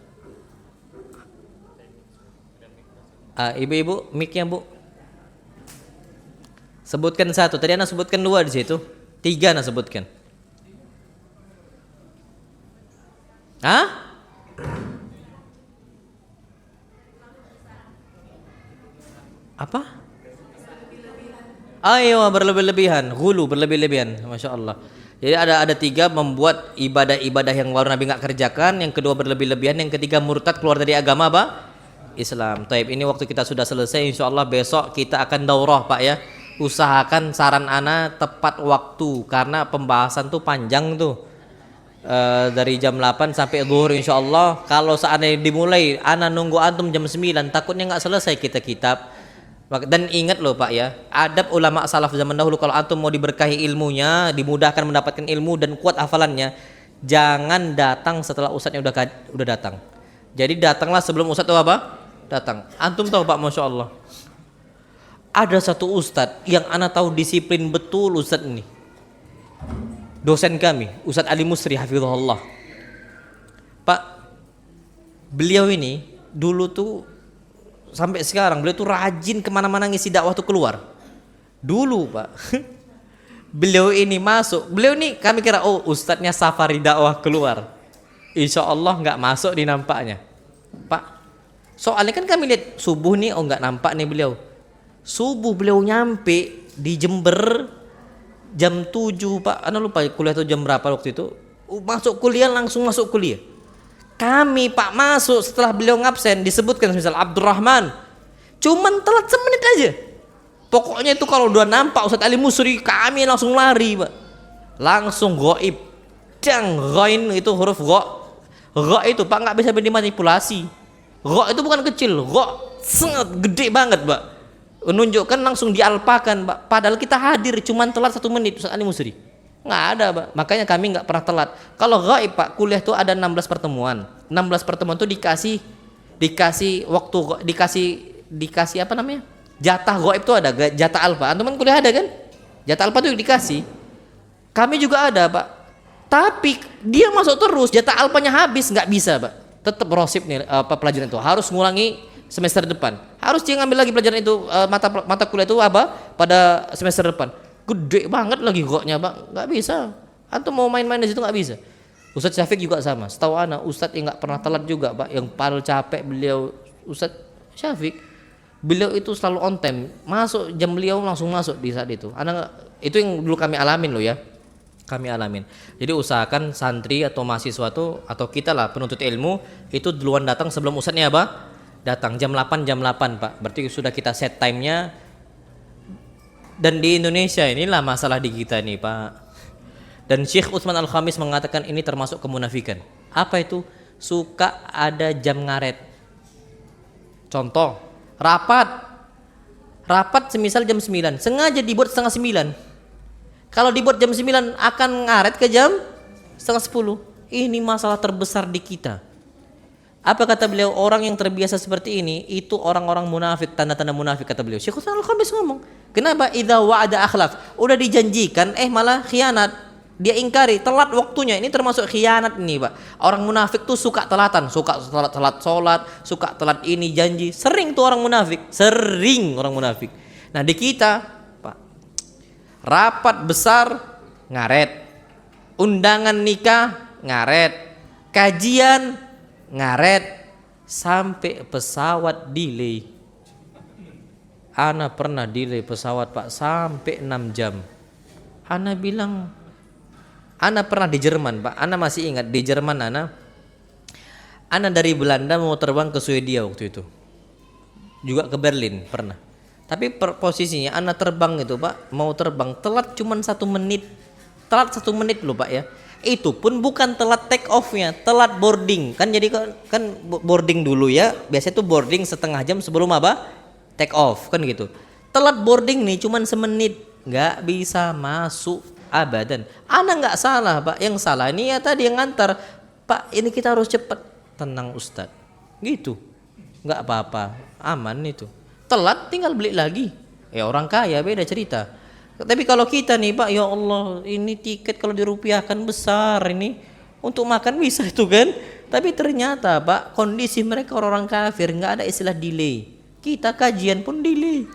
Ibu-ibu, mic-nya Bu. Sebutkan satu. Tadi Anda sebutkan dua di situ. Tiga Anda sebutkan. Hah? Apa? Ayo berlebih-lebihan, hulu berlebih-lebihan, masya Allah. Jadi ada tiga membuat ibadah-ibadah yang baru Nabi nggak kerjakan, yang kedua berlebih-lebihan, yang ketiga murtad keluar dari agama apa? Islam. Taib, ini waktu kita sudah selesai, insya Allah besok kita akan daurah Pak ya. Usahakan saran ana tepat waktu karena pembahasan tuh panjang tuh. Dari jam 8 sampai zuhur insya Allah. Kalau seandainya dimulai ana nunggu antum jam 9 takutnya nggak selesai kita kitab. Dan ingat loh Pak ya, adab ulama salaf zaman dahulu kalau antum mau diberkahi ilmunya, dimudahkan mendapatkan ilmu dan kuat hafalannya, jangan datang setelah ustadznya udah datang. Jadi datanglah sebelum ustadz itu apa? Datang. Antum tahu Pak, masya Allah. Ada satu ustadz yang ana tahu disiplin betul ustadz ini. Dosen kami, Ustadz Ali Musri hafizahullah. Pak, beliau ini dulu tuh sampai sekarang beliau tuh rajin kemana-mana ngisi dakwah tuh keluar. Dulu Pak, beliau ini masuk. Beliau ini kami kira ustadznya safari dakwah keluar. Insya Allah nggak masuk di nampaknya. Pak, soalnya kan kami lihat subuh nih, nggak nampak nih beliau. Subuh beliau nyampe di Jember jam 7 Pak. Anda lupa kuliah tuh jam berapa waktu itu. Masuk kuliah langsung masuk kuliah. Kami Pak masuk setelah beliau ngabsen disebutkan misal Abdurrahman. Cuman telat semenit aja. Pokoknya itu kalau udah nampak Ustadz Ali Musri kami langsung lari Pak. Langsung goib. Dang, ghain itu huruf gha. Gha itu Pak nggak bisa dimanipulasi. Gha itu bukan kecil, gha sangat gede banget Pak. Menunjukkan langsung dialpakan Pak. Padahal kita hadir cuman telat 1 menit Ustadz Ali Musri. Nggak ada Pak. Makanya kami nggak pernah telat. Kalau gaib Pak, kuliah tuh ada 16 pertemuan. 16 pertemuan tuh dikasih waktu, dikasih apa namanya? Jatah gaib tuh ada, jatah alfa. Antum kan kuliah ada kan? Jatah alfa tuh dikasih. Kami juga ada Pak. Tapi dia masuk terus, jatah alfanya habis nggak bisa Pak. Tetap rosip nih pelajaran itu harus ngulangi semester depan. Harus dia ngambil lagi pelajaran itu mata kuliah itu apa? Pada semester depan. Gede banget lagi goknya Pak, nggak bisa. Antum mau main-main di situ nggak bisa. Ustadz Syafiq juga sama. Setahu ana Ustadz yang nggak pernah telat juga Pak, yang paling capek beliau Ustadz Syafiq. Beliau itu selalu on time. Masuk jam beliau langsung masuk di saat itu. Itu yang dulu kami alamin loh ya. Kami alamin. Jadi usahakan santri atau mahasiswa tuh atau kita lah penuntut ilmu itu duluan datang sebelum ustadznya apa? Datang jam 8 Pak. Berarti sudah kita set time-nya. Dan di Indonesia inilah masalah di kita nih Pak. Dan Syekh Utsman Al-Khamis mengatakan ini termasuk kemunafikan. Apa itu? Suka ada jam ngaret. Contoh, rapat semisal jam 9, sengaja dibuat setengah 9. Kalau dibuat jam 9 akan ngaret ke jam setengah 10. Ini masalah terbesar di kita. Apa kata beliau? Orang yang terbiasa seperti ini itu orang-orang munafik, tanda-tanda munafik kata beliau. Syekh Utsman Al-Khamis ngomong, kenapa idza wa'ada akhlaf? Udah dijanjikan malah khianat. Dia ingkari, telat waktunya. Ini termasuk khianat ini, Pak. Orang munafik tuh suka telatan, suka telat salat, suka telat ini janji. Sering tuh orang munafik, sering orang munafik. Nah, di kita, Pak, rapat besar ngaret. Undangan nikah ngaret. Kajian ngaret, sampai pesawat delay. Ana pernah delay pesawat Pak sampai 6 jam. Ana bilang, Ana pernah di Jerman Pak. Ana masih ingat di Jerman Ana dari Belanda mau terbang ke Swedia waktu itu. Juga ke Berlin pernah. Tapi posisinya Ana terbang itu Pak, mau terbang telat cuman 1 menit. Telat 1 menit loh Pak ya. Itu pun bukan telat take off-nya, telat boarding. Kan jadi kan boarding dulu ya. Biasanya tuh boarding setengah jam sebelum apa? Take off kan gitu. Telat boarding nih cuman semenit, nggak bisa masuk abadan. Ana nggak salah Pak, yang salah ini ya tadi yang ngantar. Pak, ini kita harus cepat. Tenang Ustadz. Gitu. Nggak apa-apa, aman itu. Telat tinggal beli lagi. Ya orang kaya beda cerita. Tapi kalau kita nih Pak, ya Allah, ini tiket kalau dirupiahkan besar ini. Untuk makan bisa itu kan. Tapi ternyata Pak, kondisi mereka orang kafir, nggak ada istilah delay. Kita kajian pun delay.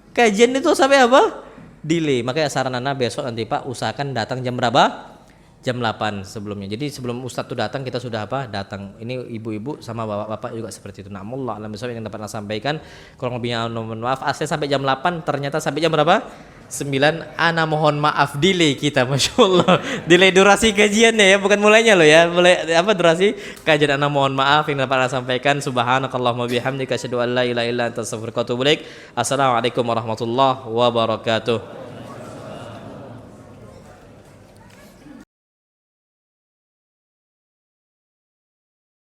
Kajian itu sampai apa? Delay. Makanya saran Ana besok nanti Pak, usahakan datang jam berapa? Jam 8 sebelumnya. Jadi sebelum Ustadz tuh datang, kita sudah apa? Datang. Ini ibu-ibu sama bapak-bapak juga seperti itu. Na'amullah alam bisawab yang dapat Ana sampaikan. Kurang lebihnya mohon maaf. Asli sampai jam 8, ternyata sampai jam berapa? 9. Ana mohon maaf delay kita, Masya Allah. Delay durasi kajiannya ya, bukan mulainya loh ya. Mulai apa durasi kajian. Ana mohon maaf yang dapat Ana sampaikan. Subhanakallahumma bihamdika asyhadu an la ilaha illa anta astaghfiruka wa atubu ilaik. Assalamualaikum warahmatullahi wabarakatuh.